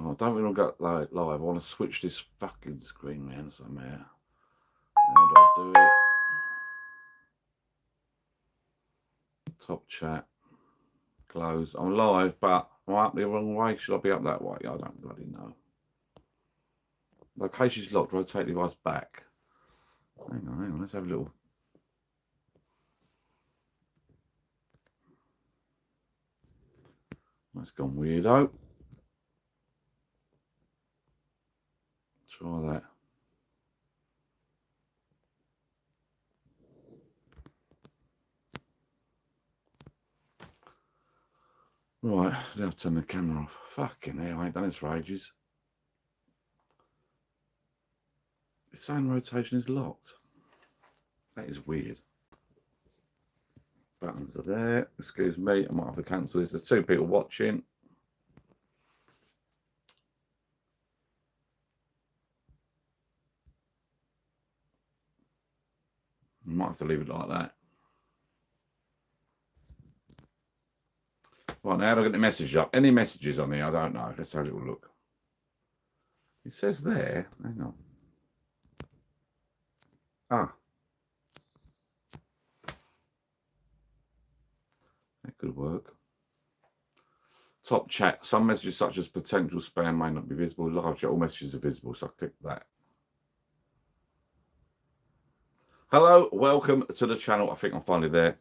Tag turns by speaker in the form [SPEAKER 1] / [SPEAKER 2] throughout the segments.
[SPEAKER 1] Oh, I don't really go live. I want to switch this fucking screen man somehow. How do I do it? Top chat. Close. I'm live, but am I up the wrong way? Should I be up that way? I don't bloody know. Location's locked. Rotate device back. Hang on. Let's have a little. That's gone weirdo. Try that. Right, I'll have to turn the camera off. Fucking hell, I ain't done this for ages. The sound rotation is locked. That is weird. Buttons are there. Excuse me, I might have to cancel this. There's 2 people watching. I might have to leave it like that. Right, now I've got the message up. Any messages on here? I don't know. Let's have a little look. It says there. Hang on. Ah. That could work. Top chat. Some messages such as potential spam may not be visible. Live chat, all messages are visible, so I click that. Hello, welcome to the channel. I think I'm finally there.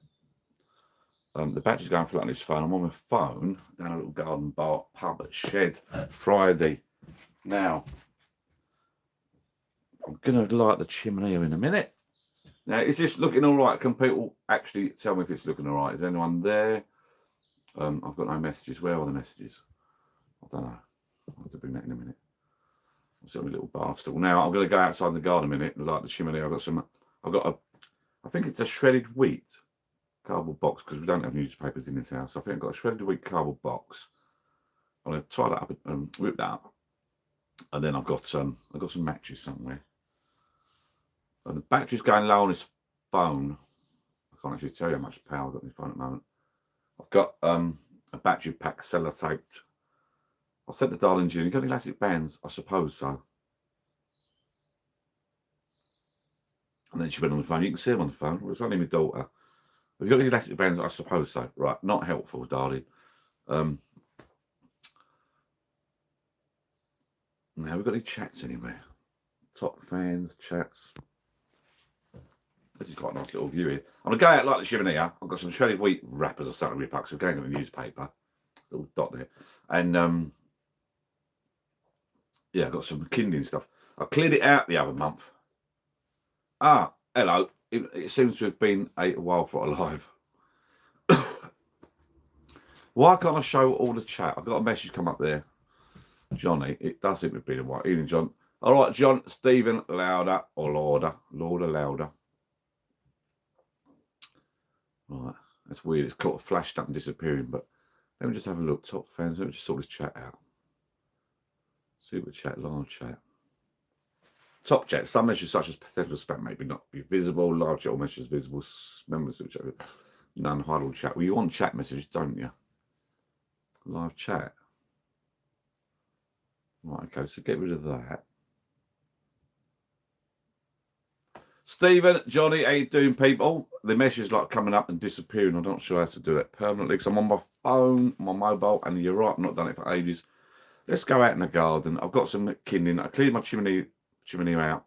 [SPEAKER 1] The battery's going flat on this phone. I'm on my phone down a little garden bar pub at Shed Friday. Now, I'm going to light the chimney in a minute. Now, is this looking all right? Can people actually tell me if it's looking all right? Is anyone there? I've got no messages. Where are the messages? I don't know. I'll have to bring that in a minute. I'm sitting on a little bar stool. Now, I'm going to go outside the garden a minute and light the chimney. I think it's a shredded wheat cardboard box because we don't have newspapers in this house. I think I've got a shredded wheat cardboard box. I'm going to tie that up and whip that up. And then I've got some matches somewhere. And the battery's going low on this phone. I can't actually tell you how much power I've got on this phone at the moment. I've got a battery pack sellotaped. I said to darling June, you got any elastic bands? I suppose so. And then she went on the phone. You can see them on the phone. It was only my daughter. Have you got any elastic bands? I suppose so. Right, not helpful, darling. Now, we've got any chats anywhere? Top fans, chats. This is quite a nice little view here. I'm going to go out like the chimney here. I've got some shredded wheat wrappers I've started to rip up, so I'm going to the newspaper. Little dot there. And, yeah, I've got some kindling stuff. I cleared it out the other month. Ah, hello. It seems to have been a while for a live. Why can't I show all the chat? I've got a message come up there. Johnny, it does seem to have been a while. Evening, John. All right, John, Stephen, Lauder, or Lauder, Lauder. Right, that's weird. It's kind of flashed up and disappearing, but let me just have a look. Top fans, let me just sort this chat out. Super chat, live chat. Top chat. Some messages such as potential spam may not be visible. Live chat, all messages visible. Members of chat. None hide all chat. Well, you want chat messages, don't you? Live chat. Right, okay, so get rid of that. Stephen, Johnny, how you doing, people? The messages like coming up and disappearing. I'm not sure how to do that permanently because I'm on my phone, my mobile, and you're right, I've not done it for ages. Let's go out in the garden. I've got some kindling. I cleared my chimney out.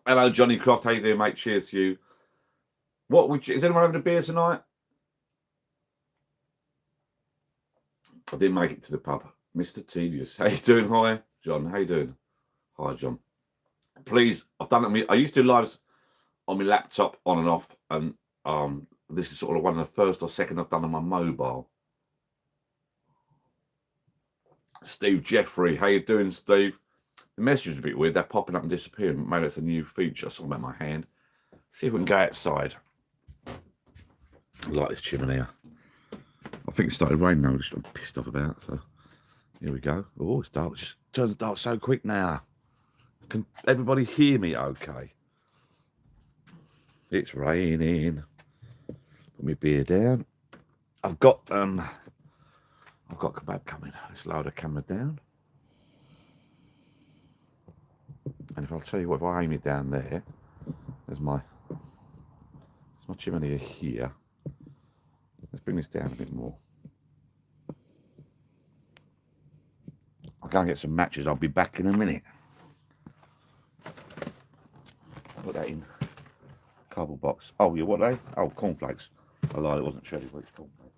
[SPEAKER 1] Hello, Johnny Croft. How you doing, mate? Cheers to you. Is anyone having a beer tonight? I didn't make it to the pub. Mr. Tedious. How you doing? Hi, John. How you doing? Hi, John. Please, I've done it. I used to do lives on my laptop on and off, and this is sort of one of the first or second I've done on my mobile. Steve Jeffrey, how you doing, Steve? The message is a bit weird. They're popping up and disappearing. Maybe it's a new feature. I saw them in my hand. See if we can go outside. I like this chimney. I think it started raining now, which I'm pissed off about. So here we go. Oh, it's dark. It turns dark so quick now. Can everybody hear me okay? It's raining. Put my beer down. I've got I've got kebab coming. Let's lower the camera down. And if I'll tell you what, if I aim it down there, there's my chimney here. Let's bring this down a bit more. I'll go and get some matches. I'll be back in a minute. Put that in cardboard box. Oh, yeah, what are they? Oh, cornflakes. I lied, it wasn't shredded, but it's cornflakes.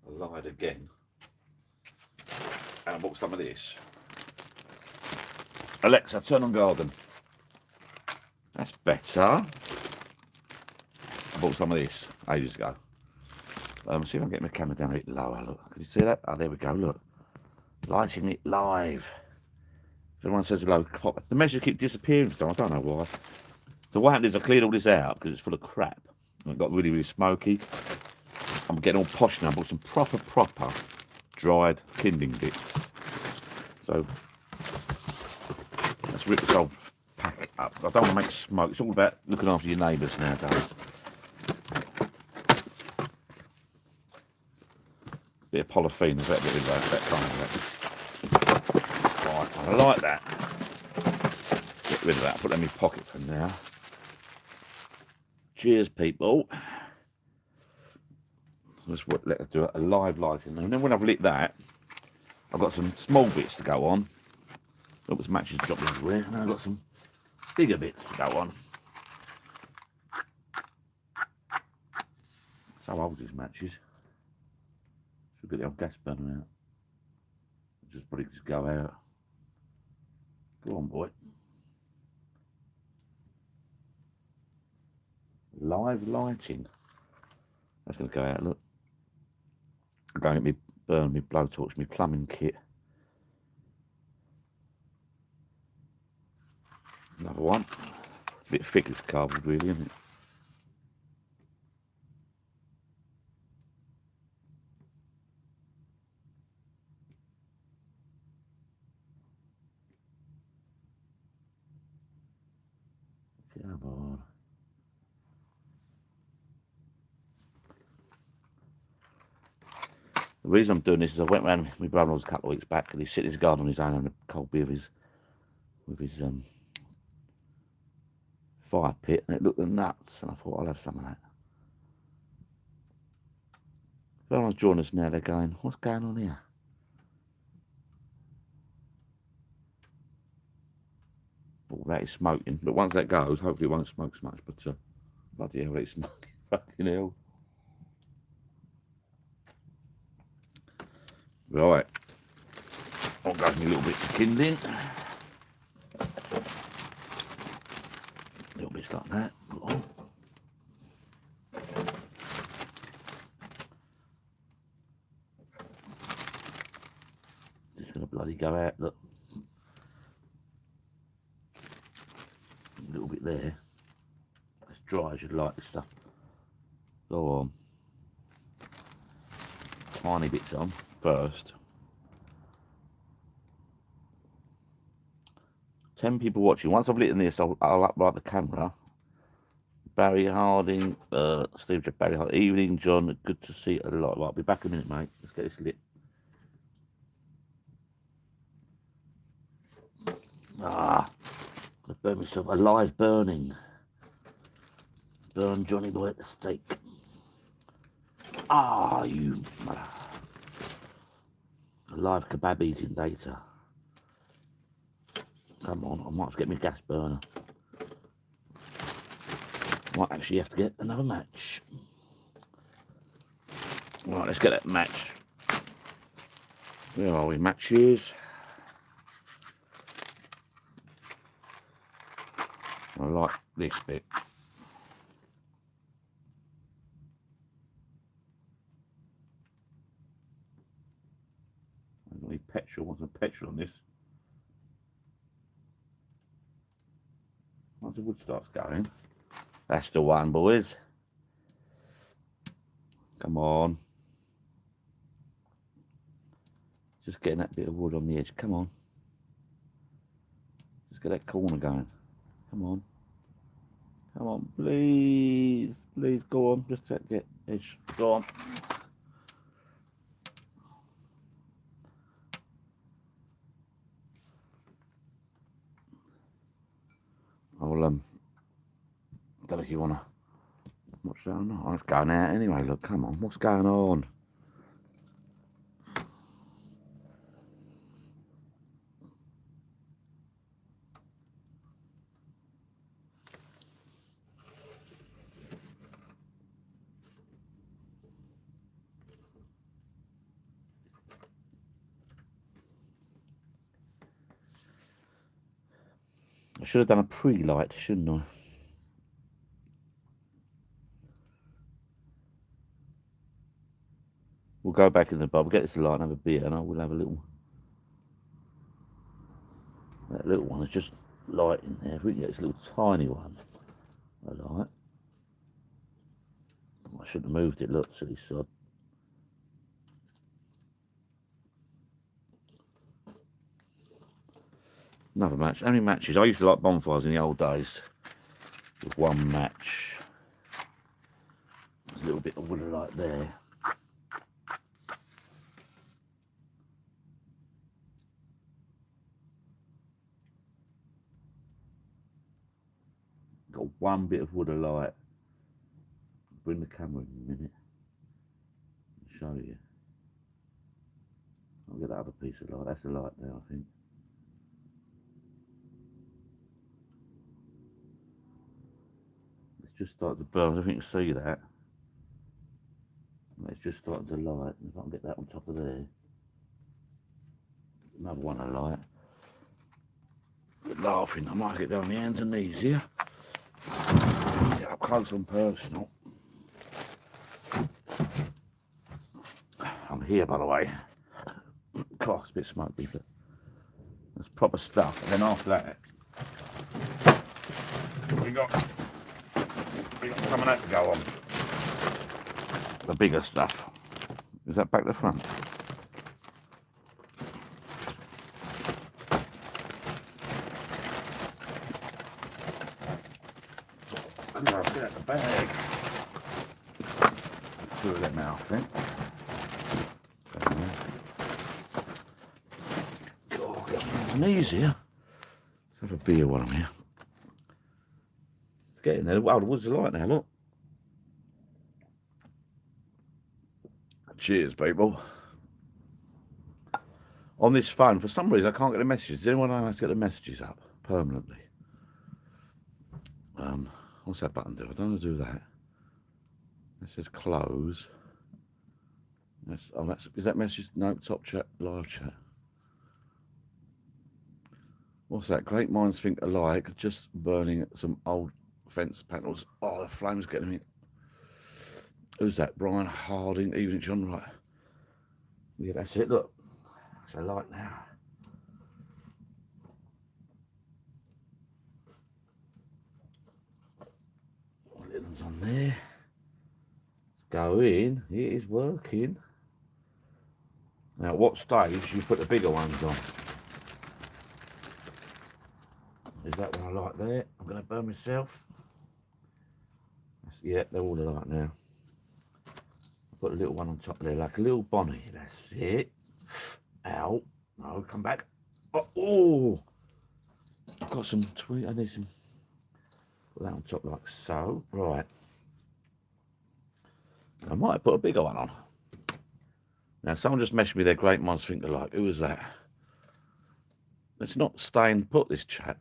[SPEAKER 1] I lied again. And I bought some of this. Alexa, turn on garden. That's better. I bought some of this ages ago. See if I can get my camera down a bit lower. Look, can you see that? Oh, there we go. Look, lighting it live. If anyone says hello, pop. The messages keep disappearing. So I don't know why. So what happened is I cleared all this out because it's full of crap. And it got really, really smoky. I'm getting all posh now. I bought some proper dried kindling bits. So let's rip this old pack up. I don't want to make smoke. It's all about looking after your neighbours nowadays. Bit of polyphene, that bit of that kind of that. Right, I like that. Get rid of that. Put that in my pocket for now. Cheers, people. Let's let us do a live lighting. And then when I've lit that, I've got some small bits to go on. Look, there's matches dropping everywhere. And I've got some bigger bits to go on. So old these matches. Should get the old gas burner out. Just probably just go out. Go on, boy. Live lighting. That's going to go out. Look. I'm going to get me burn me blowtorch, me plumbing kit. Another one. A bit thick as cardboard, really, isn't it? Come on. The reason I'm doing this is I went round with my brother-in-law's a couple of weeks back and he's sitting in his garden on his own having a cold beer with his fire pit, and it looked nuts, and I thought I'll have some of that. If anyone's joining us now, they're going, what's going on here? Oh, that is smoking, but once that goes, hopefully it won't smoke so much, but bloody hell, it's smoking, fucking hell. Right, I'll go me a little bit of kindling. Little bits like that. Oh. Just gonna bloody go out, look. A little bit there. As dry as you'd like this stuff. Go on. Tiny bits on first. 10 people watching. Once I've lit in this, I'll upright the camera. Barry Harding, Steve J. Barry Harding. Evening, John. Good to see you a lot. Right, I'll be back in a minute, mate. Let's get this lit. I burn myself. A live burning. Burn Johnny Boy at the stake. You mother. A live kebab eating data. Come on, I might have to get my gas burner. Might actually have to get another match. Right, let's get that match. Where are we? Matches. I like this bit. I need petrol. Want some petrol on this? Once the wood starts going, that's the one, boys. Come on. Just getting that bit of wood on the edge. Come on. Just get that corner going. Come on. Come on, please. Please, go on. Just get edge. Go on. I'll, I don't know if you want to watch that or not. Oh, it's going out anyway. Look, come on. What's going on? I should have done a pre-light, shouldn't I? We'll go back in the bar. We'll get this light and have a beer, and I will have a little. That little one is just light in there. If we can get this little tiny one, a light. I shouldn't have moved it. Look, silly sod. Another match. How many matches? I used to like bonfires in the old days. With one match. There's a little bit of wood light there. Got one bit of wood light. Bring the camera in a minute and show you. I'll get that other piece of light. That's the light there, I think. It's just starting to burn. I don't think you can see that. It's just starting to light. If I can get that on top of there. Another one of light. Good laughing. I might get down my hands and knees here. Get up close and personal. I'm here, by the way. God, it's a bit smoky, but that's proper stuff. And then after that, we got some of that to go on. The bigger stuff. Is that back to the front? I'll get out the bag. Two of them out, I think. Oh, get my knees here. Let's have a beer while I'm here. It's getting there. Wow, the woods are light now, look. Cheers, people. On this phone, for some reason, I can't get the messages. Does anyone know how to get the messages up permanently? What's that button do? I don't know how to do that. It says close. Is that message? No, top chat, live chat. What's that? Great minds think alike. Just burning some old fence panels. Oh, the flames getting me. Who's that? Brian Harding, Evening John, right? Yeah, that's it. Look, it's a light now. Linen's on there. Let's go in. It is working. Now, at what stage you put the bigger ones on? Is that one I like there? I'm going to burn myself. Yeah, they're all alike now. I've got a little one on top there, like a little Bonnie. That's it. Ow. No, come back. Oh! I've got some tweet. I need some. Put that on top like so. Right. I might put a bigger one on. Now, someone just messaged me their great minds think alike. Who was that? Let's not stay and put this chat.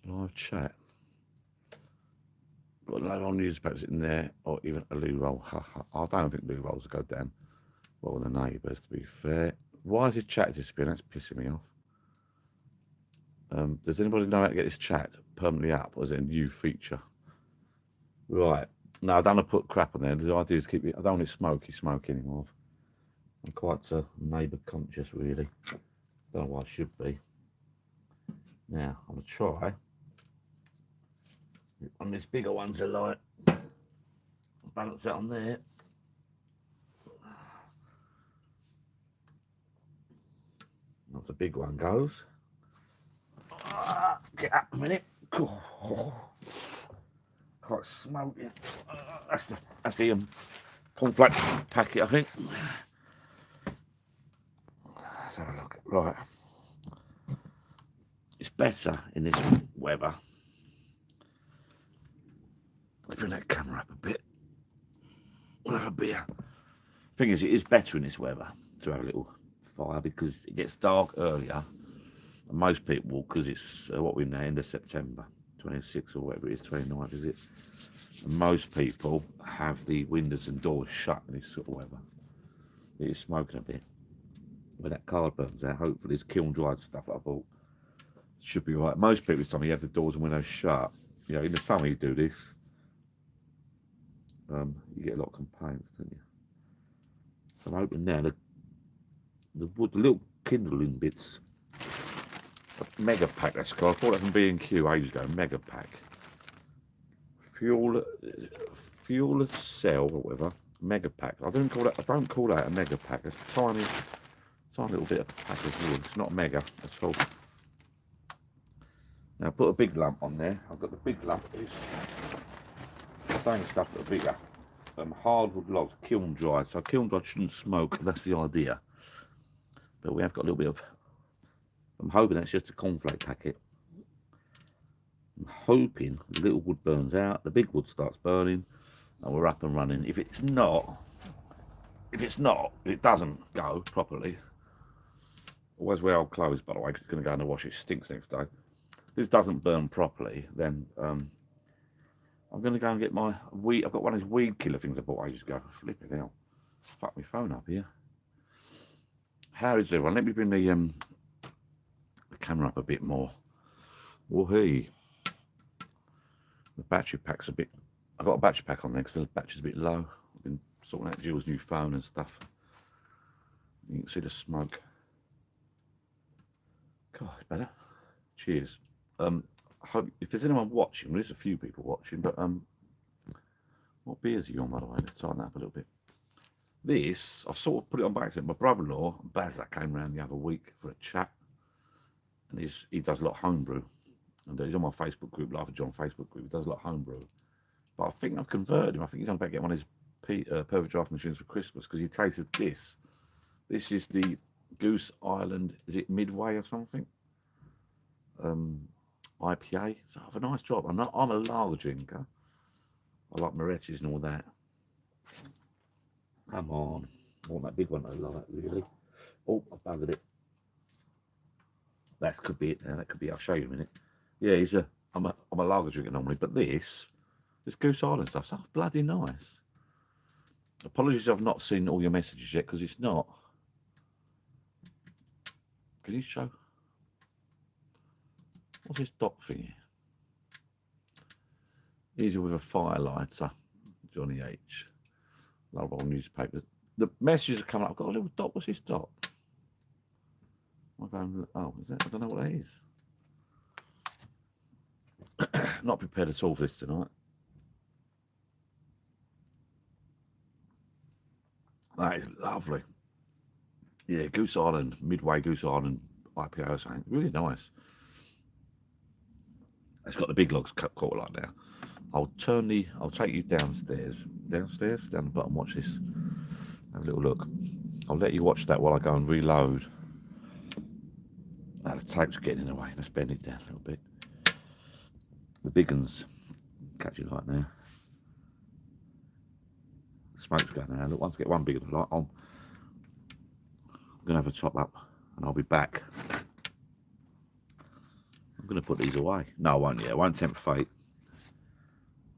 [SPEAKER 1] Live chat. Got a load of newspapers in there, or even a loo roll. I don't think loo rolls will go down well with the neighbours, to be fair. Why is this chat disappearing? That's pissing me off. Does anybody know how to get this chat permanently up, or is it a new feature? Right. No, I don't want to put crap on there. The idea is keep it. I don't want it smoky anymore. I'm quite neighbour conscious, really. Don't know why I should be. Now, I'm going to try. On this bigger one's a light. Balance that on there. Not the big one goes. get up a minute. Oh, quite smoky. That's the cornflakes packet, I think. Let's have a look. Right. It's better in this weather. Let's bring that camera up a bit. We'll have a beer. Thing is, it is better in this weather to have a little fire because it gets dark earlier. And most people, because it's what we're now, end of September, 26th or whatever it is, 29th, is it? And most people have the windows and doors shut in this sort of weather. It is smoking a bit. When that card burns out, hopefully this kiln dried stuff that I bought should be right. Most people, this time you have the doors and windows shut. You know, in the summer you do this. You get a lot of complaints, don't you? So I'm hoping now the wood, the little kindling bits. A mega pack, that's called. I thought that from B&Q ages ago. Mega pack. Fuel cell or whatever. Mega pack. I don't call that a mega pack. It's a tiny little bit of pack of wood. It's not mega at all. Now put a big lump on there. I've got the big lump. It's the same stuff but bigger. Hardwood logs, kiln dried. So kiln dried shouldn't smoke. That's the idea. But we have got a little bit of. I'm hoping that's just a cornflake packet. I'm hoping the little wood burns out, the big wood starts burning, and we're up and running. If it's not, it doesn't go properly. Always wear old clothes, by the way, because it's going to go in the wash. It stinks next day. If this doesn't burn properly, then I'm going to go and get my weed. I've got one of these weed killer things I bought ages ago. Flip it out. Fuck my phone up here. How is everyone? Let me bring the camera up a bit more. Woohoo. The battery pack's a bit. I got a battery pack on there because the battery's a bit low. I've been sorting out Jill's new phone and stuff. You can see the smoke. God, it's better. Cheers. I hope if there's anyone watching, well, there's a few people watching, but what beers are you on, by the way? Let's tighten that up a little bit. This, I sort of put it on by accident. My brother-in-law, Bazza, came round the other week for a chat, and he does a lot of homebrew. And he's on my Facebook group, Life of John Facebook group. He does a lot of homebrew. But I think I've converted him. I think he's on about getting one of his perfect draft machines for Christmas because he tasted this. This is the Goose Island, is it Midway or something? IPA. So I have a nice job. I'm a lager drinker. I like Moretti's and all that. Come on. I want that big one, I like really. Oh, I buggered it. That could be it now. That could be. I'll show you in a minute. Yeah, I'm a lager drinker normally, but this Goose Island stuff's so bloody nice. Apologies, I've not seen all your messages yet because it's not. Can you show? What's this dot thing? Easy with a firelighter, Johnny H. Love old newspapers. The messages are coming up. I've got a little dot. What's this dot? I'm going, oh, is that? I don't know what that is. Not prepared at all for this tonight. That is lovely. Yeah, Goose Island, Midway Goose Island IPA or something. Really nice. It's got the big logs caught like now. I'll take you downstairs. Down the bottom, watch this. Have a little look. I'll let you watch that while I go and reload. The tape's getting in the way. Let's bend it down a little bit. The big ones catching light now. The smoke's going out. Look, once I get one big light on, I'm going to have a top up and I'll be back. I'm going to put these away. No, I won't yet. I won't tempt fate.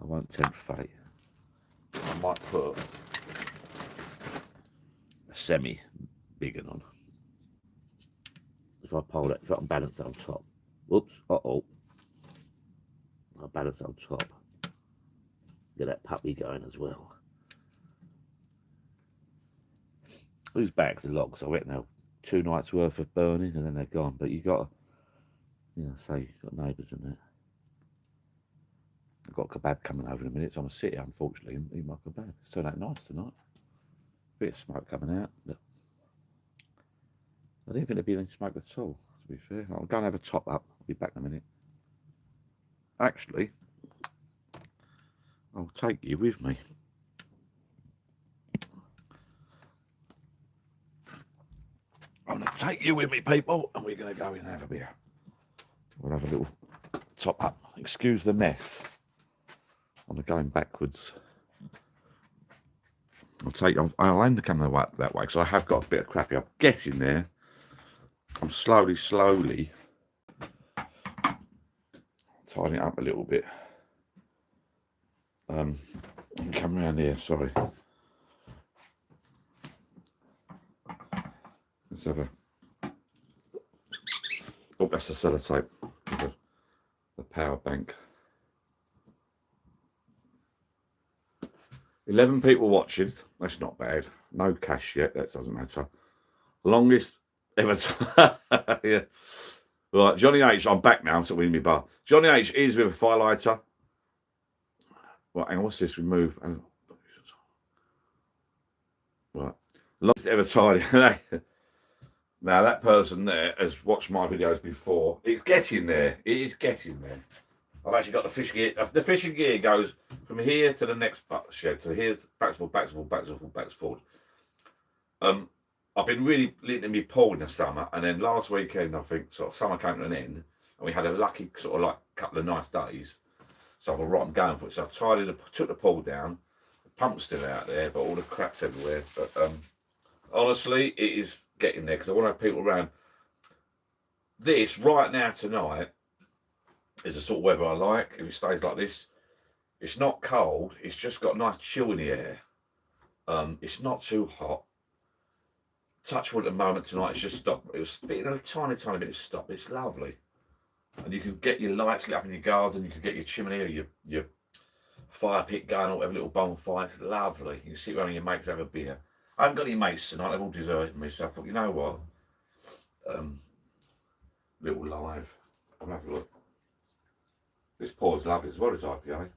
[SPEAKER 1] I might put a semi big one on. If I pull that, if I can balance that on top. Whoops, I'll balance it on top. Get that puppy going as well. These bags are logs. I reckon they'll 2 nights worth of burning and then they're gone. But you got to, say you've got neighbours in there. I've got a kebab coming over in a minute, so I'm going to sit here, unfortunately, and eat my kebab. It's turned out nice tonight. Bit of smoke coming out. But I didn't think there'd be any smoke at all, to be fair. I'll go and have a top up. I'll be back in a minute. actually, I'll take you with me. I'm going to take you with me, people, and we're going to go in and have a beer. We'll have a little top up. Excuse the mess. I'm going backwards. I'll aim the camera that way because I have got a bit of crappy. I'm getting there. I'm slowly tidying it up a little bit. Come around here, sorry. Let's have a... Oh, that's the sellotape. The power bank. 11 people watching. That's not bad. No cash yet. That doesn't matter. Longest ever time. Yeah. Right, Johnny H. I'm back now. I'm sort of in my bar. Johnny H. is with a firelighter. Right, hang on. What's this? Remove. Right. Longest ever tidy. Now, that person there has watched my videos before. It's getting there. It is getting there. I've actually got the fishing gear. The fishing gear goes from here to the next shed, to here, backwards, forward. I've been really letting me pull in the summer, and then last weekend, I think, sort of summer came to an end, and we had a lucky sort of like couple of nice days. So I thought, right, I'm going for it. So I took the pull down. The pump's still out there, but all the crap's everywhere. But honestly, it is getting there because I want to have people around. This right now tonight is the sort of weather I like. If it stays like this, it's not cold. It's just got nice chill in the air. It's not too hot. Touch wood at the moment tonight. It's just stopped. It was spitting a tiny bit of stop. It's lovely, and you can get your lights lit up in your garden. You can get your chimney or your fire pit going, or whatever, little bonfire. It's lovely. You can sit around with your mates, have a beer. I haven't got any mates tonight. They've all deserted me. So I thought, you know what? Little live. I'll have a look. This pour's lovely as well as IPA.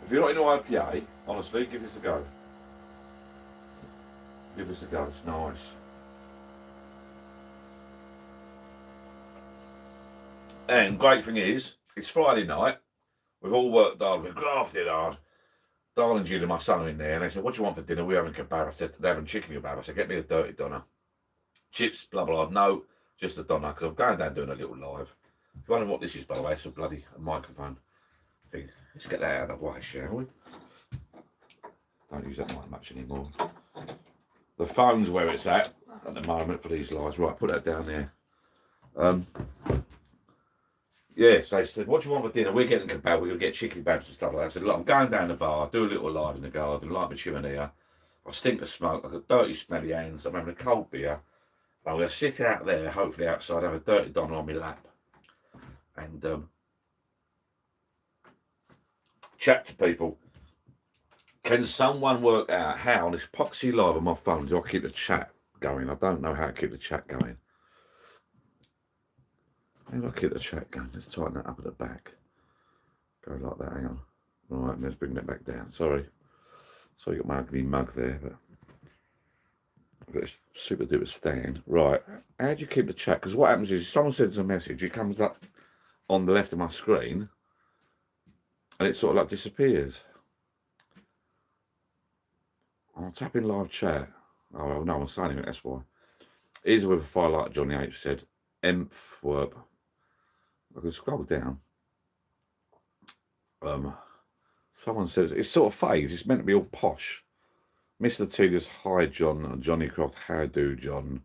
[SPEAKER 1] If you're not into IPA, honestly, give this a go. Give this a go. It's nice. And great thing is, it's Friday night. We've all worked hard. We've grafted hard. Darling Jude and my son are in there, and they said, "What do you want for dinner?" We're having kebab. I said, "They're having chicken kebab." I said, "Get me a dirty doner. Chips, blah, blah, blah." No, just a doner, because I'm going down doing a little live. If you're wondering what this is, by the way, it's a bloody microphone thing. Let's get that out of the way, shall we? Don't use that mic much anymore. The phone's where it's at the moment for these lives. Right, put that down there. Yes, they said, "What do you want for dinner?" We're getting kebab. We're going to get chicken kebabs and stuff like that. I said, "Look, I'm going down the bar, do a little live in the garden, light my chimney. I stink of smoke. I've got dirty, smelly hands. I'm having a cold beer. I'm going to sit out there, hopefully outside, have a dirty doner on my lap, and chat to people." Can someone work out how on this Poxy Live on my phone do I keep the chat going? I don't know how to keep the chat going. How do I keep the chat going? Let's tighten that up at the back. Go like that, hang on. Right, let's bring that back down. Sorry. So you got my ugly mug there, but I've got this super duper stand. Right, how do you keep the chat? Because what happens is if someone sends a message, it comes up on the left of my screen and it sort of like disappears. I'll tap in live chat. Oh, well, no one's saying it, that's why. Here's with a firelight, Johnny H said. Empwerp. I can scroll down. Someone says it's sort of phase. It's meant to be all posh. Mr. Tigers, hi John. Johnny Croft, how do John?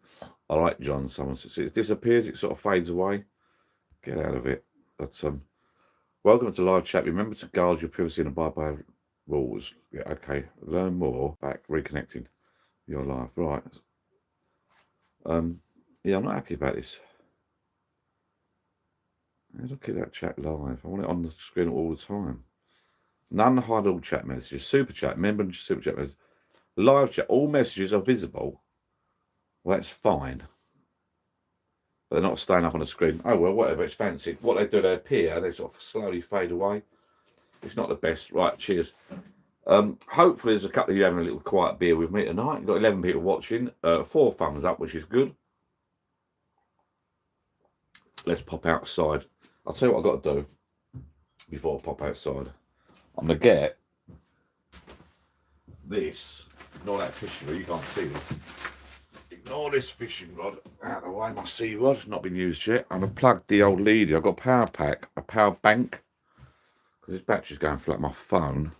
[SPEAKER 1] I like John. Someone says it disappears. It sort of fades away. Get out of it. But welcome to live chat. Remember to guard your privacy and abide by rules. Yeah, okay. Learn more. Back reconnecting your life. Right. Yeah, I'm not happy about this. How do I keep that chat live? I want it on the screen all the time. None hide all chat messages. Super chat. Remember super chat messages. Live chat. All messages are visible. Well, that's fine. But they're not staying up on the screen. Oh, well, whatever. It's fancy. What they do, they appear. They sort of slowly fade away. It's not the best. Right, cheers. Hopefully there's a couple of you having a little quiet beer with me tonight. You've got 11 people watching. 4 thumbs up, which is good. Let's pop outside I'll tell you what I've got to do before I pop outside. I'm going to get this. Ignore that fishing rod, you can't see this. Ignore this fishing rod out of the way. My sea rod's not been used yet. I'm going to plug the old leader. I've got a power pack, a power bank, because this battery's going flat my phone.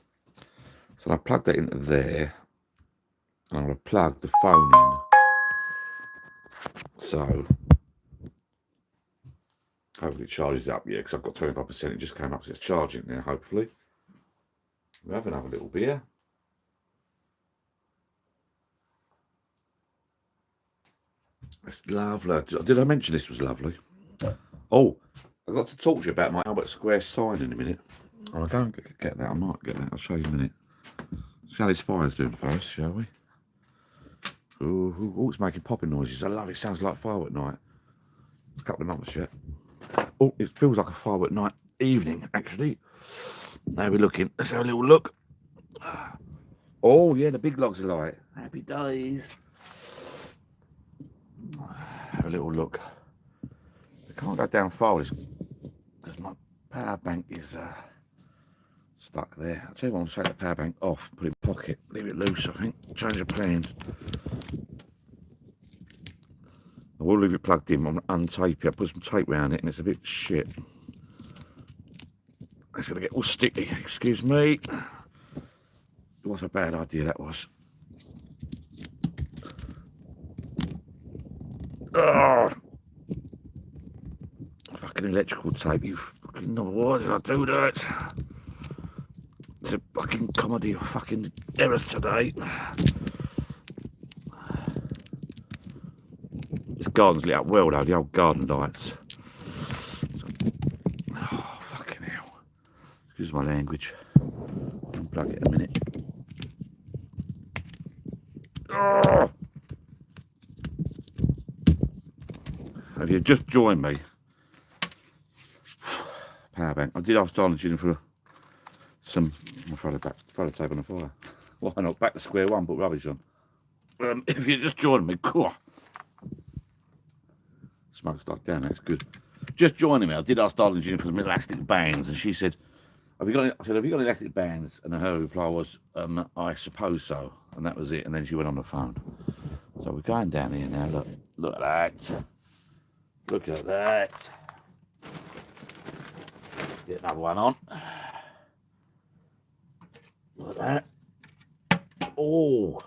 [SPEAKER 1] So I plug that into there, and I'm going to plug the phone in. So hopefully it charges up, yeah, because I've got 25%. It just came up, so it's charging now, hopefully. We'll have another little beer. It's lovely. Did I mention this was lovely? Oh, I've got to talk to you about my Albert Square sign in a minute. Oh, I don't get that. I might get that. I'll show you in a minute. See how this fire's doing first, shall we? Oh, it's making popping noises. I love it. It sounds like firework night. It's a couple of months yet. Oh, it feels like a firework night evening, actually. Now we're looking. Let's have a little look. Oh, yeah, the big logs are light. Happy days. Have a little look. I can't go down far because my power bank is stuck there. I'll tell you what, I'll take the power bank off, put it in my pocket, leave it loose, I think. Change of plans. I will leave it plugged in, I'm going to untape it. I put some tape around it and it's a bit shit. It's going to get all sticky, excuse me. What a bad idea that was. Oh, fucking electrical tape, you fucking know, why did I do that? It's a fucking comedy of fucking errors today. This garden's lit up well though, the old garden lights. Oh, fucking hell. Excuse my language. Unplug it a minute. Oh. Have you just joined me? Power bank. I did ask Darling Junior for some. I'll throw the tape on the fire. Why not? Back to square one, put rubbish on. If you just joined me, cool. Smoke's died down, that's good. Just joining me, I did ask Darling Junior for some elastic bands, and she said, have you got any? I said, have you got elastic bands? And her reply was, I suppose so. And that was it. And then she went on the phone. So we're going down here now. Look at that. Look at that. Get another one on. Look at that. Oh.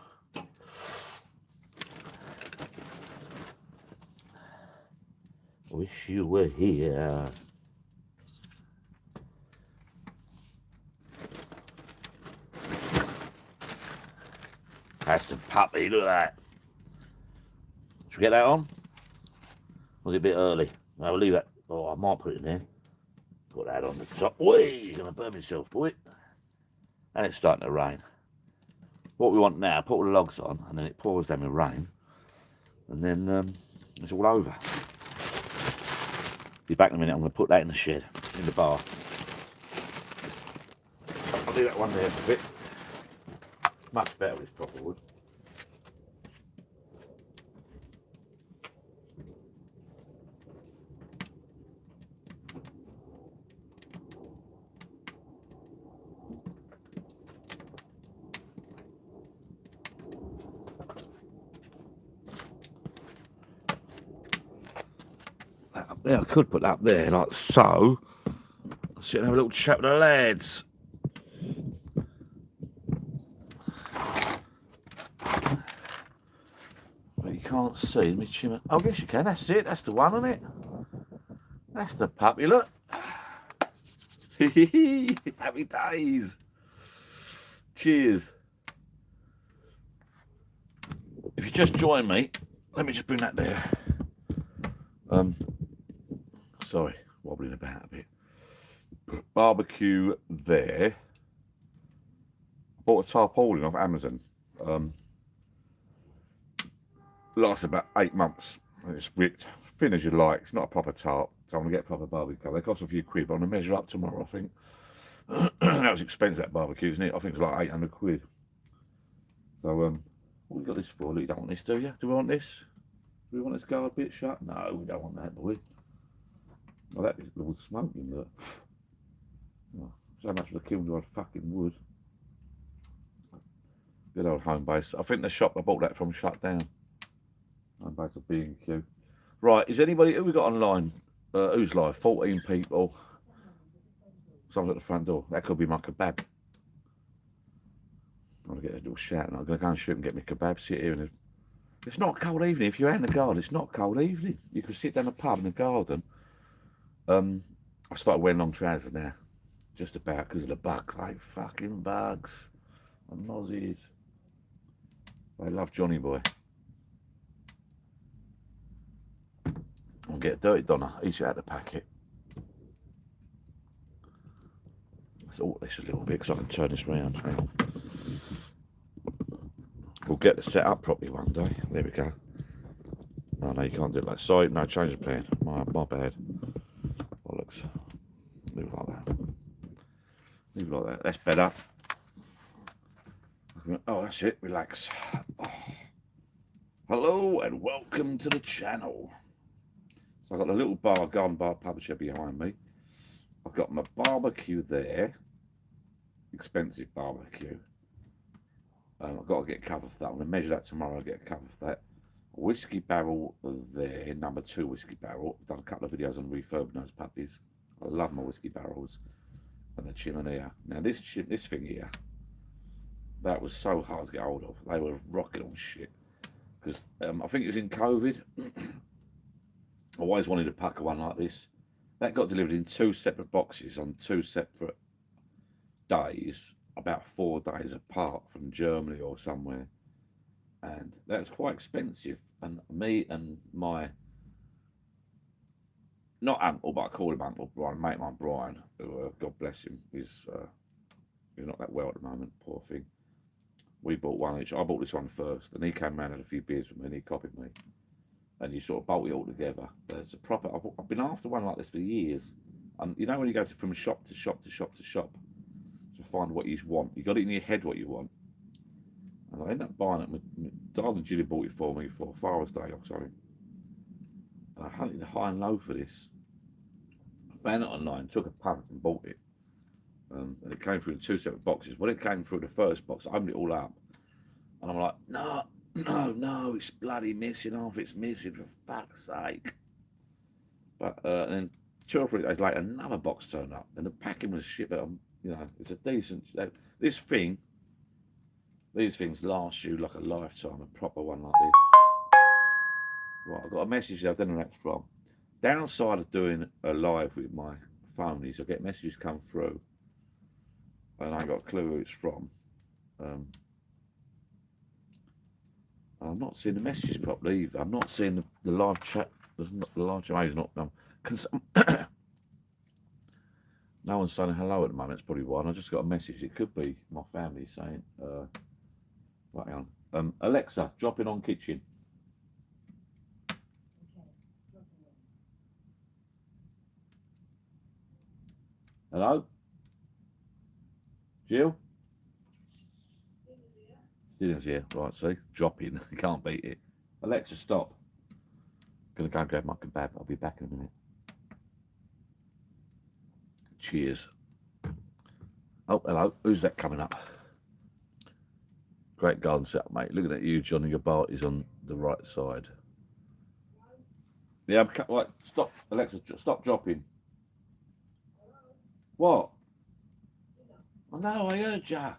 [SPEAKER 1] Wish you were here. That's the puppy, look at that. Should we get that on? Was it a bit early? No, we'll leave that. Oh, I might put it in there. Put that on the top. Oi, you're going to burn yourself, boy. And it's starting to rain. What we want now, put all the logs on, and then it pours down with rain. And then it's all over. Be back in a minute, I'm going to put that in the shed, in the bar. I'll do that one there for a bit. Much better with proper wood. Yeah, I could put that up there like so. Sit and have a little chat with the lads. But you can't see me chimney. Oh, yes you can. That's it. That's the one, isn't it? That's the puppy. Look. Happy days. Cheers. If you just join me, let me just bring that there. Sorry, wobbling about a bit. Barbecue there. Bought a tarpaulin off Amazon. Lasts about 8 months. It's ripped, thin as you like. It's not a proper tarp, so I'm gonna get a proper barbecue. They cost a few quid, but I'm gonna measure up tomorrow, I think. That was expensive, that barbecue, isn't it? I think it's like 800 quid. So, what we got this for? Look, you don't want this, do you? Do we want this? Do we want this guard bit shut? No, we don't want that, do we? Well, that is all smoking, look. Oh, so much for the kiln-dried fucking wood. Good old home base. I think the shop I bought that from shut down. Home base of B&Q. Right, is anybody, who we got online? Who's live? 14 people. Someone's at the front door. That could be my kebab. I'm going to get a little shout and I'm going to go and shoot and get my kebab. Sit here and it's not a cold evening. If you're out in the garden, it's not a cold evening. You can sit down the pub in the garden. I started wearing long trousers now. Just about because of the bugs. Like fucking bugs. And mozzies. They love Johnny Boy. I'll get a dirty Donna. Each out the packet. Let's alter this a little bit because I can turn this round. Hang on. We'll get this set up properly one day. There we go. Oh no, you can't do it like sorry, no, change the plan. My bad. Bollocks. Leave it like that. Leave it like that. That's better. Oh, that's it. Relax. Oh. Hello and welcome to the channel. So I've got a little bar, garden bar publisher behind me. I've got my barbecue there. Expensive barbecue. I've got to get a cover for that. I'm going to measure that tomorrow. I'll get a cover for that. A whiskey barrel there, number 2 whiskey barrel. I've done a couple of videos on refurbing those puppies. I love my whiskey barrels. And the chimney. Now this thing here, that was so hard to get hold of. They were rocking on shit. Because I think it was in COVID. I always wanted to pack one like this. That got delivered in 2 separate boxes on 2 separate days, about 4 days apart from Germany or somewhere. And that was quite expensive. And me and my, not uncle, but I call him Uncle Brian, mate mine Brian, who, God bless him, he's not that well at the moment, poor thing. We bought one each. I bought this one first, and he came round and had a few beers with me, and he copied me. And you sort of bolt it all together. There's a proper, I've been after one like this for years. And you know when you go from shop to shop to shop to shop to find what you want, you got it in your head what you want. And I ended up buying it. My darling Julie bought it for me for Father's Day, sorry. And I hunted high and low for this. I found it online, took a punt and bought it. And it came through in 2 separate boxes. When it came through the first box, I opened it all up. And I'm like, no, it's bloody missing half. It's missing, for fuck's sake. But then 2 or 3 days later, another box turned up. And the packing was shit, but you know, it's a decent. These things last you like a lifetime, a proper one like this. Right, I've got a message there, I don't know where that's from. Downside of doing a live with my phone is I get messages come through and I ain't got a clue who it's from. I'm not seeing the messages properly either. I'm not seeing the live chat. There's not the live chat. Maybe it's not. No one's saying hello at the moment. It's probably one. I just got a message. It could be my family saying, right, hang on. Alexa, drop in on kitchen. Hello? Jill? Dinner's here. Right, see? Drop in. You can't beat it. Alexa, stop. Gonna go and grab my kebab. I'll be back in a minute. Cheers. Oh, hello. Who's that coming up? Great garden setup, mate. Looking at you, Johnny. Your bar is on the right side. Yeah, right. Stop, Alexa. Stop dropping. What? I know. I heard ya.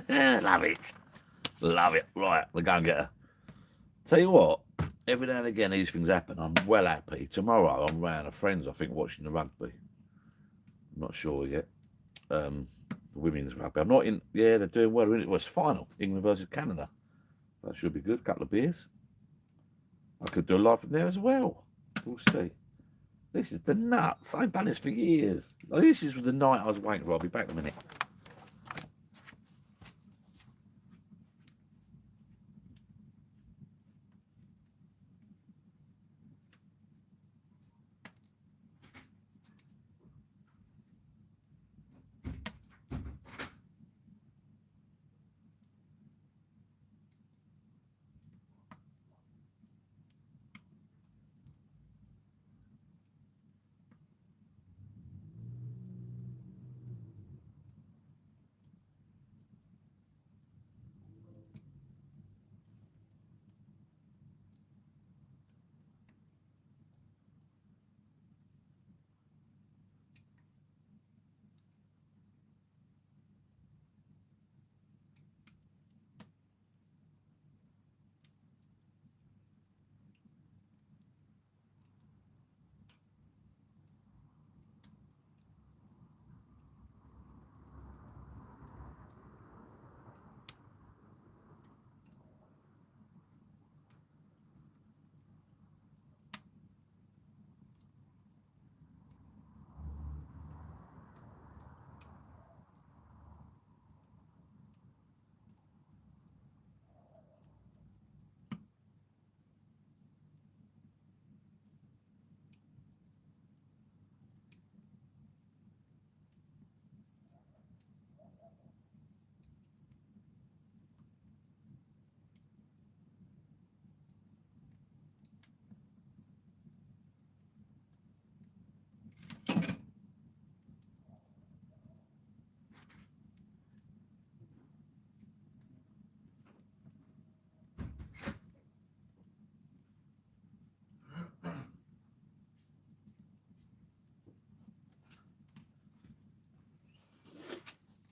[SPEAKER 1] Love it. Love it. Right, we're going to get her. Tell you what, every now and again these things happen. I'm well happy. Tomorrow I'm round with friends, I think, watching the rugby. I'm not sure yet. The women's rugby. I'm not in. Yeah, they're doing well. It was final. England versus Canada. That should be good. A couple of beers. I could do a live from there as well. We'll see. This is the nuts. I've done this for years. This is the night I was waiting for. I'll be back in a minute.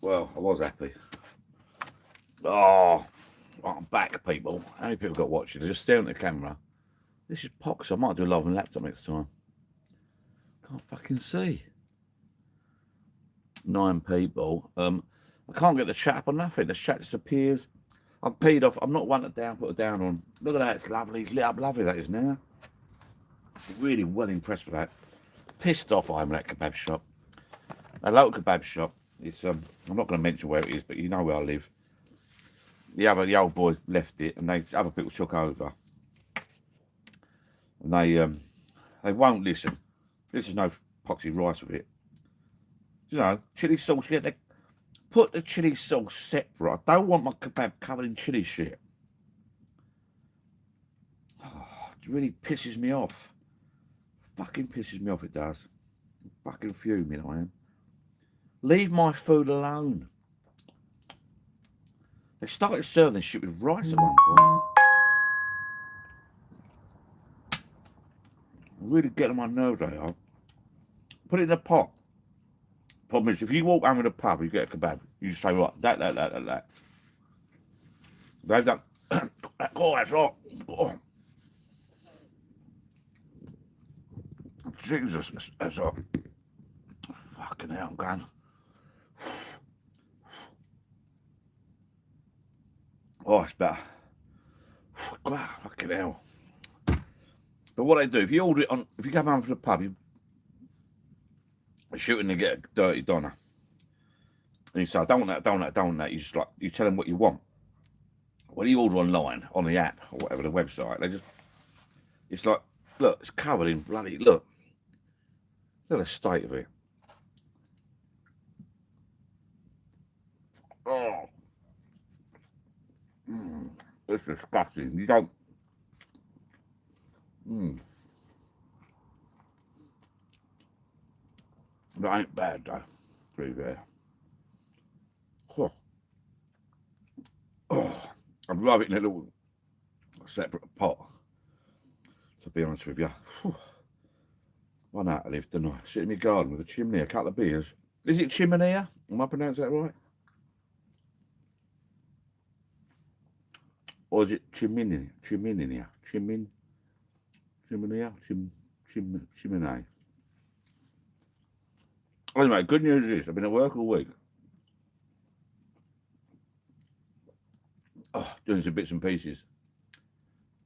[SPEAKER 1] Well, I was happy. Oh, I'm back, people. How many people got watching? They're just staring at the camera. This is pox. I might do a live on laptop next time. Can't fucking see. 9 people. I can't get the chat up on nothing. The chat just appears. I'm peed off. I'm not one to put a down on. Look at that. It's lovely. It's lit up lovely, that is now. Really well impressed with that. Pissed off I am at that kebab shop. A local kebab shop. It's I'm not going to mention where it is, but you know where I live. The old boys left it, and other people took over. And they won't listen. This is no poxy rice with it. You know, chili sauce. Yeah, they put the chili sauce separate. I don't want my kebab covered in chili shit. Oh, it really pisses me off. Fucking pisses me off, it does. I'm fucking fuming, I am. Leave my food alone. They started serving this shit with rice at one point. Really get on my nerves, they are. Put it in a pot. Problem is, if you walk home with a pub, you get a kebab. You just say, right, that. They've done. Oh, that's right. Oh. Jesus, that's right. Fucking hell, I'm going. Oh, it's better. God, fucking hell. But what they do, if you order it on, if you come home from the pub, you're shooting to get a dirty doner. And you say, I don't want that. You just like, you tell them what you want. When you order online, on the app, or whatever, the website, it's like, look, it's covered in bloody, look at the state of it. Oh. It's disgusting. You don't. That ain't bad though. Pretty bad. Oh. I'd love it in a little separate pot. To be honest with you. One out of live, don't I? Sit in my garden with a chimney, a couple of beers. Is it chimney? Am I pronouncing that right? Or is it chimney? Chimney. Anyway, good news is I've been at work all week. Oh, doing some bits and pieces.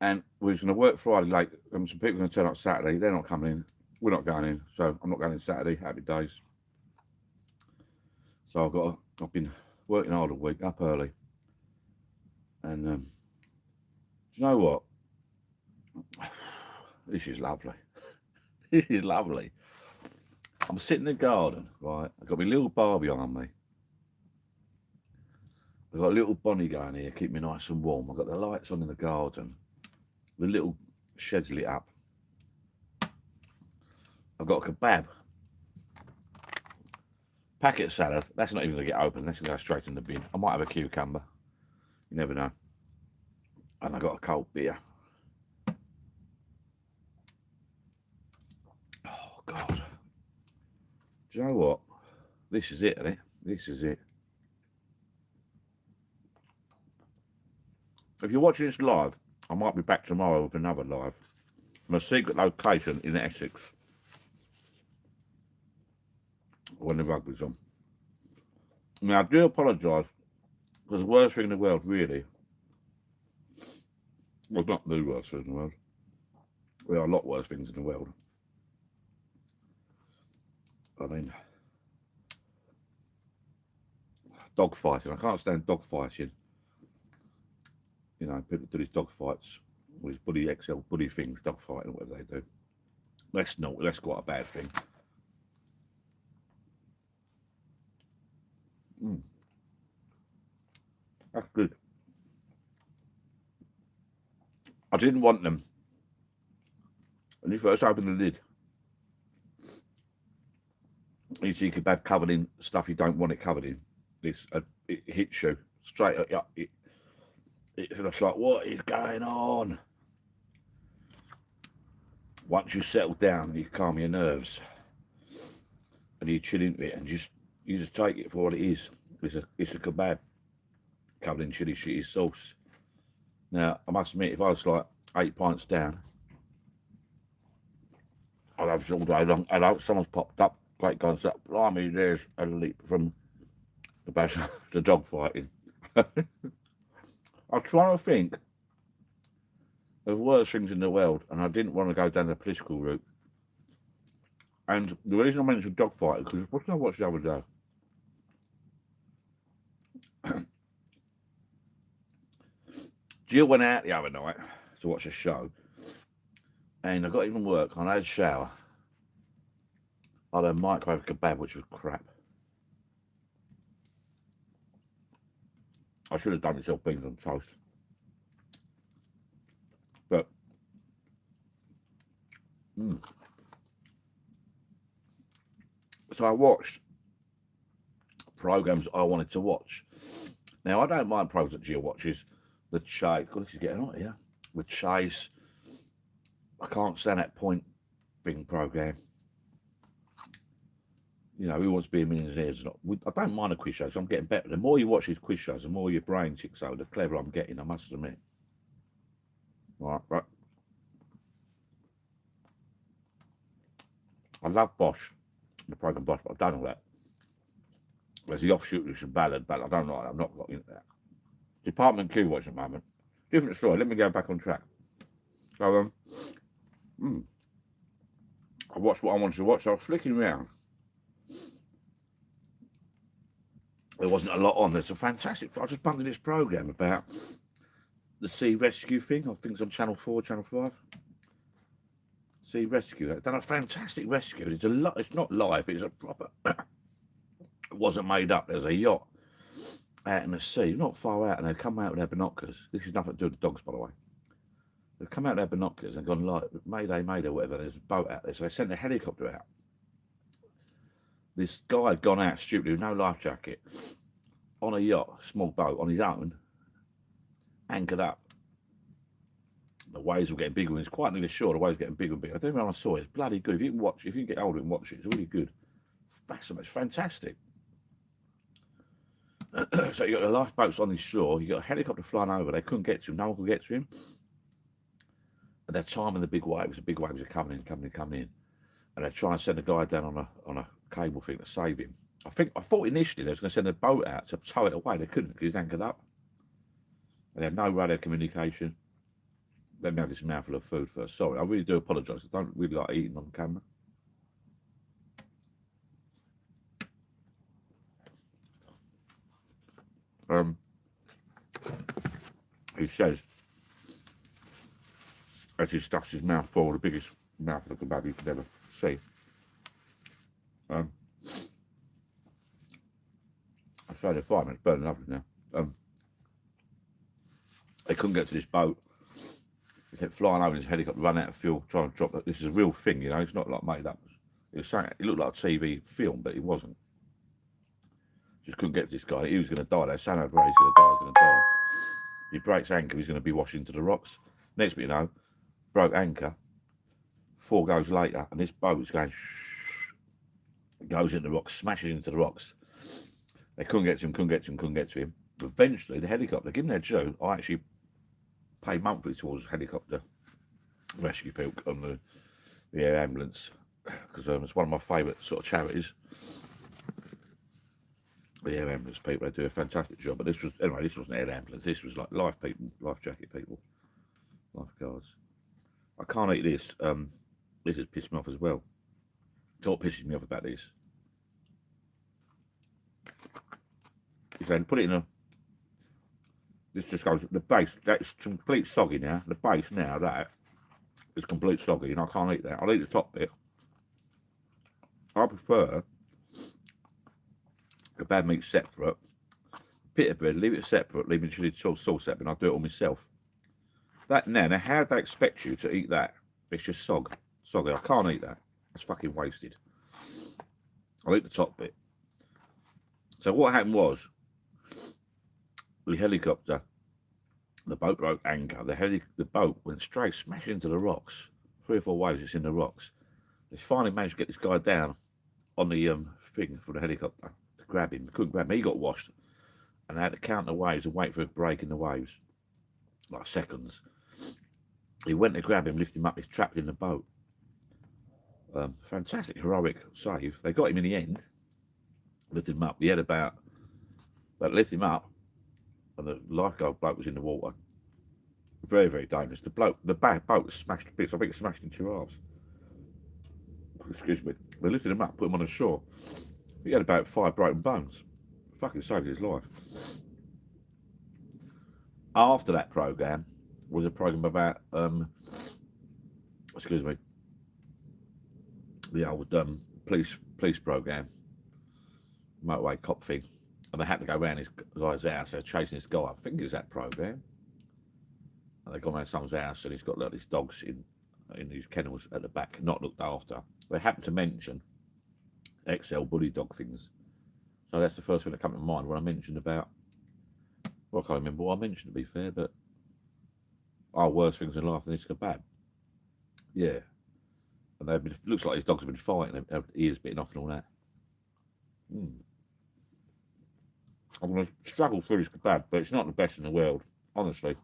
[SPEAKER 1] And we're going to work Friday late. Some people are going to turn up Saturday. They're not coming in. We're not going in. So I'm not going in Saturday. Happy days. So I've been working hard all week, up early. And do you know what? This is lovely. This is lovely. I'm sitting in the garden, right? I've got my little Barbie on me. I've got a little Bonnie going here, keep me nice and warm. I've got the lights on in the garden. The little shed's lit up. I've got a kebab. Packet of salad. That's not even going to get open. That's going to go straight in the bin. I might have a cucumber. You never know. And I've got a cold beer. Oh, God. Do you know what? This is it, isn't it? This is it. If you're watching this live, I might be back tomorrow with another live. My secret location in Essex. When the rugby's on. Now, I do apologise, because the worst thing in the world, really, well, not the worst thing in the world. There are a lot worse things in the world. I mean, dog fighting. I can't stand dog fighting. You know, people do these dog fights, all these Buddy XL, Buddy things, dog fighting, whatever they do. That's quite a bad thing. That's good. I didn't want them. When you first open the lid, you see kebab covered in stuff you don't want it covered in. It hits you straight up. It's like, what is going on? Once you settle down, you calm your nerves, and you chill into it, and you just take it for what it is. It's a kebab covered in chili shitty sauce. Now, I must admit, if I was like 8 pints down, I'd have this all day long. And someone's popped up, great guy, and said, blimey, there's a leap from the dog fighting. I'm trying to think of worst things in the world, and I didn't want to go down the political route. And the reason I mentioned dog fighting, because what did I watch the other day? Jill went out the other night to watch a show, and I got even work. I had a shower. I had a microwave kebab, which was crap. I should have done myself beans on toast. But, so I watched programs I wanted to watch. Now, I don't mind programs that Jill watches. The Chase. God, this is getting hot here. The Chase. I can't stand that point thing program. You know, who wants to be a millionaire? I don't mind the quiz shows. I'm getting better. The more you watch these quiz shows, the more your brain ticks over, the cleverer I'm getting, I must admit. Right. I love Bosch, the program Bosch, but I've done all that. There's the offshoot, which is ballad, but I don't like it. I'm not got into that. Department Q watch at the moment. Different story. Let me go back on track. So, I watched what I wanted to watch. So I was flicking around. There wasn't a lot on. There's a fantastic. I just bumped into this program about the sea rescue thing. I think it's on Channel 4, Channel 5. Sea rescue. They've done a fantastic rescue. It's a lot. It's not live, but it's a proper. It wasn't made up. There's a yacht out in the sea, not far out, and they've come out with their binoculars. This is nothing to do with the dogs, by the way. They've come out with their binoculars and gone like Mayday, Mayday, whatever. There's a boat out there, so they sent a helicopter out. This guy had gone out stupidly with no life jacket on a yacht, small boat, on his own, anchored up. The waves were getting bigger, and it's quite near the shore. The waves were getting bigger and bigger. I don't know when I saw it. It's bloody good. If you can watch, if you can get older and watch it, it's really good. It's fantastic. So you got the lifeboats on the shore. You got a helicopter flying over. They couldn't get to him. No one could get to him. And they're timing the big waves. The big waves are coming in, and they're trying to send a guy down on a cable thing to save him. I thought initially they was going to send a boat out to tow it away. They couldn't because he was anchored up. And they had no radio communication. Let me have this mouthful of food first. Sorry, I really do apologise. I don't really like eating on camera. He says, as he stuffs his mouth full, the biggest mouthful of kebab you could ever see. I say they're fine, it's burning up now. They couldn't get to this boat. They kept flying over in his helicopter, run out of fuel, trying to drop it. This is a real thing, you know, it's not like made up. It looked like a TV film, but it wasn't. Just couldn't get to this guy. He was going to die. They're saying over, he's going to die. He breaks anchor, he's going to be washed into the rocks. Next thing you know, broke anchor. 4 goes later, and this boat is going, goes into the rocks, smashes into the rocks. They couldn't get to him. Eventually, the helicopter, given their due, I actually pay monthly towards helicopter rescue people on the air ambulance, because it's one of my favourite sort of charities. The air ambulance people, they do a fantastic job. But this wasn't air ambulance. This was like life jacket people, lifeguards. I can't eat this. This has pissed me off as well. So what pisses me off about this? Is they put it in a. This just goes. The base, that's complete soggy now. The base now, that is complete soggy, and I can't eat that. I'll eat the top bit. I prefer kebab meat separate, pita bread, leave it separate, leave the chili sauce separate, and I'll do it all myself. That now how do they expect you to eat that? It's just soggy. I can't eat that. It's fucking wasted. I'll eat the top bit. So what happened was, the helicopter, the boat broke anchor. The boat went straight, smashed into the rocks. 3 or 4 waves, it's in the rocks. They finally managed to get this guy down on the thing for the helicopter to grab him. Couldn't grab him. He got washed. And I had to count the waves and wait for a break in the waves. Like seconds. He went to grab him, lift him up. He's trapped in the boat. Fantastic, heroic save. They got him in the end. Lifted him up. He had but lifted him up. And the lifeguard bloke was in the water. Very, very dangerous. The boat was smashed to bits. I think it smashed in 2 halves. Excuse me. They lifted him up, put him on the shore. He had about 5 broken bones. Fucking saved his life. After that program was a program about excuse me, the old police program, motorway cop thing, and they had to go around his guy's house. They're chasing this guy. I think it was that program. And they gone around someone's house, and he's got like these dogs in these kennels at the back, not looked after. They happened to mention XL bully dog things, so that's the first thing that came to mind when I mentioned about. Well, I can't remember what I mentioned, to be fair, but worse things in life than this kebab. Yeah, and they've been. Looks like these dogs have been fighting. Their ears bitten off and all that. I'm going to struggle through this kebab, but it's not the best in the world, honestly.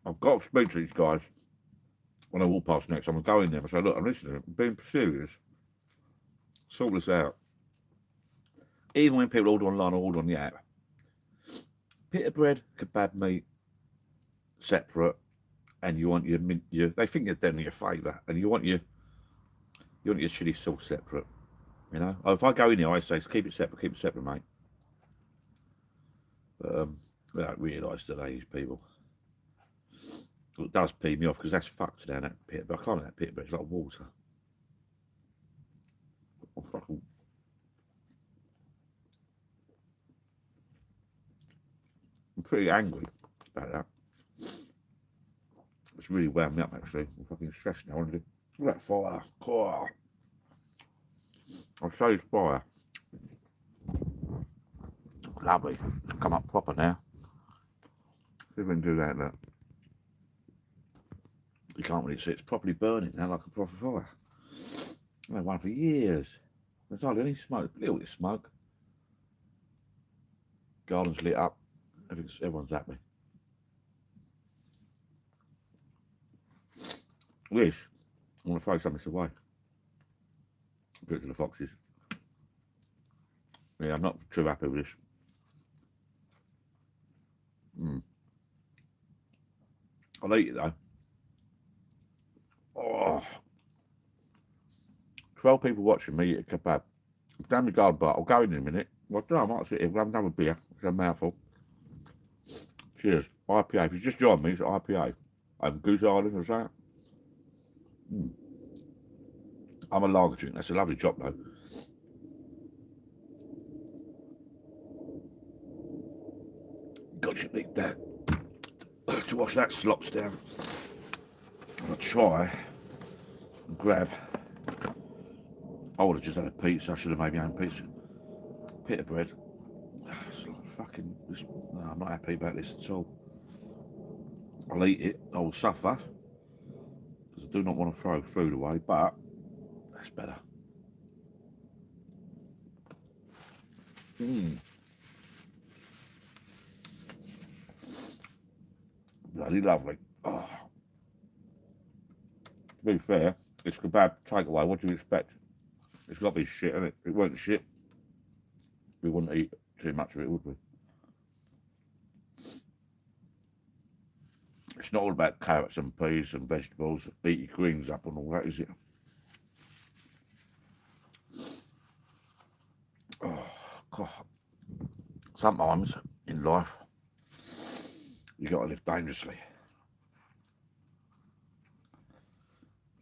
[SPEAKER 1] I've got to speak to these guys when I walk past next. I'm going to go in there and say, look, I'm listening. I'm being serious. Sort this out. Even when people order online or order on the app, pita bread, kebab meat, separate, and you want your they think you're doing your favour, and you want your chilli sauce separate. You know, if I go in here, I say keep it separate, mate. But they don't realise that these people. It does pee me off because that's fucked down that pita. But I can't have that pita bread. It's like water. I'm pretty angry about that. It's really wound me up, actually. I'm fucking stressed now. Look at that fire. Oh. I'll show you the fire. Lovely. It's come up proper now. See if we can do that, look. You can't really see it's properly burning now like a proper fire. I've had one for years. There's hardly any smoke. A little bit of smoke. Garden's lit up. Everyone's happy. This, I want to throw some of this away. Put it to the foxes. Yeah, I'm not too happy with this. I'll eat it though. Oh. 12 people watching me eat a kebab. I'm down the garden bar. I'll go in a minute. Well, I might sit here. We'll have another beer. It's a mouthful. Cheers. IPA. If you just joined me, it's IPA. I'm Goose Island, is that? I'm a lager drink. That's a lovely job, though. God, you need that to wash that slops down. I'll try and grab. I would have just had a pizza. I should have made my own pizza. Pita bread. It's like fucking. No, I'm not happy about this at all. I'll eat it. I will suffer because I do not want to throw food away, but that's better. Bloody lovely. Oh. To be fair, it's kebab takeaway. What do you expect? It's got to be shit, isn't it? If it weren't shit, we wouldn't eat too much of it, would we? It's not all about carrots and peas and vegetables, beat your greens up and all that, is it? Oh, God. Sometimes in life, you got to live dangerously.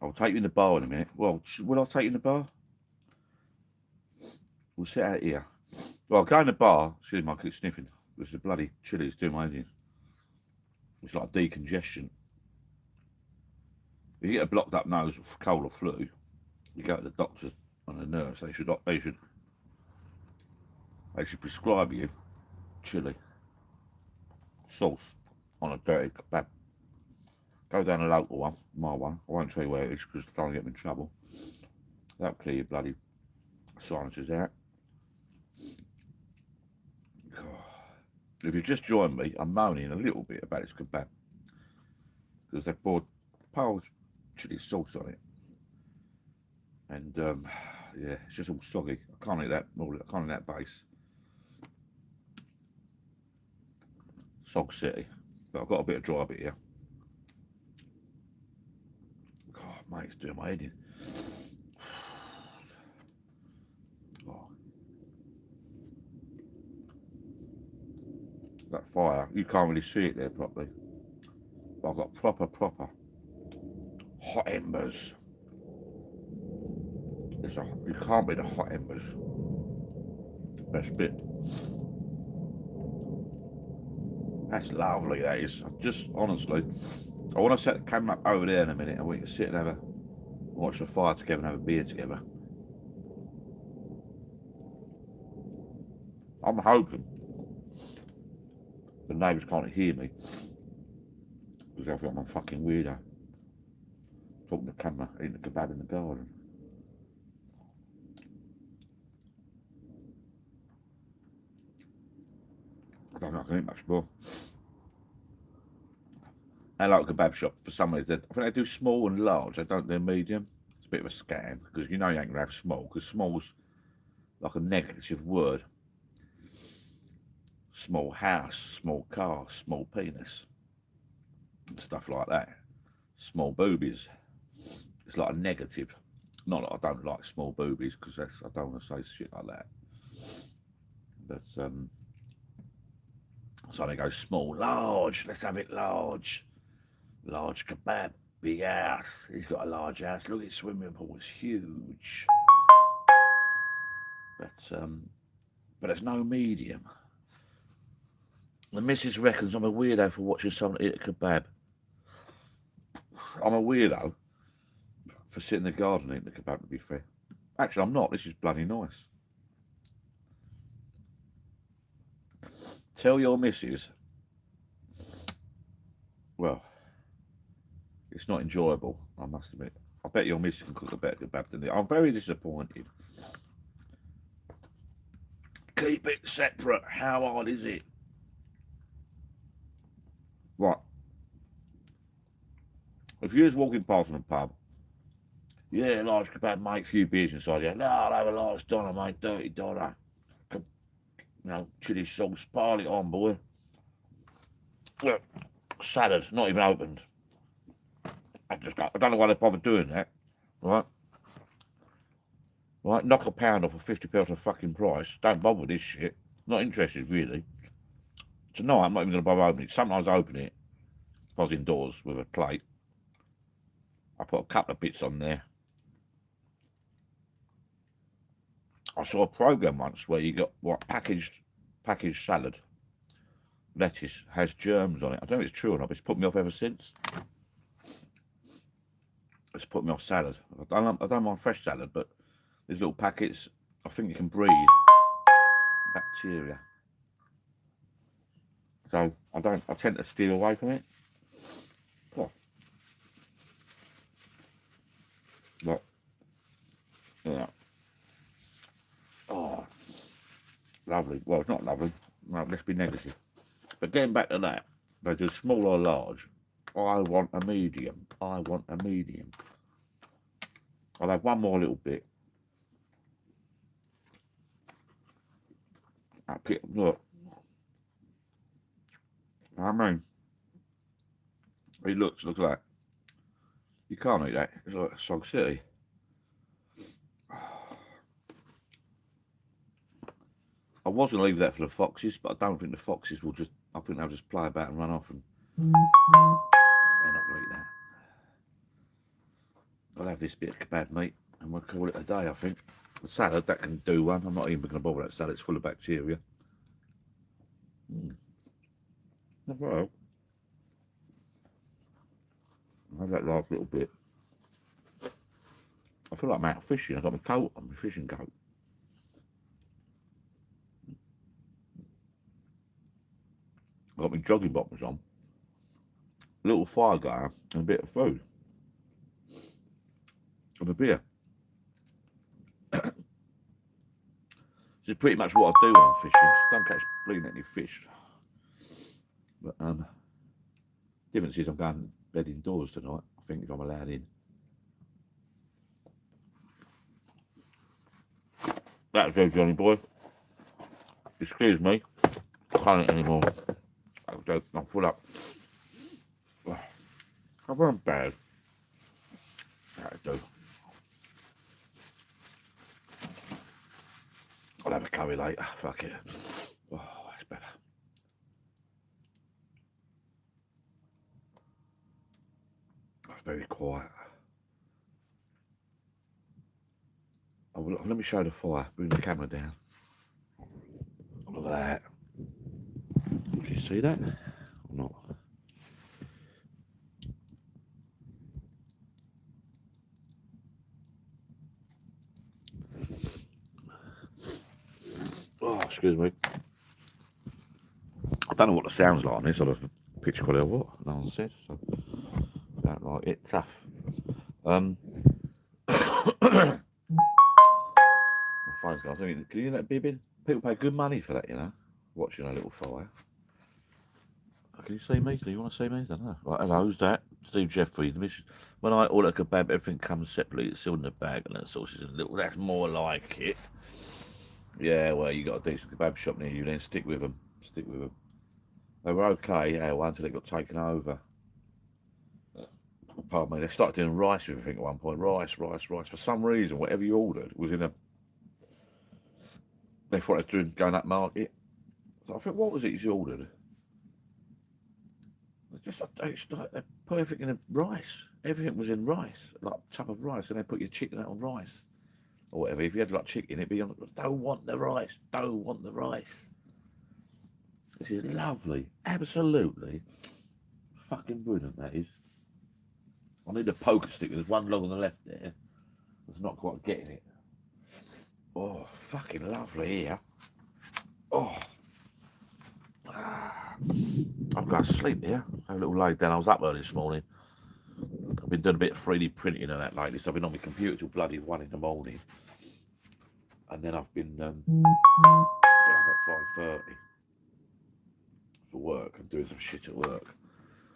[SPEAKER 1] I'll take you in the bar in a minute. Well, will I take you in the bar? We'll sit out here. Well, I'll go in the bar. Excuse me, I keep sniffing. There's the bloody chilies doing my head. It's like decongestion. If you get a blocked up nose for cold or flu, you go to the doctors and the nurse. They should prescribe you chili sauce on a dirty kebab. Go down a local one, my one. I won't tell you where it is because I don't want to get me in trouble. That'll clear your bloody silences out. God. If you just joined me, I'm moaning a little bit about this kebab because they poured Polish chili sauce on it, and yeah, it's just all soggy. I can't eat that. I can't eat that base. Sog City, but I've got a bit of dry bit here. God, mate, it's doing my head in. Oh. That fire, you can't really see it there properly. But I've got proper hot embers. You can't be the hot embers. Best bit. That's lovely, that is. Just honestly, I want to set the camera up over there in a minute and we can sit and have a watch the fire together and have a beer together. I'm hoping the neighbours can't hear me because I think I'm a fucking weirdo talking to the camera, eating the kebab in the garden. I don't know if I can eat much more. I like a kebab shop for some reason. I think they do small and large. They don't do medium. It's a bit of a scam because you know you ain't gonna have small because small's like a negative word. Small house, small car, small penis, and stuff like that. Small boobies. It's like a negative. Not that I don't like small boobies because I don't want to say shit like that. But so they go small, large. Let's have it large. Large kebab, big house. He's got a large house. Look at his swimming pool. It's huge. But there's no medium. The missus reckons I'm a weirdo for watching someone eat a kebab. I'm a weirdo for sitting in the garden eating the kebab, to be fair. Actually, I'm not. This is bloody nice. Tell your missus, well, it's not enjoyable, I must admit. I bet your missus can cook a better kebab than it. I'm very disappointed. Keep it separate. How hard is it? Right. If you was walking past in a pub, yeah, large kebab, mate, few beers inside you. No, I'll have a large doner, mate, dirty doner. You know, chili sauce, pile it on, boy. Look, salad, not even opened. I don't know why they bother doing that, right? Right, knock a pound off a £50 a fucking price. Don't bother with this shit. Not interested, really. Tonight, I'm not even going to bother opening it. Sometimes I open it if I was indoors with a plate. I put a couple of bits on there. I saw a program once where you got what packaged salad. Lettuce has germs on it. I don't know if it's true or not, but it's put me off ever since. It's put me off salad. I don't mind fresh salad, but these little packets, I think you can breed bacteria. So I tend to steer away from it. Oh. But yeah. Oh, lovely. Well, it's not lovely. No, let's be negative. But getting back to that, they do small or large. I want a medium. I want a medium. I'll have one more little bit. Look. I mean, it looks like you can't eat that. It's like Sog City. I was going to leave that for the foxes, but I don't think the foxes will just. I think they'll just play about and run off, and they're not going to eat that. I'll have this bit of kebab meat, and we'll call it a day. I think the salad that can do one. I'm not even going to bother that salad. It's full of bacteria. Well, I'll have that last little bit. I feel like I'm out fishing. I've got my coat on, my fishing coat. I've got my jogging bottoms on. little fire going and a bit of food and a beer. This is pretty much what I do when I'm fishing. Don't catch bleeding any fish. But difference is I'm going to bed indoors tonight. I think if I'm allowed in. That'll go, Johnny boy. Excuse me. I can't eat anymore. That'll go. I'm full up. I wasn't bad. That'll do. I'll have a curry later. Fuck it. Oh, that's better. That's very quiet. Oh, well, let me show the fire. Bring the camera down. Look at that. Can you see that? Or not? Oh, excuse me. I don't know what the sound's like on this. I don't have pitch quality or what. No one said. So I don't like it. Tough. My phone's gone. Can you hear that bibbing? People pay good money for that, you know. Watching a little fire. Can you see me? Do you want to see me? I don't know. Right, hello, who's that? Steve Jeffrey. When I order a kebab, everything comes separately. It's still in the bag and that sauce is a little. That's more like it. Yeah, well, you got a decent kebab shop near you, then stick with them. Stick with them. They were okay, yeah, well, until it got taken over. Pardon me, they started doing rice with everything at one point. Rice. For some reason, whatever you ordered was in a. They thought they were going up market. So I think, what was it you ordered? They put everything in rice. Everything was in rice, like a tub of rice, and they put your chicken out on rice. Or whatever. If you had like chicken, it'd be on. Don't want the rice. Don't want the rice. This is lovely. Absolutely fucking brilliant, that is. I need a poker stick. There's one log on the left there. It's not quite getting it. Oh, fucking lovely here. Oh. I'm going to sleep here. Have a little lay down. I was up early this morning. I've been doing a bit of 3D printing and that lately, so I've been on my computer till bloody 1 in the morning. And then I've been up at 5:30 for work and doing some shit at work.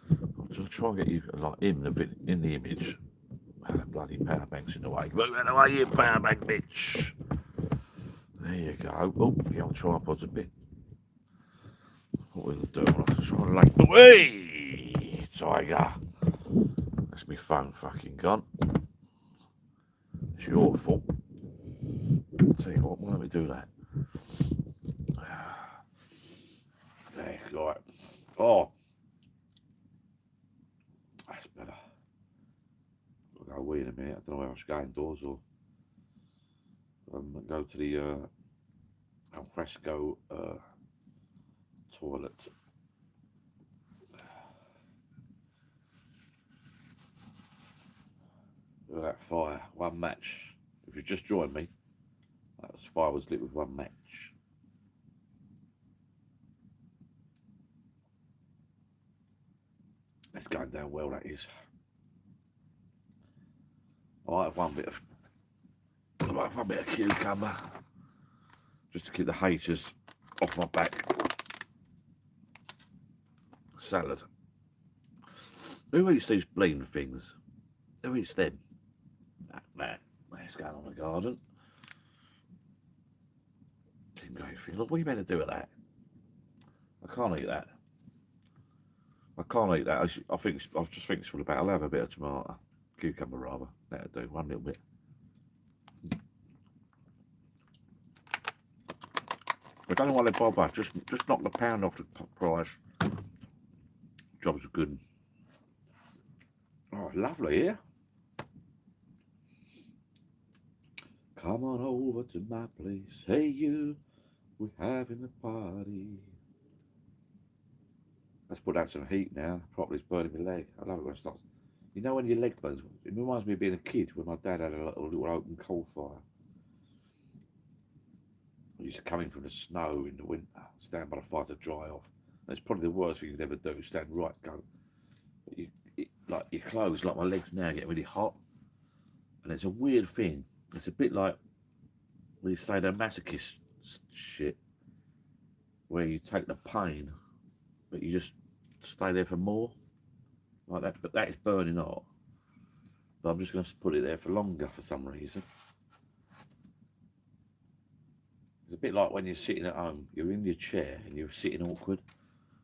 [SPEAKER 1] I'm just trying to get you like in the image. Bloody power bank's in the way. Move out of the way, you power bank bitch. There you go. Oh, the old tripod's a bit. What we'll do, I'm trying to like. Hey, tiger. That's my phone fucking gone. It's your fault. I'll tell you what, why don't we do that? There, right. Oh, that's better. I'll go wee in a minute. I don't know whether I should go indoors or go to the al fresco toilet. Look at that fire. One match. If you just joined me, that fire was lit with one match. That's going down well, that is. I might have one bit of cucumber just to keep the haters off my back. Salad. Who eats these bleeding things? Who eats them? That that's going on the garden. Look, what are you meant to do with that? I can't eat that. I can't eat that. I just think it's full of bad. I'll have a bit of tomato, cucumber rather. That'll do. One little bit. I don't know why they bother. Just knock the pound off the price. Jobs are good. Oh, lovely here. Come on over to my place. Hey you, we're having a party. Let's put out some heat now. Probably it's burning my leg. I love it when it starts. You know when your leg burns? It reminds me of being a kid when my dad had a little open coal fire. I used to come in from the snow in the winter, stand by the fire to dry off. And it's probably the worst thing you could ever do. Stand right, go
[SPEAKER 2] But like your clothes, like my legs now get really hot, and it's a weird thing. It's a bit like when you say the masochist shit, where you take the pain, but you just stay there for more, like that. But that is burning hot. But I'm just going to put it there for longer for some reason. It's a bit like when you're sitting at home, you're in your chair and you're sitting awkward,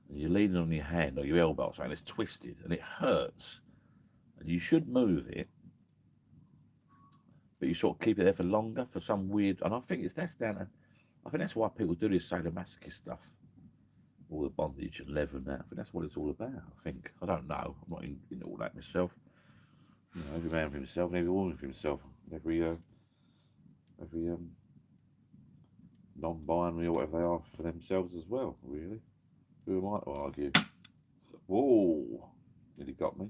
[SPEAKER 2] and you're leaning on your hand or your elbow or something, it's twisted and it hurts, and you should move it, but you sort of keep it there for longer for some weird. And I think that's down to. I think that's why people do this sadomasochist stuff, all the bondage and leather and that. I think that's what it's all about. I think. I don't know. I'm not in all that myself. You know, every man for himself, and every woman for himself, every non-binary or whatever they are for themselves as well. Really, who am I to argue? Whoa, nearly got me.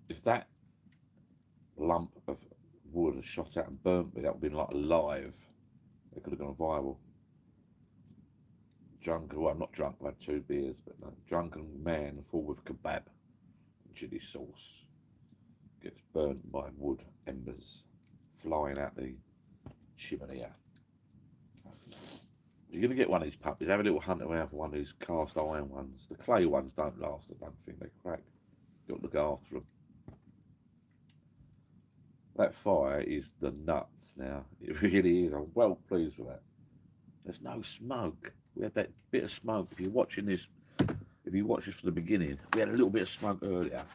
[SPEAKER 2] If that lump of wood had shot out and burnt me, that would have been like alive. It could have gone viral. Drunken, well, I'm not drunk, I've had 2 beers, but no, drunken man full with kebab and chili sauce gets burnt by wood embers flying out the chimney. You're going to get one of these puppies, have a little hunt around for one of these cast iron ones. The clay ones don't last, I don't think, they crack. You've got to look after them. That fire is the nuts now. It really is. I'm well pleased with that. There's no smoke. We had that bit of smoke. If you watch this from the beginning, we had a little bit of smoke earlier,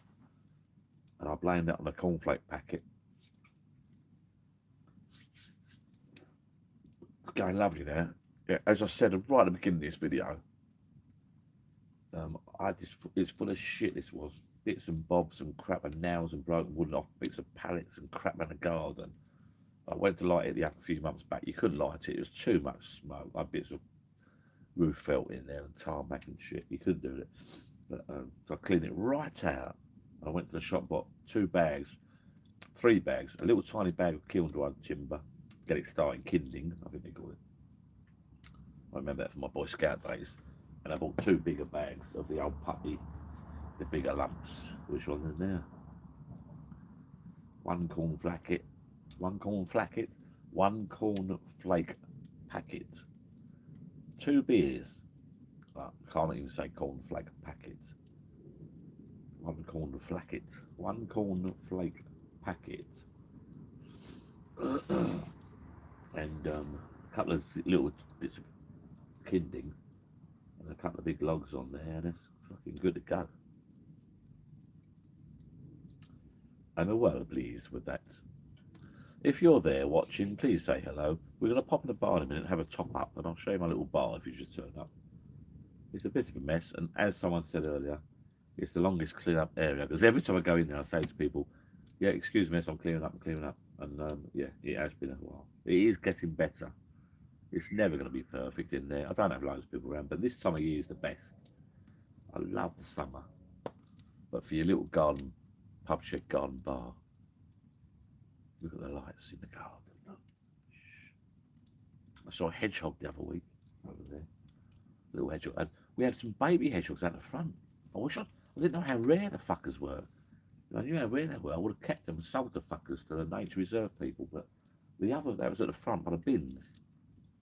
[SPEAKER 2] and I blamed that on the cornflake packet. It's going lovely there. Yeah, as I said right at the beginning of this video, it's full of shit. This was bits and bobs and crap and nails and broken wood off bits of pallets and crap in the garden. I went to light it a few months back. You couldn't light it. It was too much smoke. I had bits of roof felt in there and tarmac and shit. You couldn't do it. But, so I cleaned it right out. I went to the shop, bought 3 bags, a little tiny bag of kiln dried timber, get it started kindling, I think they call it. I remember that from my Boy Scout days. And I bought 2 bigger bags of the old puppy, the bigger lumps. Which one is there? 1 corn flacket, 1 corn flacket, 1 corn flake packet, 2 beers. I can't even say corn flake packet. 1 corn flacket, 1 corn flake packet, and a couple of little bits of kindling, and a couple of big logs on there, and it's fucking good to go. I'm well pleased with that. If you're there watching, please say hello. We're going to pop in the bar in a minute and have a top up, and I'll show you my little bar if you just turn up. It's a bit of a mess, and as someone said earlier, it's the longest clean up area, because every time I go in there I say to people, yeah, excuse me, so I'm cleaning up, and yeah, it has been a while. It is getting better. It's never going to be perfect in there. I don't have loads of people around, but this time of year is the best. I love the summer, but for your little garden, pub shed garden bar, look at the lights in the garden. Look. I saw a hedgehog the other week over there, little hedgehog, and we had some baby hedgehogs out the front. I didn't know how rare the fuckers were. I knew how rare they were. I would have kept them and sold the fuckers to the nature reserve people. But that was at the front by the bins.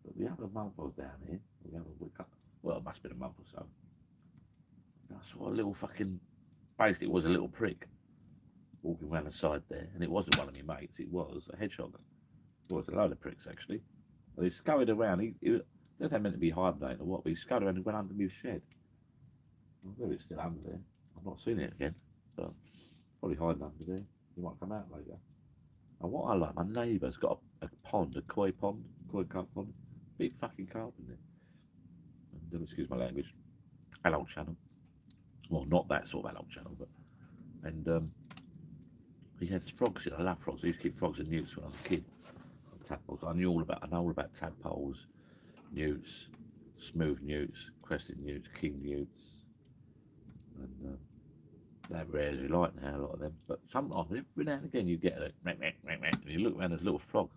[SPEAKER 2] But the other month I was down here, well, it must have been a month or so. I saw a little fucking, basically it was a little prick walking around the side there, and it wasn't one of my mates. It was a hedgehog. It was a load of pricks actually. And he scurried around. I don't know if they meant to be hibernating or what, but he scurried around and went under my shed. Maybe it's still under there. I've not seen it again. So probably hiding under there. He might come out later. And what I like, my neighbour's got a pond, a koi carp pond. Big fucking carp in there. And excuse my language. Adult channel. Well, not that sort of adult channel, but and he has frogs in. I love frogs. I used to keep frogs and newts when I was a kid. Tadpoles. I know all about tadpoles, newts, smooth newts, crested newts, king newts. And they're rare as you like now, a lot of them. But sometimes, every now and again, you get a and you look around, there's a little frog.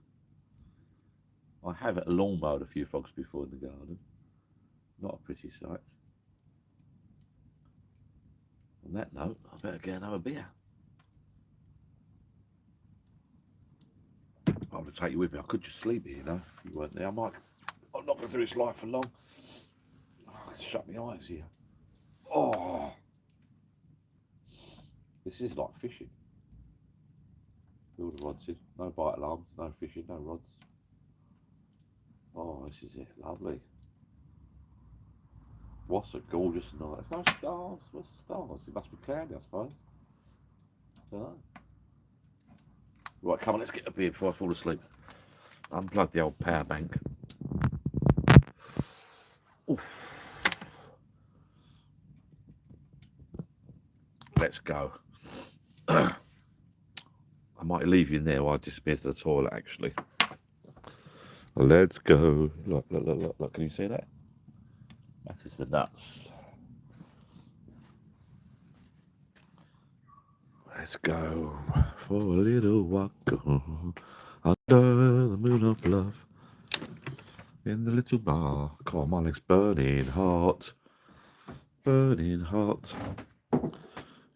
[SPEAKER 2] I have lawn mowed a few frogs before in the garden. Not a pretty sight. On that note, I better get another beer. I'm going to take you with me. I could just sleep here, you know, if you weren't there. I'm not going to do this life for long. I can shut my eyes here. Oh, this is like fishing. All the rods in. No bite alarms, no fishing, no rods. Oh, this is it. Lovely. What's a gorgeous night. There's no stars. What's the stars? It must be cloudy, I suppose. I don't know. Right, come on, let's get a beer before I fall asleep. Unplug the old power bank. Oof. Let's go. I might leave you in there while I disappear to the toilet, actually. Let's go. Look, look, look, look, look. Can you see that? That is the nuts. Let's go for a little walk under the moon of love in the little bar. God, my leg's burning hot, burning hot.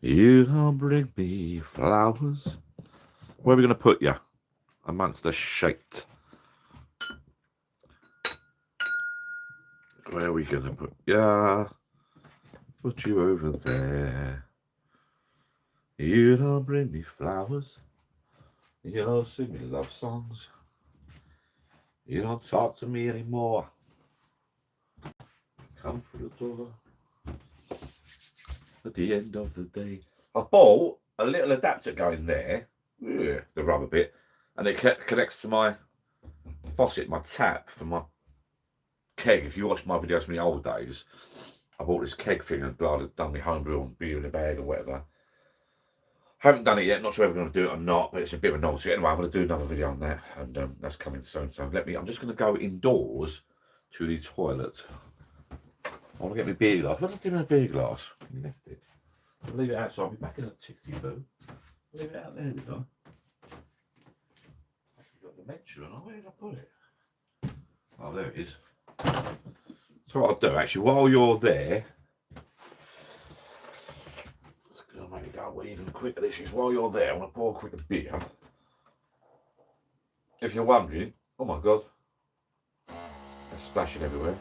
[SPEAKER 2] You don't bring me flowers. Where are we going to put you? Amongst the shite. Where are we going to put you? Put you over there. You don't bring me flowers. You don't sing me love songs. You don't talk to me anymore. Come through the door. At the end of the day. I bought a little adapter going there. The rubber bit. And it connects to my faucet, my tap for my keg. If you watch my videos from the old days, I bought this keg thing and I'd done my homebrew and beer in a bag or whatever. Haven't done it yet, not sure if I'm going to do it or not, but it's a bit of a novelty. Anyway, I'm going to do another video on that, and that's coming soon. So I'm just going to go indoors to the toilet. I want to get my beer glass. What did I do with my beer glass? You left it. I'll leave it outside. I'll be back in a tickety boo. I'll leave it out there, did I? Actually got the mention on. Where did I put it? Oh, there it is. So what I'll do, actually, while you're there, make it go even quicker. This is while you're there. I want to pour a quick beer. If you're wondering, oh my god, it's splashing everywhere.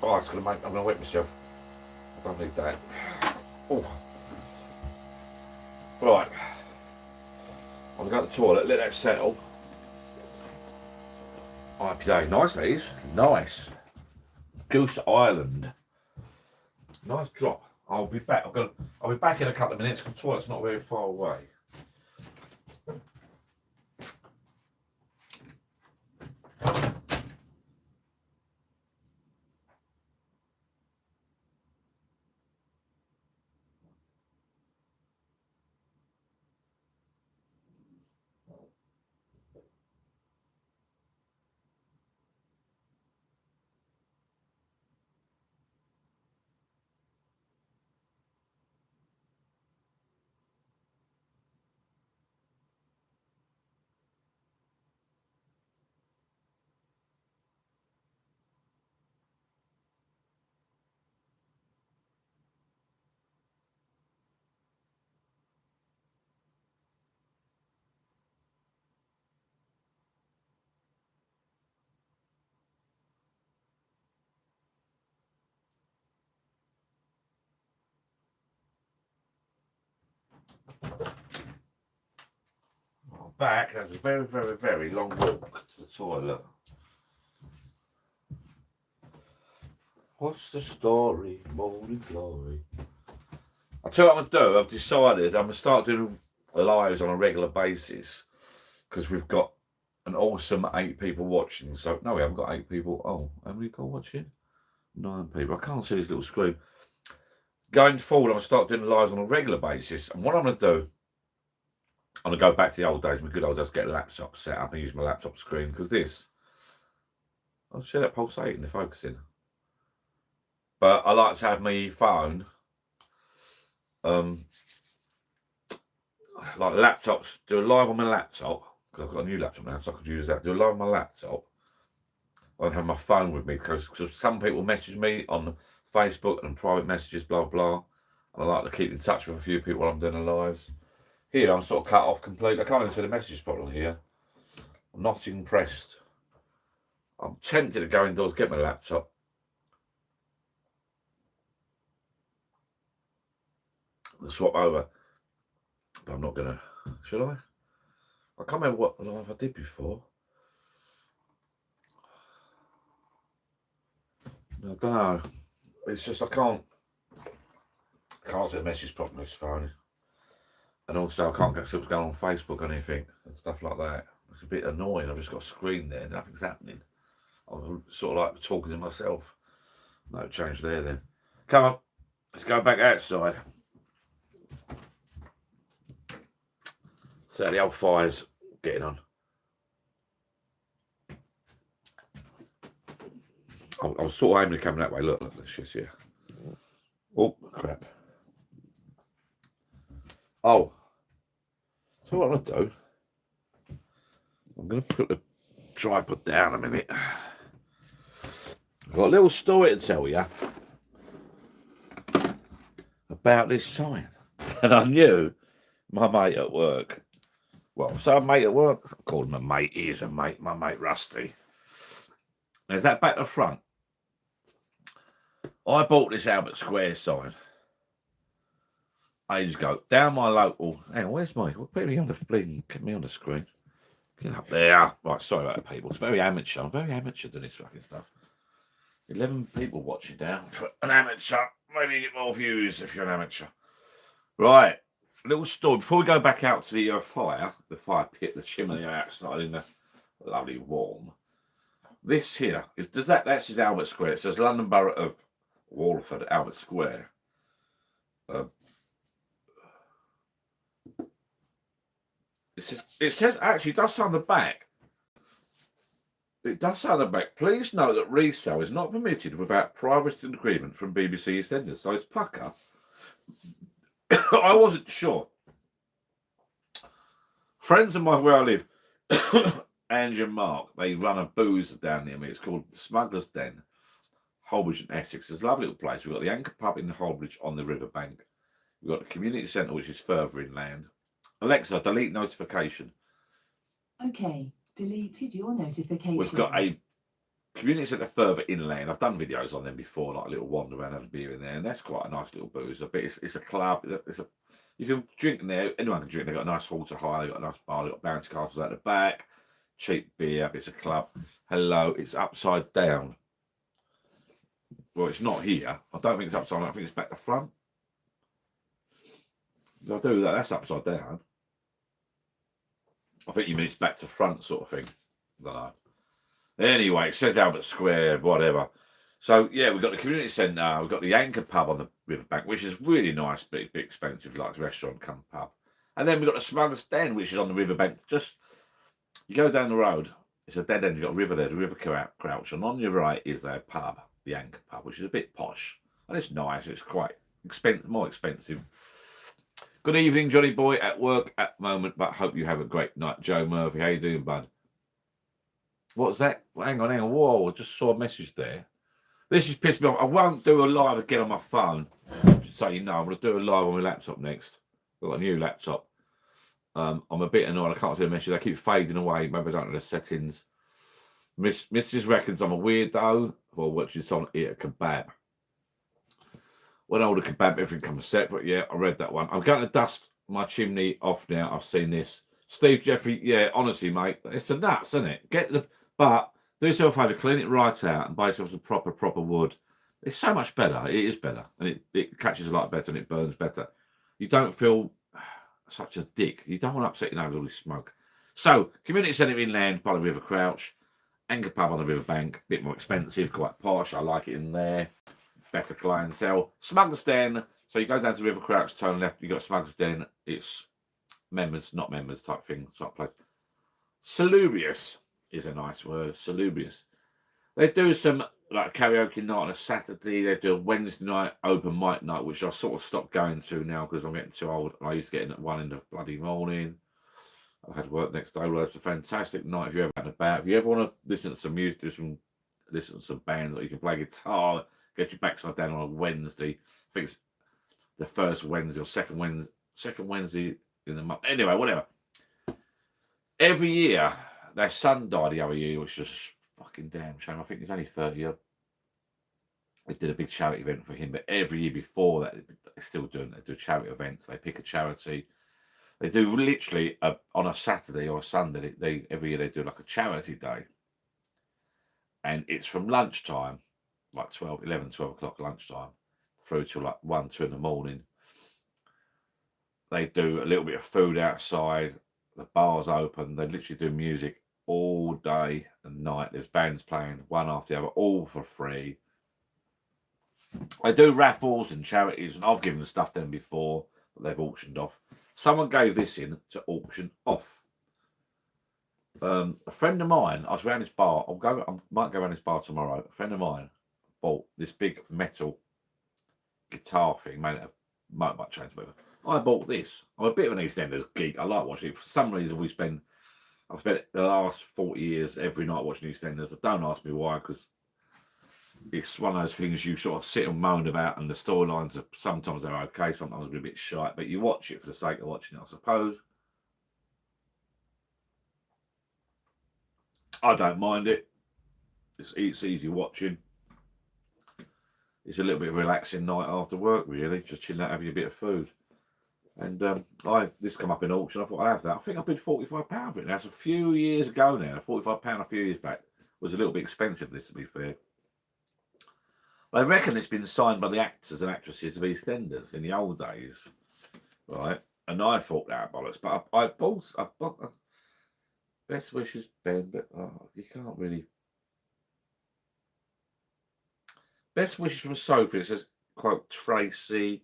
[SPEAKER 2] Oh, it's gonna make. I'm gonna wet myself. I don't need that. Oh, right. I'm gonna go to the toilet. Let that settle. IPA, nice these. Nice. Goose Island. Nice drop. I'll be back. I'll be back in a couple of minutes because the toilet's not very far away. Back. That was a very, very, very long walk to the toilet. What's the story? Morning glory. I'll tell you what I'm going to do. I've decided I'm going to start doing lives on a regular basis because we've got an awesome 8 people watching. So, no, we haven't got 8 people. Oh, how many got watching? 9 people. I can't see this little screen. Going forward, I'm going to start doing lives on a regular basis. And what I'm going to do, I'm going to go back to the old days, my good old days, get a laptop set up and use my laptop screen because this, I'll see that pulsating, the focusing. But I like to have my phone, like laptops, do a live on my laptop, because I've got a new laptop now, so I could use that, do a live on my laptop, and have my phone with me, because some people message me on Facebook and private messages, blah, blah.
[SPEAKER 1] I like to keep in touch with a few people while I'm doing the lives. Here, I'm sort of cut off completely. I can't even see the messages properly here. I'm not impressed. I'm tempted to go indoors, get my laptop. And swap over. But I'm not going to. Should I? I can't remember what live I did before. I don't know. It's just I can't see the message properly on this phone. And also I can't get what's going on Facebook or anything and stuff like that. It's a bit annoying. I've just got a screen there, nothing's happening. I'm sort of like talking to myself. No change there then. Come on, let's go back outside. See how the old fire's getting on. I was sort of aiming to come that way. Look, let's just here. Oh, crap. Oh. So what I'm going to do, I'm going to put the tripod down a minute. I've got a little story to tell you about this sign. And I knew my mate at work. Well, so a mate at work, I called him a mate. He is a mate, my mate Rusty. There's that back to front. I bought this Albert Square sign ages ago. Down my local. Hang on, where's my? Put me on the bleeding. Get me on the screen. Get up there. Right, sorry about the people. It's very amateur. I'm very amateur doing this fucking stuff. 11 people watching now. For an amateur. Maybe you get more views if you're an amateur. Right. Little story. Before we go back out to the fire pit, the chimney outside in the lovely warm. This here is that's his Albert Square. It says London Borough of Walford, Albert Square. It says actually it does say on the back. It does say on the back. Please note that resale is not permitted without prior written agreement from BBC EastEnders. So it's pucker. I wasn't sure. Friends of mine where I live, Angie and Mark, they run a boozer down near me. It's called the Smuggler's Den, Holbridge and Essex. It's a lovely little place. We've got the Anchor Pub in Holbridge on the riverbank. We've got the community centre, which is further inland. Alexa, delete notification.
[SPEAKER 3] Okay, deleted your notifications.
[SPEAKER 1] We've got a community centre further inland. I've done videos on them before, like a little wander around, have a beer in there, and that's quite a nice little boozer. But it's a club. You can drink in there. Anyone can drink. They've got a nice hall to hire. They've got a nice bar. They've got bouncy castles out the back. Cheap beer. It's a club. Hello. It's upside down. Well, it's not here. I don't think it's upside down. I think it's back to front. I'll do that. That's upside down. I think you mean it's back to front sort of thing. I don't know. Anyway, it says Albert Square, whatever. So, yeah, we've got the community centre. We've got the Anchor Pub on the riverbank, which is really nice, but a bit expensive, like a restaurant come pub. And then we've got the Smuggler's Den, which is on the riverbank. Just, you go down the road, it's a dead end. You've got a river there, the River Crouch. And on your right is a pub, the Anchor Pub, which is a bit posh. And it's nice. It's quite more expensive. Good evening, Johnny Boy, at work at the moment, but hope you have a great night. Joe Murphy, how you doing, bud? What's that? Hang on. Whoa, I just saw a message there. This has pissed me off. I won't do a live again on my phone. Just so you know, I'm going to do a live on my laptop next. I've got a new laptop. I'm a bit annoyed. I can't see the message. They keep fading away. Maybe I don't know the settings. Mrs. reckons I'm a weirdo for watching someone eat a kebab. When I order kebab, everything comes separate. Yeah, I read that one. I'm going to dust my chimney off now. I've seen this. Steve Jeffrey, yeah, honestly, mate, it's a nuts, isn't it? But do yourself a favour, clean it right out and buy yourself some proper wood. It's so much better. It is better. And it catches a lot better and it burns better. You don't feel such a dick. You don't want to upset your neighbours with all this smoke. So, community centre inland by the River Crouch. Anchor Pub on the riverbank. Bit more expensive, quite posh. I like it in there. Better clientele. Smuggler's Den. So you go down to River Crouch, turn left, you got Smuggler's Den. It's members, not members type thing, type place. Salubrious is a nice word. Salubrious. They do some like karaoke night on a Saturday. They do a Wednesday night open mic night, which I sort of stopped going to now because I'm getting too old. I used to get in at 1 in the bloody morning. I had work next day. Well, it's a fantastic night if you're ever out and about. If you ever want to listen to some music, listen to some bands, or you can play guitar, get your backside down on a Wednesday. I think it's the first Wednesday or second Wednesday in the month. Anyway, whatever. Every year, their son died the other year, which was fucking damn shame. I think he's only 30 odd. They did a big charity event for him, but every year before that, they're still doing. They do charity events. They pick a charity. They do literally on a Saturday or a Sunday. They every year they do like a charity day, and it's from lunchtime, like 12 o'clock lunchtime, through to like 1, 2 in the morning. They do a little bit of food outside. The bar's open. They literally do music all day and night. There's bands playing one after the other, all for free. They do raffles and charities, and I've given the stuff to them before that they've auctioned off. Someone gave this in to auction off. A friend of mine, I was around this bar. I might go around this bar tomorrow. A friend of mine bought this big metal guitar thing made out of motorbike chains, whatever. I bought this. I'm a bit of an EastEnders geek. I like watching it. For some reason, I've spent the last 40 years every night watching EastEnders. Don't ask me why, because it's one of those things you sort of sit and moan about, and the storylines are sometimes they're okay, sometimes they're a bit shite, but you watch it for the sake of watching it, I suppose. I don't mind it. It's easy watching. It's a little bit of a relaxing night after work, really, just chilling out, having a bit of food. And this come up in auction. I thought I'd have that. I think I bid £45 for it. Now, it's a few years ago now. £45 a few years back was a little bit expensive, this, to be fair. I reckon it's been signed by the actors and actresses of EastEnders in the old days, right? And I thought that bollocks, but I bought best wishes, Ben, but you can't really. Best wishes from Sophie. It says, quote, Tracy.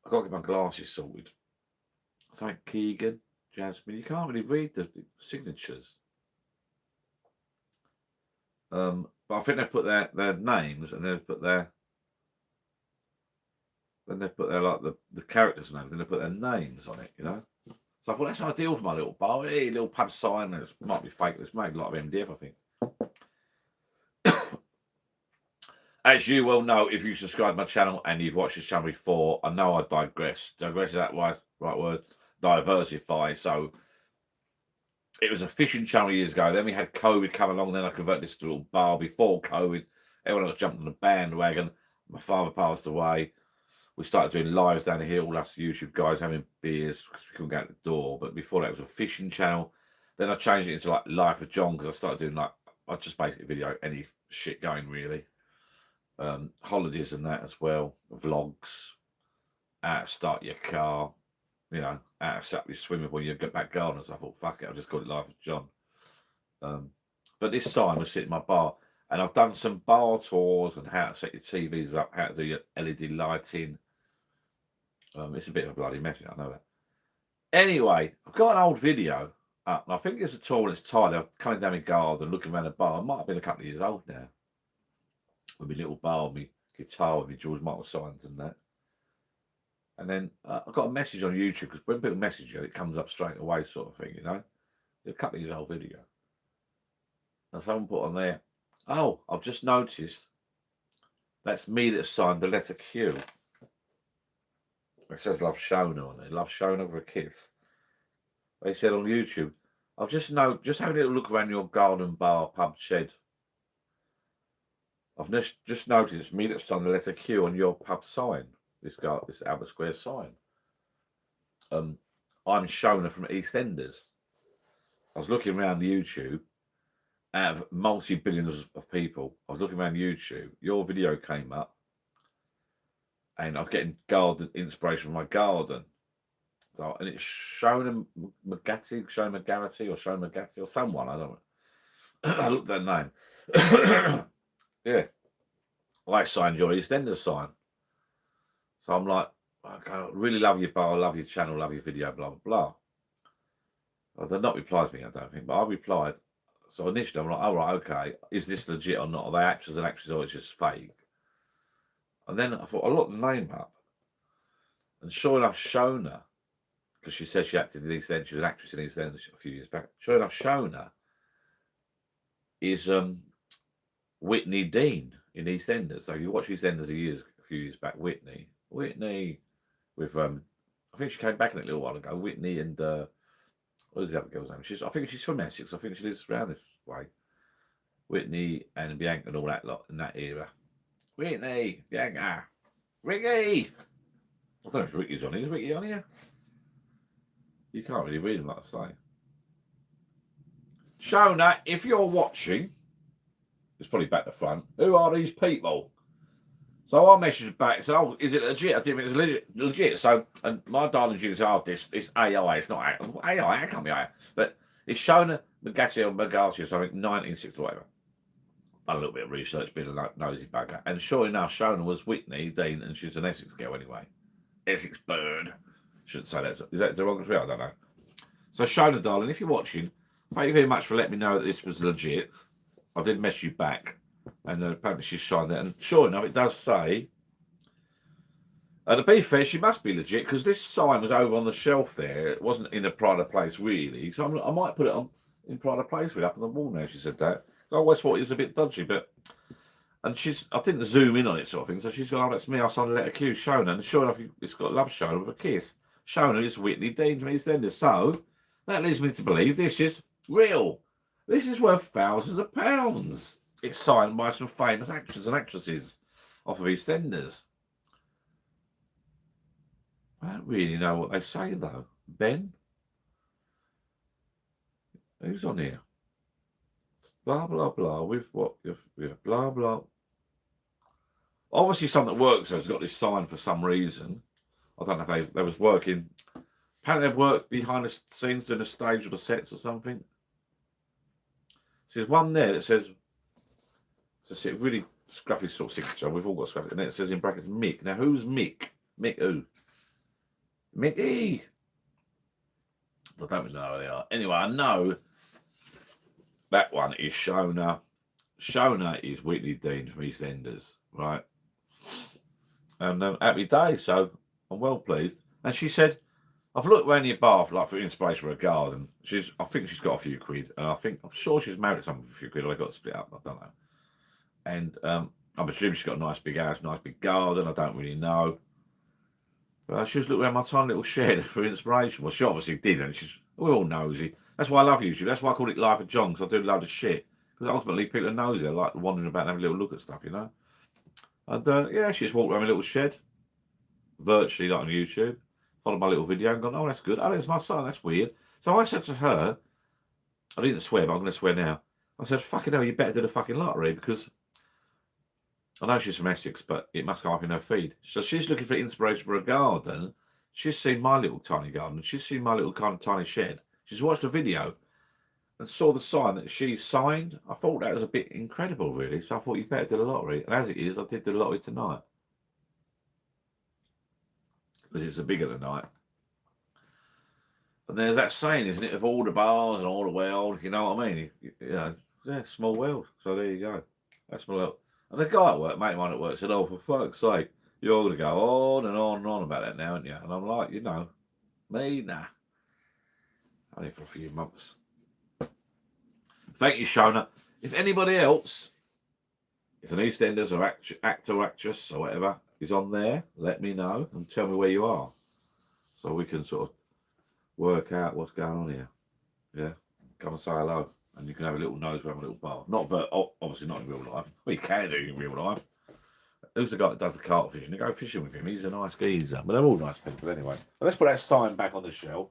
[SPEAKER 1] I've got to get my glasses sorted. Something Keegan, Jasmine. You can't really read the signatures. But I think they put their names, and they've put their like the characters' names, and they put their names on it, you know. So I thought that's ideal for my little bar. Hey, little pub sign. It might be fake. It's made a lot of MDF, I think. As you well know, if you subscribe to my channel and you've watched this channel before, I know I digress. Digress is that right word. Diversify. So it was a fishing channel years ago. Then we had COVID come along. Then I converted this to a little bar. Before COVID, everyone else jumped on the bandwagon. My father passed away. We started doing lives down the hill. All us YouTube guys having beers because we couldn't get out the door. But before that, it was a fishing channel. Then I changed it into like Life of John, because I started doing I just basically video any shit going, really. Holidays and that as well, vlogs, how to start your car, you know, how to set up your swimming pool, your back garden. So I thought, fuck it, I'll just call it Life of John. But this time I was sitting in my bar, and I've done some bar tours and how to set your TVs up, how to do your LED lighting. It's a bit of a bloody mess, I know that. Anyway, I've got an old video up, and I think it's a tour when it's tidy. I'm coming down my garden, looking around the bar. I might have been a couple of years old now. With my little bar, my guitar, with my George Michael signs and that. And then I got a message on YouTube, because when people message you, it comes up straight away, sort of thing, you know. It's a couple of years old video. And someone put on there, oh, I've just noticed that's me that signed the letter Q. It says Love Shona on there. Love Shona for a kiss. They said on YouTube, I've just having a little look around your garden, bar, pub, shed. I've just noticed it's me that's signed the letter Q on your pub sign. This Albert Square sign. I'm Shona from EastEnders. I was looking around YouTube. Out of multi-billions of people, I was looking around YouTube. Your video came up, and I'm getting garden inspiration from my garden. So, and it's Shona McGatty, or someone, I don't know. I looked at that name. Yeah, I signed your EastEnders sign. So I'm like, I really love your bar, love your channel, love your video, blah, blah, blah. Well, they've not replied to me, I don't think, but I replied. So initially I'm like, oh, right, okay, is this legit or not? Are they actors and actresses, or it's just fake? And then I thought, I looked the name up. And sure enough, Shona, because she said she acted in EastEnders, she was an actress in EastEnders a few years back. Sure enough, Shona is Whitney Dean in EastEnders. So if you watch EastEnders a few years back, Whitney
[SPEAKER 2] Whitney, with I think she came back in a little while ago. Whitney and what was the other girl's name? I think she's from Essex. I think she lives around this way. Whitney and Bianca and all that lot in that era. Whitney, Bianca, Ricky. I don't know if Ricky's on here. Is Ricky on here? You can't really read him like I say. Shona, if you're watching, it's probably back to front. Who are these people? So I messaged back and said, "Oh, is it legit?" I didn't think it was legit. So, and my darling Judy said, "Oh, it's AI. It's not AI. How come AI?" But it's Shona Magatti or Magatti or something, 1960 whatever. Done a little bit of research, been a nosy bugger, and sure enough, Shona was Whitney Dean, and she's an Essex girl anyway. Essex bird. Shouldn't say that. Is that derogatory? I don't know. So Shona, darling, if you're watching, thank you very much for letting me know that this was legit. I did mess you back, and apparently she's signed that. And sure enough, it does say. And to be fair, she must be legit because this sign was over on the shelf there. It wasn't in a private place really. So I might put it on in private place with up on the wall now. She said that. I always thought it was a bit dodgy, but and I didn't zoom in on it sort of thing. So she's gone, "Oh, that's me. I signed a letter Q, Shona." And sure enough, it's got love Shona with a kiss. Shona is Whitney Dean from EastEnders. So that leads me to believe this is real. This is worth thousands of pounds. It's signed by some famous actors and actresses off of EastEnders. I don't really know what they say though. Ben? Who's on here? Blah blah blah with what? With blah blah. Obviously, something that works has got this sign for some reason. I don't know if they was working. Apparently, they've worked behind the scenes doing a stage or the sets or something. So there's one there that says, it's a really scruffy sort of signature. We've all got scruffy. And then it says in brackets Mick. Now, who's Mick? Mick who? Mickey. I don't really know who they are. Anyway, I know that one is Shona. Shona is Whitney Dean from EastEnders, right? And happy day. So I'm well pleased. And she said, "I've looked around your bath like for inspiration for a garden." I think she's got a few quid, and I'm sure she's married to someone for a few quid. Or they got split up. I don't know. And I'm assuming she's got a nice big house, nice big garden. I don't really know. But she was looking around my tiny little shed for inspiration. Well, she obviously didn't. We're all nosy. That's why I love YouTube. That's why I call it Life of John, because I do a load of shit. Because ultimately, people are nosy. I like wandering about and having a little look at stuff, you know. And yeah, she just walked around my little shed, virtually like on YouTube. Followed my little video and gone, "Oh, that's good. Oh, there's my son. That's weird." So I said to her, I didn't swear, but I'm going to swear now. I said, "Fucking hell, you better do the fucking lottery," because I know she's from Essex, but it must come up in her feed. So she's looking for inspiration for a garden. She's seen my little tiny garden. She's seen my little kind of tiny shed. She's watched a video and saw the sign that she signed. I thought that was a bit incredible, really. So I thought you better do the lottery. And as it is, I did the lottery tonight. Because it's a bigger tonight. And there's that saying, isn't it, of all the bars and all the world, you know what I mean? You know, yeah, small world. So there you go. That's my little... And the guy at work, mate of mine at work, said, "Oh, for fuck's sake, you're going to go on and on and on about that now, aren't you?" And I'm like, you know, me, nah. Only for a few months. Thank you, Shona. If anybody else, if an EastEnders or actor or actress or whatever is on there, let me know and tell me where you are. So we can sort of work out what's going on here. Yeah, come and say hello. And you can have a little nose around a little bar. Obviously not in real life. Well, you can do in real life. Who's the guy that does the carp fishing? You go fishing with him. He's a nice geezer. But they're all nice people anyway. But let's put that sign back on the shelf.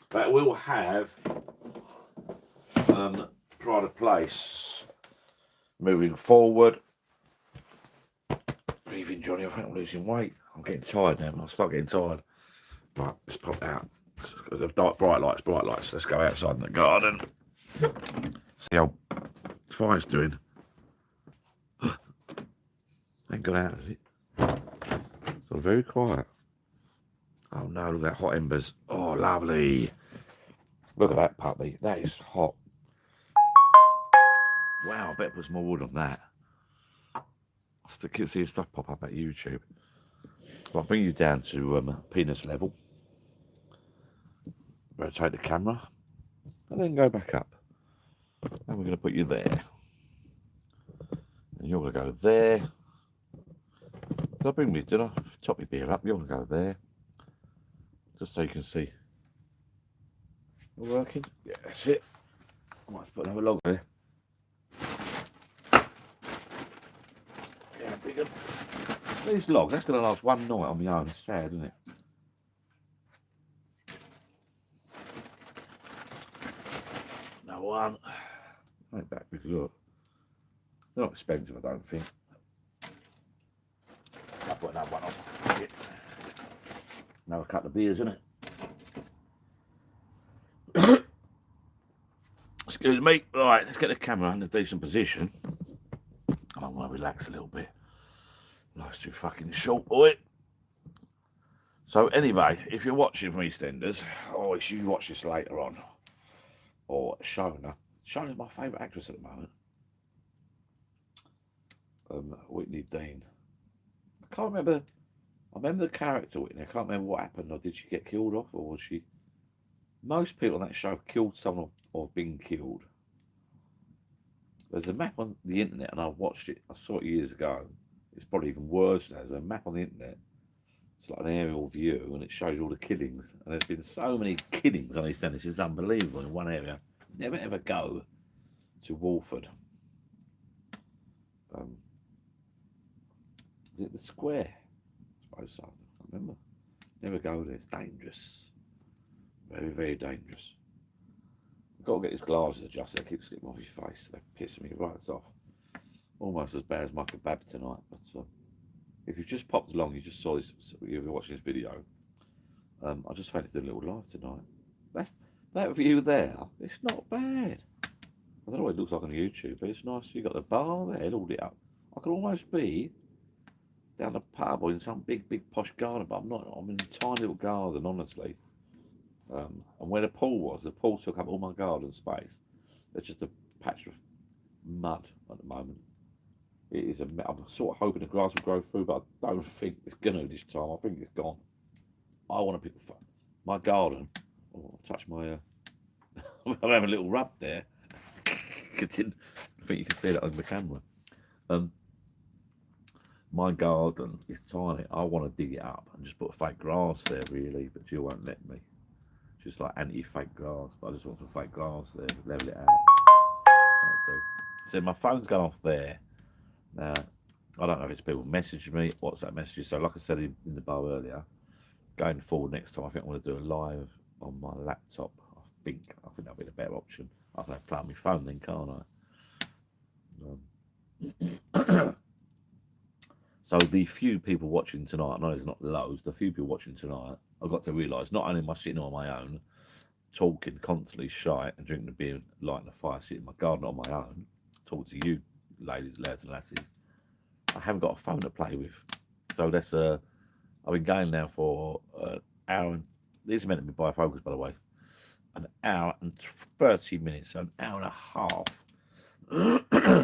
[SPEAKER 2] But we'll have pride of place moving forward. Breathing, Johnny. I think I'm losing weight. I'm getting tired now. I'll start getting tired. Right, let's pop out. Bright lights. Let's go outside in the garden. See how the fire's doing. Ain't got out, has it? So very quiet. Oh no, look at that hot embers. Oh, lovely. Look at that puppy. That is hot. Wow, I better put some more wood on that. I still keep seeing stuff pop up at YouTube. I'll bring you down to penis level. Rotate the camera. And then go back up. And we're going to put you there. And you're going to go there. Did I bring me? Did I
[SPEAKER 1] top your beer up. You want to go there, just so you can see. Working? Yeah, that's it. I might put another log there. Yeah, big one. These logs, that's going to last one night on my own. It's sad, isn't it? Another one. Right back with look. They're not expensive, I don't think. I'll put another one on. Another couple of beers, isn't it? Excuse me. Right, let's get the camera in a decent position. I want to relax a little bit. Life's too fucking short, boy. So anyway, if you're watching from EastEnders, or if you watch this later on, or Shona is my favourite actress at the moment. Whitney Dean. I can't remember. I remember the character Whitney. I can't remember what happened. Or did she get killed off, or was she? Most people on that show have killed someone or been killed. There's a map on the internet, and I watched it. I saw it years ago. It's probably even worse now. There's a map on the internet. It's like an aerial view, and it shows all the killings. And there's been so many killings on EastEnders. It's unbelievable in one area. Never ever go to Walford. Is it the square? I suppose so. I can't remember. Never go there. It's dangerous. Very, very dangerous. I've got to get his glasses adjusted. They keep slipping off his face. They're pissing me right off. Almost as bad as my kebab tonight. But if you've just popped along, you just saw this. You've been watching this video. I just fancy doing a little live tonight. That view there. It's not bad. I don't know what it looks like on YouTube, but it's nice. You got the bar there, all lit up. I could almost be down the pub or in some big posh garden, but I'm not. I'm in a tiny little garden, honestly. And where the pool took up all my garden space. There's just a patch of mud at the moment. It is I'm sort of hoping the grass will grow through, but I don't think it's gonna this time. I think it's gone. I want to pick my garden. Oh, touch my. I'm having a little rub there. I think you can see that on the camera. My garden is tiny. I want to dig it up and just put fake grass there, really, but Jill won't let me. Just like anti-fake grass, but I just want some fake grass there, level it out. That'll do. So my phone's gone off there. Now, I don't know if it's people messaging me, WhatsApp messages. So like I said in the bar earlier, going forward next time, I think I want to do a live on my laptop. I think that'll be the better option. I can play on my phone then, can't I? So the few people watching tonight, I know there's not loads, the few people watching tonight, I've got to realise not only am I sitting on my own, talking constantly shy and drinking a beer, lighting a fire, sitting in my garden on my own, talking to you ladies, lads and lasses, I haven't got a phone to play with. So that's I've been going now for an hour, and these are meant to be bifocals, by the way, an hour and 30 minutes, so an hour and a half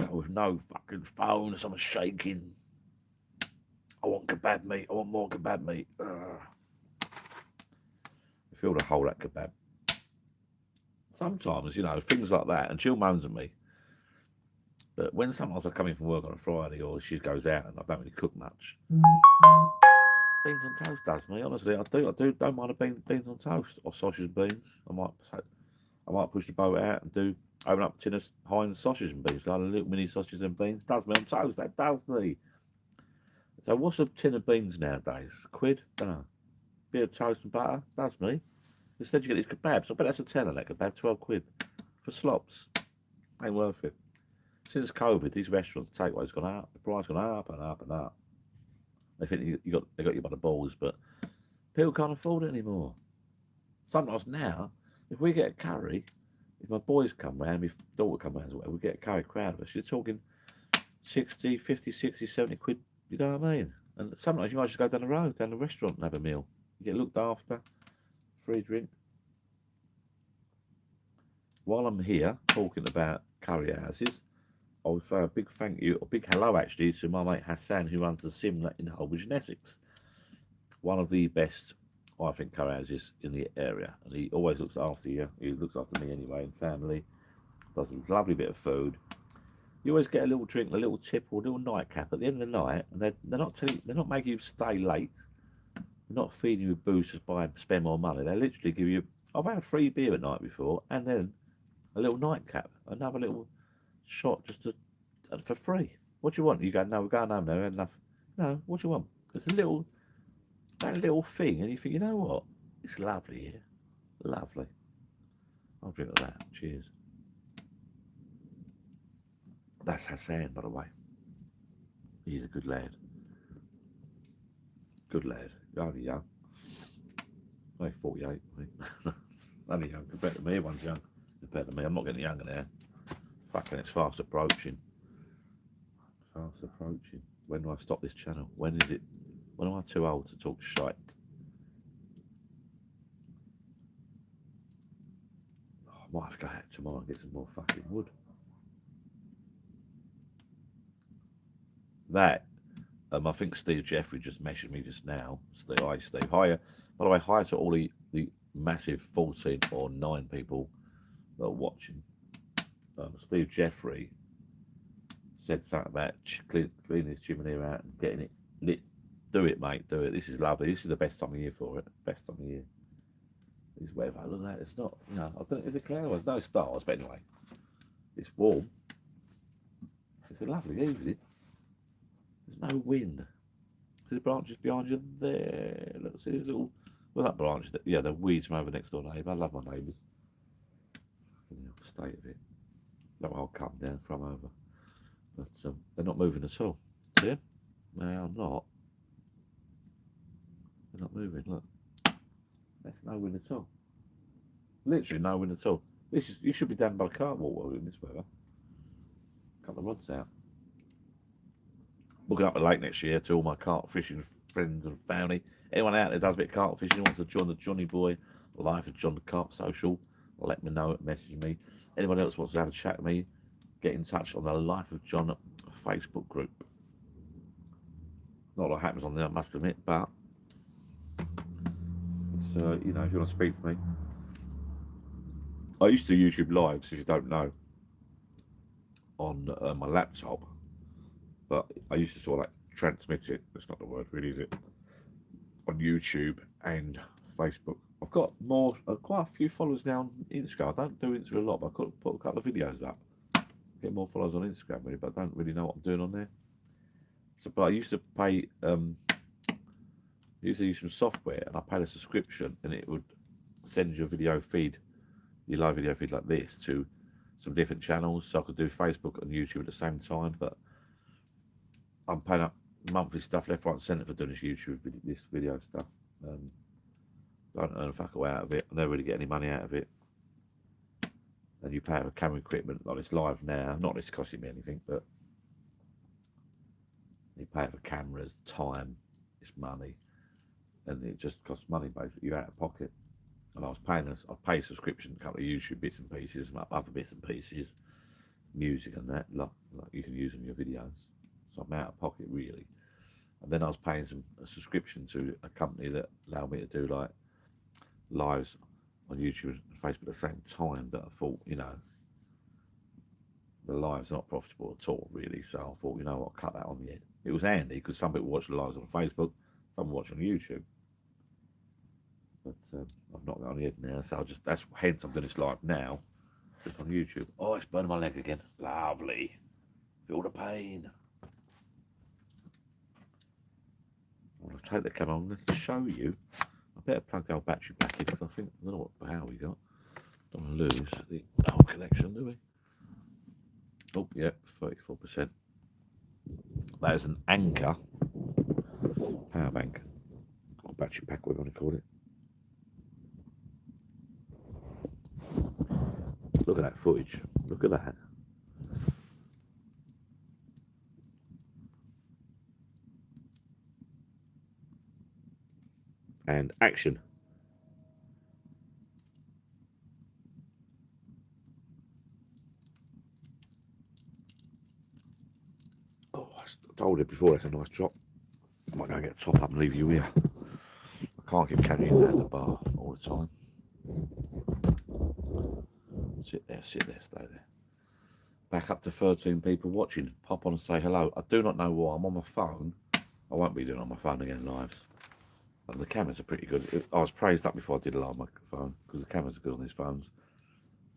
[SPEAKER 1] with no fucking phone, so I'm shaking. I want kebab meat. I want more kebab meat. I feel the whole that kebab. Sometimes, you know, things like that, and Jill moans at me. But when sometimes I come in from work on a Friday or she goes out and I don't really cook much, beans on toast does me. Honestly, I do. Don't mind a beans on toast or sausage and beans. I might push the boat out and open up a tin of Heinz sausage and beans, like a little mini sausage and beans. Does me on toast. That does me. So what's a tin of beans nowadays? £1? Don't know. Bit of toast and butter? Does me. Instead you get these kebabs. I bet that's a tenner, that kebab, £12 for slops. Ain't worth it. Since COVID, these restaurants, takeaways gone up. The price gone up and up and up. They think they got you by the balls, but people can't afford it anymore. Sometimes now, if we get a curry, if my boys come round, my daughter come round as well, we get a curry crowd of us. You're talking 60, 50, 60, 70 quid. You know what I mean? And sometimes you might just go down the road, down the restaurant and have a meal. You get looked after, free drink. While I'm here talking about curry houses, I would say a big thank you, a big hello actually, to my mate Hassan, who runs the Sim in Holbridge in Essex. One of the best, I think, curry houses in the area. And he always looks after you. He looks after me anyway and family. Does a lovely bit of food. You always get a little drink, a little tip, or a little nightcap at the end of the night, and they're not making you stay late.
[SPEAKER 2] They're not feeding you with booze just by spend more money. They literally give you. I've had a free beer at night before, and then a little nightcap, another little shot for free. What do you want? You go, no, we're going home now. We had enough. No, what do you want? It's a little that little thing, and you think, you know what? It's lovely here, lovely. I'll drink of that. Cheers. That's Hassan, by the way. He's a good lad. Good lad. Only young. Only 48. I think. Only young compared to me. Everyone's young compared to me. I'm not getting younger now. Fucking, it's fast approaching. Fast approaching. When do I stop this channel? When is it? When am I too old to talk shite? Oh, I might have to go out tomorrow and get some more fucking wood. That, I think Steve Jeffrey just messaged me just now. Hi, Steve. Hiya. By the way, hi to all the massive 14 or 9 people that are watching. Steve Jeffrey said something about cleaning his chimney out and getting it lit. Do it, mate. Do it. This is lovely. This is the best time of year for it. Best time of year. This weather. Look at that. It's not, you know, I don't. Is it cloud? There's no stars, but anyway, it's warm. It's a lovely evening. There's no wind. See the branches behind you there? Look, see these little, well, that branch, yeah, the weeds from over next door neighbour. I love my neighbours. State of it. No, I'll come down from over. But they're not moving at all. See them? They are not. They're not moving, look. That's no wind at all. Literally no wind at all. You should be down by the cart walk in this weather. Cut the rods out. Booking up a lake next year to all my carp fishing friends and family. Anyone out there does a bit of carp fishing, wants to join the Johnny Boy Life of John the Carp Social, let me know, message me. Anyone else wants to have a chat with me, get in touch on the Life of John Facebook group. Not a lot happens on there, I must admit, but it's, you know, if you want to speak to me. I used to YouTube lives, if you don't know, on my laptop. But I used to sort of like transmit it. That's not the word, really, is it? On YouTube and Facebook. I've got quite a few followers now on Instagram. I don't do Instagram a lot, but I could put a couple of videos up. Get more followers on Instagram, really, but I don't really know what I'm doing on there. So, but I used to pay. Used to use some software, and I paid a subscription, and it would send you a video feed, your live video feed like this, to some different channels. So I could do Facebook and YouTube at the same time, but I'm paying up monthly stuff left, right, and centre for doing this YouTube video stuff. I don't earn a fuck away out of it. I never really get any money out of it. And you pay for camera equipment, like it's live now. Not that it's costing me anything, but you pay for cameras, time, it's money, and it just costs money basically. You're out of pocket. And I was paying this. I pay a subscription, a couple of YouTube bits and pieces, other bits and pieces, music and that, like you can use in your videos. So I'm out of pocket really. And then I was paying a subscription to a company that allowed me to do like lives on YouTube and Facebook at the same time. But I thought, you know, the lives are not profitable at all really. So I thought, you know what, cut that on the head. It was handy because some people watch the lives on Facebook, some watch on YouTube. But I've not got on the head now, so hence I'm doing this live now, just on YouTube. Oh, it's burning my leg again. Lovely. Feel the pain. I'll take the camera on to show you. I better plug the old battery back in because I don't know what power we got. Don't want to lose the old connection, do we? Oh, yeah, 34%. That is an Anchor power bank. Or battery pack, whatever you want to call it. Look at that footage. Look at that. And action. Oh, I told it before, that's a nice drop. I might go and get a top up and leave you here. I can't keep carrying that at the bar all the time. Sit there, stay there. Back up to 13 people watching. Pop on and say hello. I do not know why. I'm on my phone. I won't be doing it on my phone again lives.
[SPEAKER 1] And the cameras are pretty good. I was praised up before I did a live microphone because the cameras are good on these phones.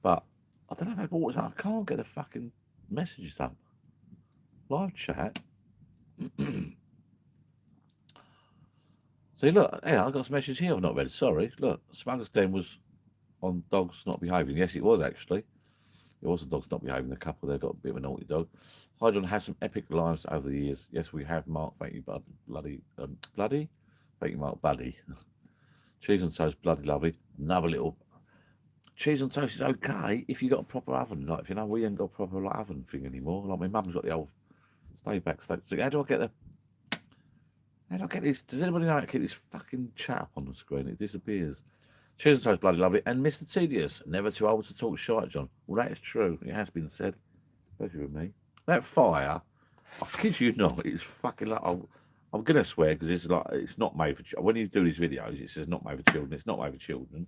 [SPEAKER 1] But I don't know what it's like. I can't get the fucking messages up. Live chat. See, look, yeah, I got some messages here I've not read. Sorry. Look, Smuggler's Den was on dogs not behaving. Yes, it was actually. It was the dogs not behaving. The couple there got a bit of a naughty dog. Hydron has some epic lives over the years. Yes, we have, Mark. Thank you, bloody. Thank you, Mark, buddy. Cheese on toast, bloody lovely. Another little. Cheese on toast is okay if you got a proper oven. Like, if you know, we ain't got a proper like, oven thing anymore. Like, my mum's got the old stay back. So how do I get the. How do I get this? Does anybody know how to keep this fucking chat up on the screen? It disappears. Cheers and toast, bloody lovely. And Mr. Tedious, never too old to talk shite, John. Well, that is true. It has been said. Especially with me. That fire, I kid you not, it's fucking like. I'm going to swear because it's like, it's not made for children. When you do these videos, it says not made for children. It's not made for children.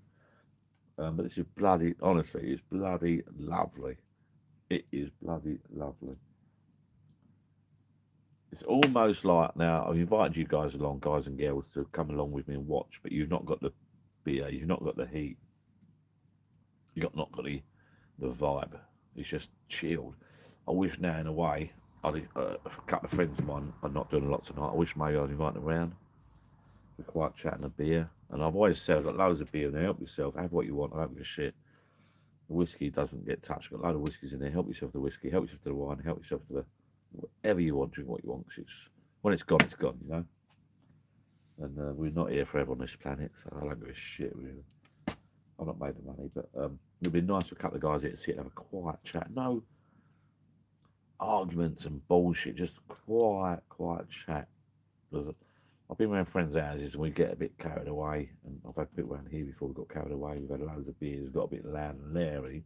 [SPEAKER 1] But this is bloody, honestly, it's bloody lovely. It is bloody lovely. It's almost like now I've invited you guys along, guys and girls, to come along with me and watch, but you've not got the beer, you've not got the heat, you've not got the vibe. It's just chilled. I wish now in a way, a couple of friends of mine are not doing a lot tonight. I wish maybe I'd invite them around. We're quite chatting a beer, and I've always said I've got loads of beer now. Help yourself, have what you want. I don't give a shit. The whiskey doesn't get touched. Got a load of whiskies in there. Help yourself to the whiskey. Help yourself to the wine. Help yourself to the whatever you want. Drink what you want. Cause it's when it's gone, you know. And we're not here forever on this planet, so I don't give a shit really. I've not made the money, but it'd be nice for a couple of guys here to sit and have a quiet chat. No arguments and bullshit. Just quiet chat. Because I've been around friends' houses and we get a bit carried away. And I've had people around here before we got carried away. We've had loads of beers, got a bit loud and leery.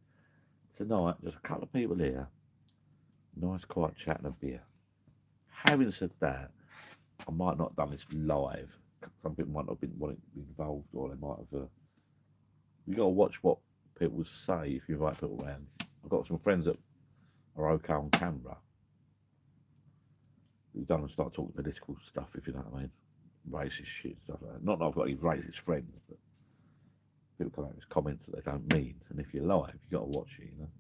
[SPEAKER 1] Tonight, just a couple of people here. Nice quiet chat and a beer. Having said that, I might not have done this live. Some people might not have been wanting to be involved, or they might have. You got to watch what people say if you invite people around. I've got some friends that are okay on camera. You don't want to start talking political stuff, if you know what I mean. Racist shit, stuff like that. Not that I've got any racist friends, but people come out with comments that they don't mean. And if you're live, you've got to watch it, you know.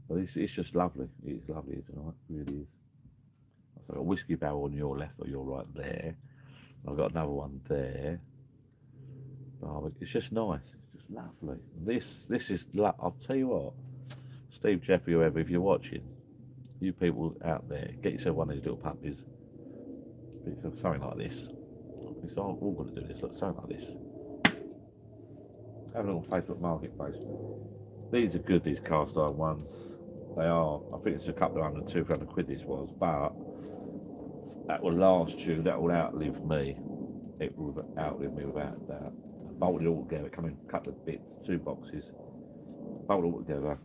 [SPEAKER 1] But it's just lovely. It's lovely here tonight. It really is. So I've got a whiskey barrel on your left or your right there. I've got another one there. Oh, it's just nice. It's just lovely. This is, I'll tell you what, Steve, Jeffrey, whoever, if you're watching, you people out there, get yourself one of these little puppies. Get yourself something like this. It's all got to do this. Look, something like this. Have a look on Facebook Marketplace. These are good, these cast iron ones. They are. I think it's a couple of £100, £200 this was, but that will last you. That will outlive me. It will outlive me without a doubt. Bolted all together, come in a couple of bits, 2 boxes. Bolted all together.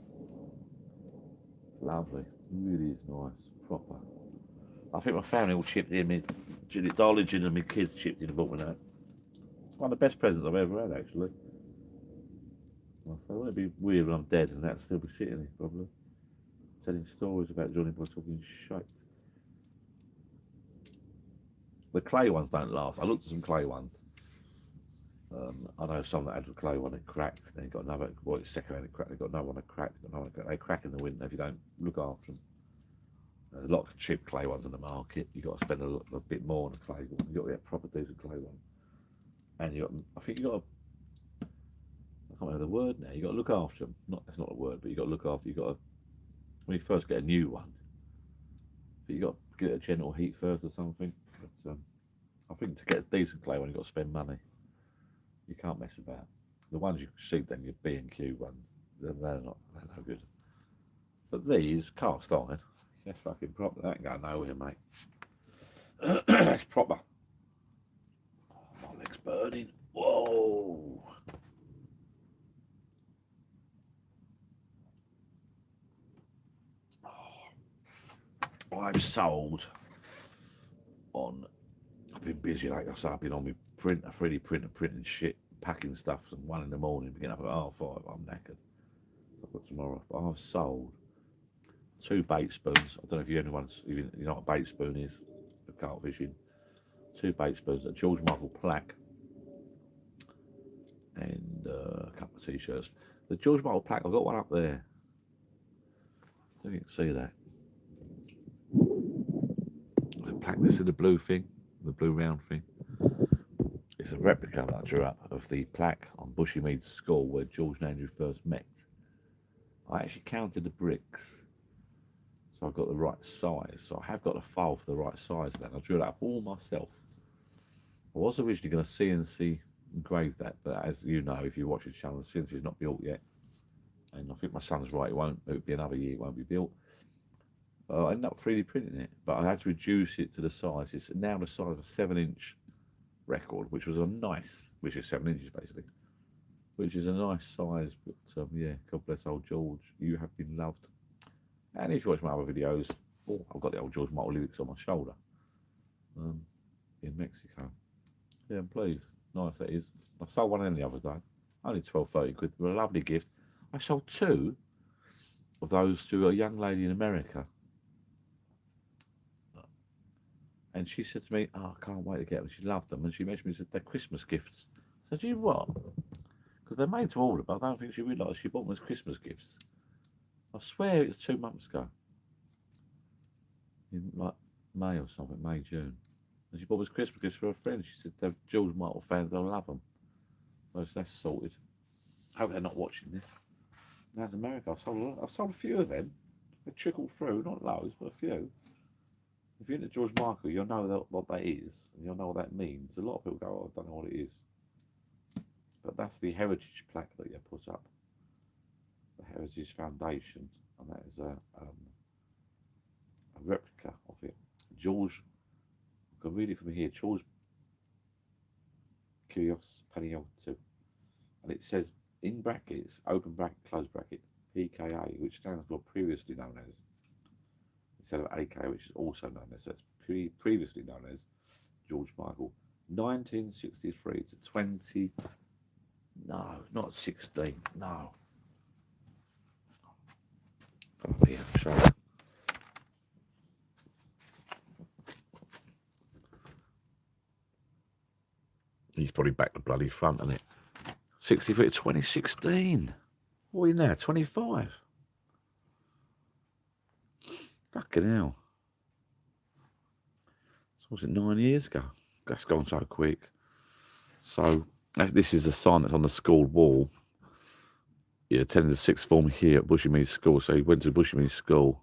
[SPEAKER 1] Lovely. Really is nice. Proper. I think my family all chipped in. My Dolligen and my kids chipped in and bought me that. It's one of the best presents I've ever had, actually. So wouldn't it be weird when I'm dead and that'll still be sitting here, probably? Telling stories about Johnny Boy talking shite. The clay ones don't last. I looked at some clay ones. I know some that had the clay one that cracked. Then you got another. Well, it's second hand it cracked. They got another one that cracked. They crack in the winter if you don't look after them. There's a lot of cheap clay ones on the market. You got to spend a bit more on a clay one. You got to get a proper decent clay one. And you got. I think you got. I can't remember the word now. You got to look after them. That's not a word, but you got to look after. You got to. When you first get a new one, you got to get a gentle heat first or something. But I think to get a decent clay one, you got to spend money. You can't mess about. The ones you see then, your B&Q ones, they're no good. But these, cast iron, that's fucking proper. That ain't going nowhere, mate. That's proper. Oh, my leg's burning. Whoa. Oh, I've sold on. I've been busy, like I said. I've been on my printer, 3D printer, printing shit, packing stuff. From 1 in the morning, beginning up at 5:30. I'm knackered. I've got tomorrow. But I've sold 2 bait spoons. I don't know if anyone's even you know what a bait spoon is for carp fishing.
[SPEAKER 2] 2 baked spoons, a George Michael plaque, and a couple of t-shirts. The George Michael plaque, I've got one up there. I don't think you can see that. The plaque that's in the blue thing, the blue round thing. It's a replica that I drew up of the plaque on Bushy Mead School where George and Andrew first met. I actually counted the bricks, so I got the right size. So I have got a file for the right size of that. I drew it up all myself. I was originally going to CNC engrave that, but as you know, if you watch the channel, CNC is not built yet. And I think my son's right, it'll be another year, it won't be built. I ended up 3D printing it, but I had to reduce it to the size. It's now the size of a 7-inch record, which was a nice, which is 7 inches basically, which is a nice size. But yeah, God bless old George, you have been loved. And if you watch my other videos, oh, I've got the old George Michael lyrics on my shoulder in Mexico. Yeah, please, nice that is. I sold one of them the other day, only 12-13 quid. They were a lovely gift. I sold 2 of those to a young lady in America. And she said to me, oh, I can't wait to get them. She loved them. And she mentioned me, said, they're Christmas gifts. I said, you what? Because they're made to order, but I don't think she realised she bought them as Christmas gifts. I swear it was 2 months ago. In like May or something, May, June. And she bought them as Christmas gifts for her friends. She said, they're George Michael fans, they'll love them. So that's sorted. I hope they're not watching this. That's America. I've sold a few of them. They trickled through, not loads, but a few. If you're into George Michael, you'll know what that is, and you'll know what that means. A lot of people go, oh, I don't know what it is. But that's the heritage plaque that you put up. The Heritage Foundation, and that is a replica of it. George, I can read it from here, George Curios Paniotto. And it says, in brackets, open bracket, close bracket, PKA, which stands for previously known as, instead of AK, which is also known as, so it's previously known as George Michael. 1963 to 20, no, not 16, no. Come up here, show you. He's probably back the bloody front, isn't it? 63 to 2016. What are you now, 25? Fucking hell. So was it 9 years ago? That's gone so quick. So this is the sign that's on the school wall. He attended the 6th form here at Bushy School. So he went to Bushy School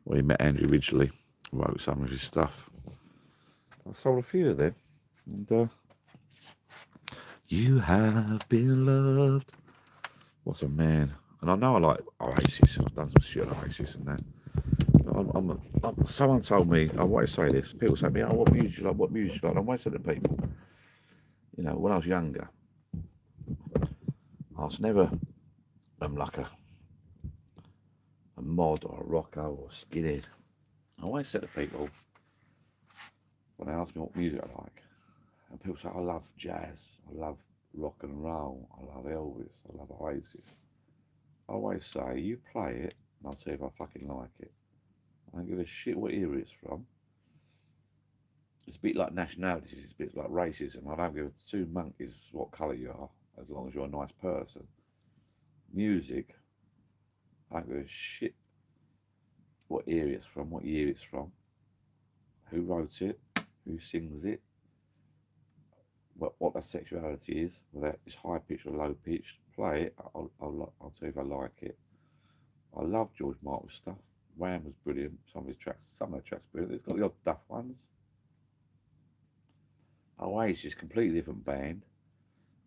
[SPEAKER 2] where he met Andrew originally, wrote some of his stuff. I sold a few of them. And you have been loved. What a man. And I know I like Oasis. I've done some shit on Oasis and that. Someone told me, I always say this, people say to me, oh, what music you like, what music you like? I always say to people, you know, when I was younger, I was never like a mod or a rocker or a skinhead. I always say to people, when they ask me what music I like, and people say, I love jazz, I love rock and roll, I love Elvis, I love Oasis. I always say, you play it, and I'll tell you if I fucking like it. I don't give a shit what era it's from. It's a bit like nationalities, it's a bit like racism. I don't give 2 monkeys what colour you are, as long as you're a nice person. Music, I don't give a shit what era it's from, what year it's from, who wrote it, who sings it, what their sexuality is, whether it's high pitched or low pitched. Play it, I'll tell you if I like it. I love George Michael's stuff. Wham was brilliant. Some of the tracks brilliant. It's got the odd duff ones. Oasis, completely different band.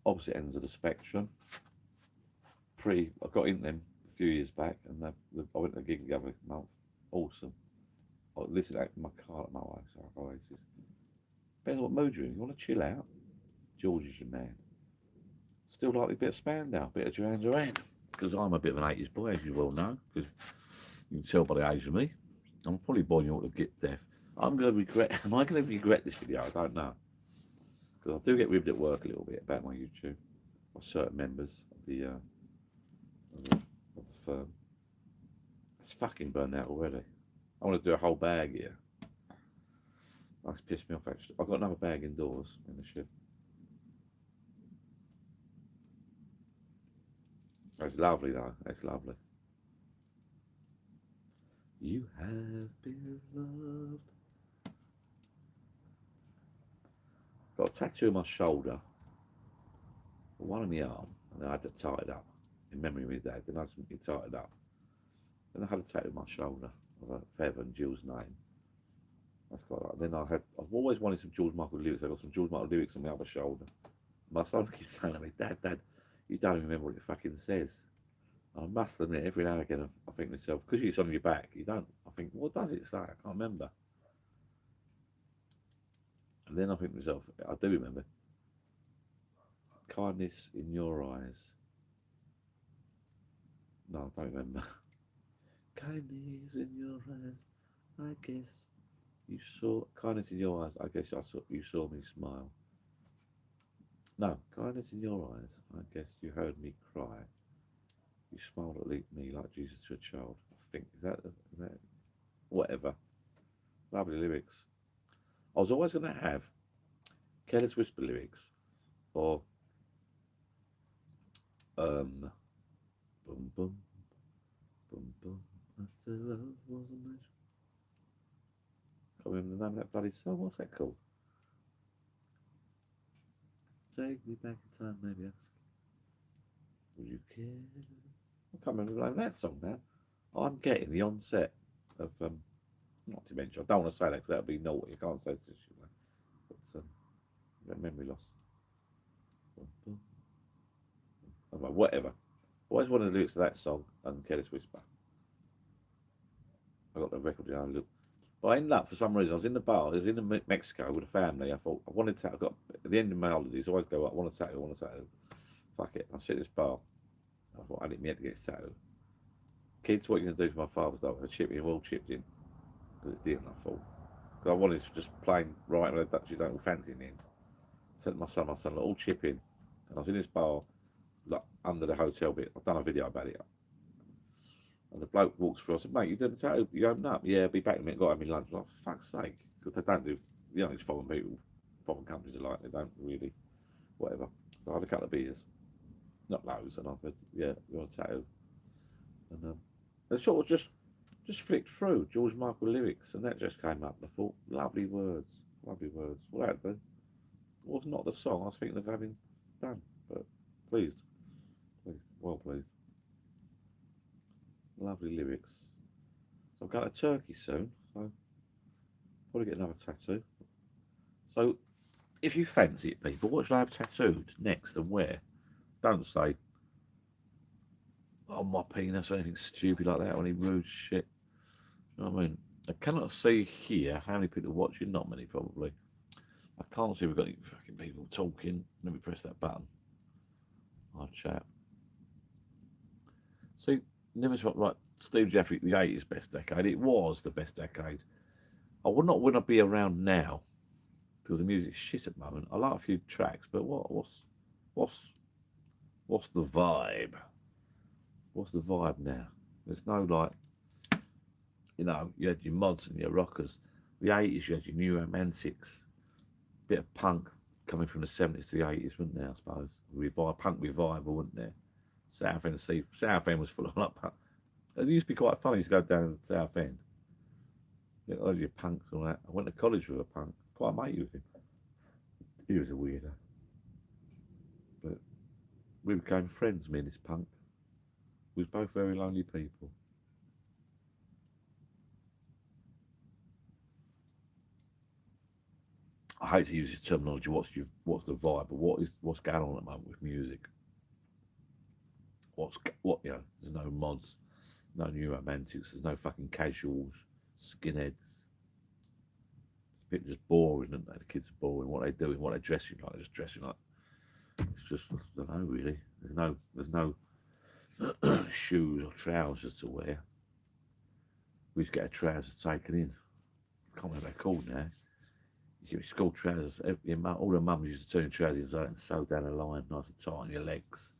[SPEAKER 2] Opposite ends of the spectrum. I got in them a few years back, and I went to a gig the other month. Awesome. I listened to that in my car at my way. So Oasis. Depends what mood you're in. You want to chill out? George is your man. Still like a bit of Spandau, a bit of Duran Duran, because I'm a bit of an 80s boy, as you well know, because you can tell by the age of me. I'm probably born you ought to get deaf. Am I going to regret this video? I don't know. Because I do get ribbed at work a little bit about my YouTube by certain members of the firm. It's fucking burned out already. I want to do a whole bag here. That's pissed me off actually. I've got another bag indoors in the shed. It's lovely though. It's lovely. You have been loved. Got a tattoo on my shoulder, one on the arm, and then I had to tie it up in memory of my dad. Then I had to tie it up. Then I had a tattoo on my shoulder of a feather and Jill's name. That's quite like. Then I've always wanted some George Michael lyrics. I got some George Michael lyrics on my other shoulder. My son keeps saying to me, Dad, you don't even remember what it fucking says. I must admit, every now and again, I think to myself, because it's on your back, you don't. I think, what does it say? I can't remember. And then I think to myself, I do remember. Kindness in your eyes. No, I don't remember. Kindness in your eyes, I guess you saw. Kindness in your eyes, I guess you saw me smile. No, kindness in your eyes, I guess you heard me cry. You smiled at me like Jesus to a child. I think, is that whatever. Lovely lyrics. I was always going to have Careless Whisper lyrics or boom boom boom boom. After love was a match. Can't remember the name of that bloody song. What's that called? Take me back in time, maybe. Would you care? I can't remember the name of that song now. I'm getting the onset of not dementia. I don't want to say that because that would be naughty. You can't say this, you know. But memory loss. Whatever. Always wanted the lyrics to that song and Careless Whisper. I got the record, you know, look. But I ended up, for some reason, I was in the bar, I was in Mexico with a family. I thought, I wanted to, I got, at the end of my holidays, I always go, I want a tattoo, I want a tattoo. Fuck it. I sit at this bar. I thought, I didn't mean to get a tattoo. Kids, what are you going to do for my Father's Day? I chipped in, all chipped in. Because it didn't, I thought. Because I wanted to just plain right, and you don't fancy in the end. I said to my son, look, all chip in. And I was in this bar, like, under the hotel bit. I've done a video about it. And the bloke walks through. I said, mate, you did a tattoo? You open up? Yeah, I'll be back in a minute. Got to have me lunch. I'm like, for fuck's sake. Because they don't do, you know, these foreign people, foreign countries are like, they don't really, whatever. So I had a couple of beers. Not loads. And I said, yeah, you want a tattoo? And it sort of just flicked through George Michael lyrics. And that just came up. I thought, lovely words. Lovely words. Well, that do. It was not the song I was thinking of having done. But pleased. Pleased. Well pleased. Lovely lyrics. So I'm going to Turkey soon, so probably get another tattoo. So if you fancy it, people, what should I have tattooed next and where? Don't say on my penis or anything stupid like that or any rude shit. You know what I mean? I cannot see here how many people are watching, not many probably. I can't see we've got any fucking people talking. Let me press that button. I'll chat. See, never thought, right, Steve Jeffrey, the 80s best decade. It was the best decade. I would not want to be around now because the music's shit at the moment. I like a few tracks, but what's the vibe? What's the vibe now? There's no like, you know, you had your mods and your rockers. The 80s, you had your new romantics, bit of punk coming from the 70s to the 80s, wasn't there? I suppose punk revival, wasn't there? Southend was full of like punk. It used to be quite funny to go down to the Southend. Yeah, all your punks and all that. I went to college with a punk. Quite a mate with him. He was a weirdo. But we became friends, me and this punk. We was both very lonely people. I hate to use this terminology, what's the vibe, but what's going on at the moment with music? You know, there's no mods, no new romantics, there's no fucking casuals, skinheads. People just boring, aren't they? The kids are boring. What they doing, what they're dressing like, they're just dressing like. It's just, I don't know really. There's no shoes or trousers to wear. We used to get our trousers taken in. I can't remember what they're called now. You get your school trousers. All the mums used to turn your trousers out and sew down a line, nice and tight on your legs.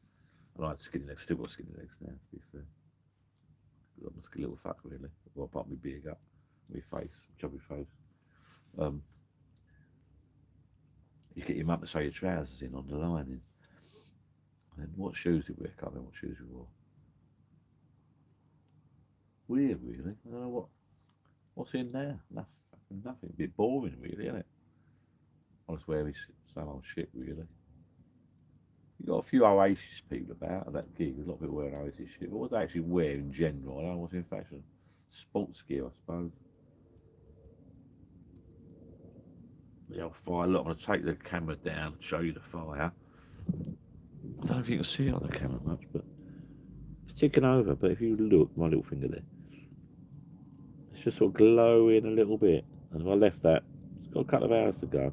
[SPEAKER 2] I like skinny legs. Still got skinny legs now, to be fair. I'm just a little fuck really. Well, apart from my beard up, my face, chubby face. to sew your trousers in on the lining. And what shoes did we wear? I can't remember what shoes we wore. Weird, really. I don't know what's in there. Nothing. A bit boring, really, isn't it? I just wear this same old shit, really. You got a few Oasis people about at that gig. There's a lot of people wearing Oasis shit. But what they actually wear in general, I don't know what's in fashion. Sports gear, I suppose. The old fire. Look, I'm going to take the camera down and show you the fire. I don't know if you can see it on the camera much, but it's ticking over. But if you look, my little finger there, it's just sort of glowing a little bit. And if I left that, it's got a couple of hours to go.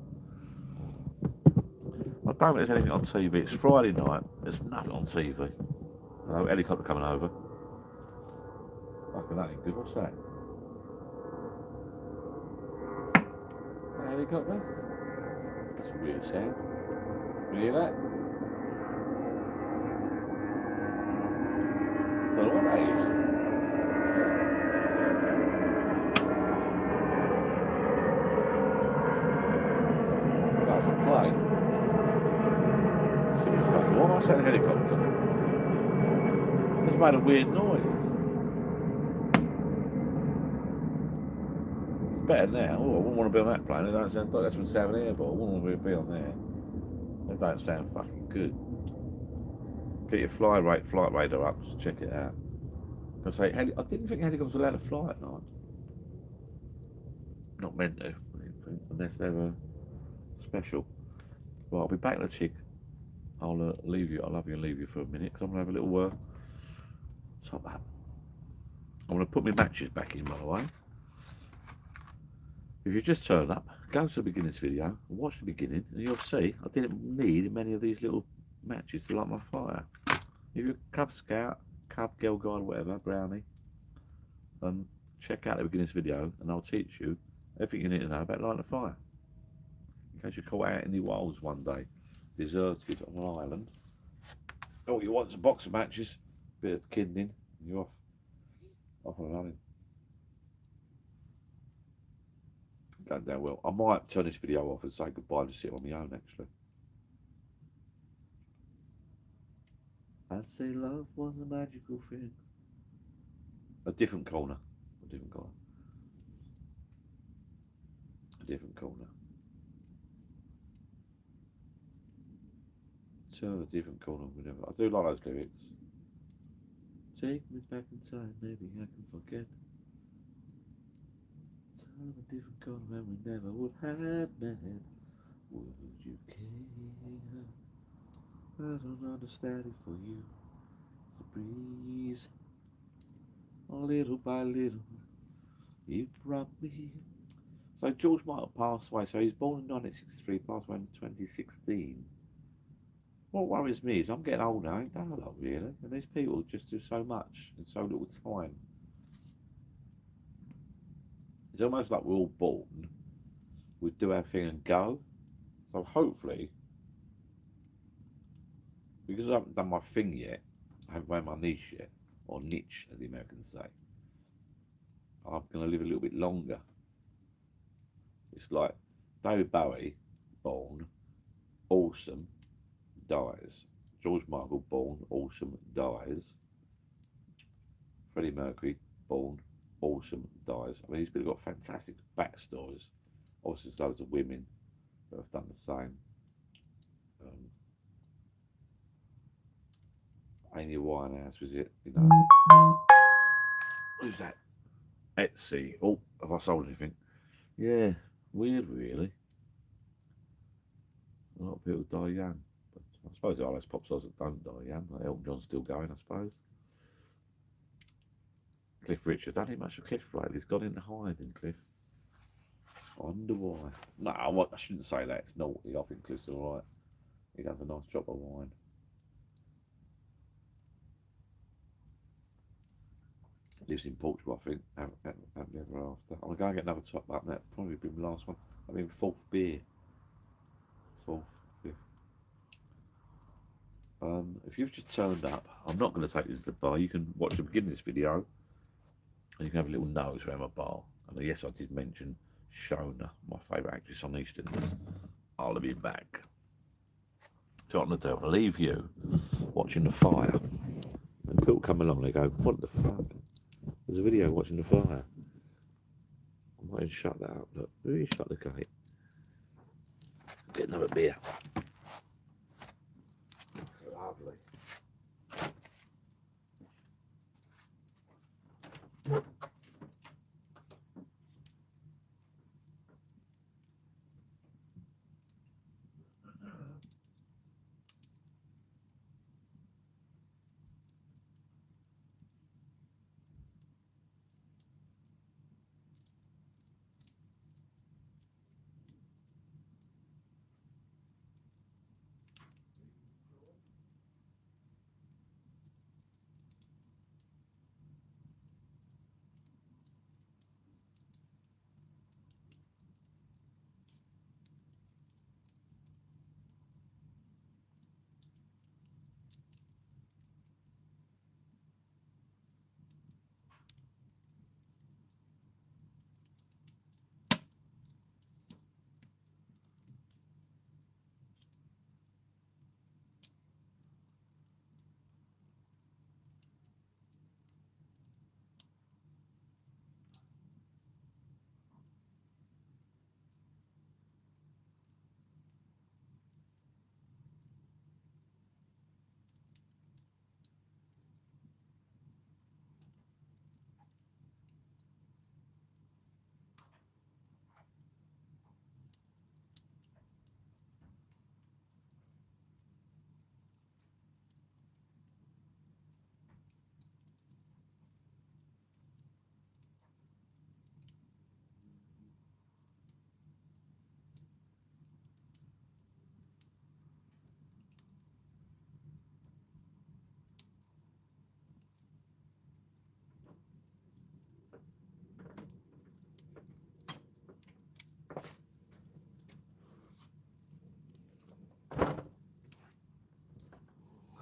[SPEAKER 2] I don't think there's anything on TV. It's Friday night. There's nothing on TV. Oh, helicopter coming over. Fucking that ain't good. What's that? That helicopter? That's a weird sound. You hear that? I don't know what that is. That's a plane. Why am I saying helicopter? It's made a weird noise. It's better now. Oh, I wouldn't want to be on that plane. It don't sound like that's from Southern Airport. I wouldn't want to be on there. They don't sound fucking good. Get your flight radar up to check it out. I didn't think helicopters were allowed to fly at night. Not meant to, unless they were special. Well, I'll be back in a tick. I'll leave you. I'll love you and leave you for a minute because I'm going to have a little top up. I'm going to put my matches back in, by the way. If you just turn up, go to the beginner's video and watch the beginning, and you'll see I didn't need many of these little matches to light my fire. If you're a Cub Scout, Cub Girl Guide, whatever, Brownie, check out the beginner's video and I'll teach you everything you need to know about lighting a fire. In case you're caught out in the wilds one day, deserted on an island. All you want is a box of matches, a bit of kindling, and you're off and running. Going down well. I might turn this video off and say goodbye and sit on my own actually. I'd say love was a magical thing. A different corner. A different corner. A different corner. Turn a different corner whenever. I do like those lyrics. Take me back in time, maybe I can forget. Turn a different corner and we never would have met. Would you care? I don't understand it for you. It's the breeze. Little by little, you brought me. So George Michael passed away. So he was born in 1963, passed away in 2016. What worries me is I'm getting older. I ain't done a lot really, and these people just do so much in so little time. It's almost like we're all born. We do our thing and go. So hopefully, because I haven't done my thing yet, I haven't found my niche yet, or niche as the Americans say, I'm going to live a little bit longer. It's like David Bowie, born, awesome, dies. George Michael, born, awesome, dies. Freddie Mercury, born, awesome, dies. I mean, he's got fantastic backstories. Obviously, there's loads of women that have done the same. Amy Winehouse was it, you know. Who's that? Etsy. Oh, have I sold anything? Yeah, weird really. A lot of people die young. But I suppose there are those pop stars that don't die young. Like Elton John's still going, I suppose. Cliff Richard, don't need much of Cliff lately. He's gone into hiding, Cliff. I wonder why. No, I shouldn't say that. It's naughty. I think Cliff's alright. He'd have a nice drop of wine. Lives in Portugal, I think. Happily ever after. I'm going to go and get another top up. That'll probably be the last one. I mean, fourth beer. Fourth, fifth. If you've just turned up, I'm not going to take you to the bar. You can watch the beginning of this video and you can have a little nose around my bar. And yes, I did mention Shona, my favourite actress on EastEnders. I'll be back. what I'm going to do. I'll leave you watching the fire. And people come along, they go, what the fuck? There's a video watching the fire. I might even shut that up. Look, really shut the gate. Get another beer. Lovely.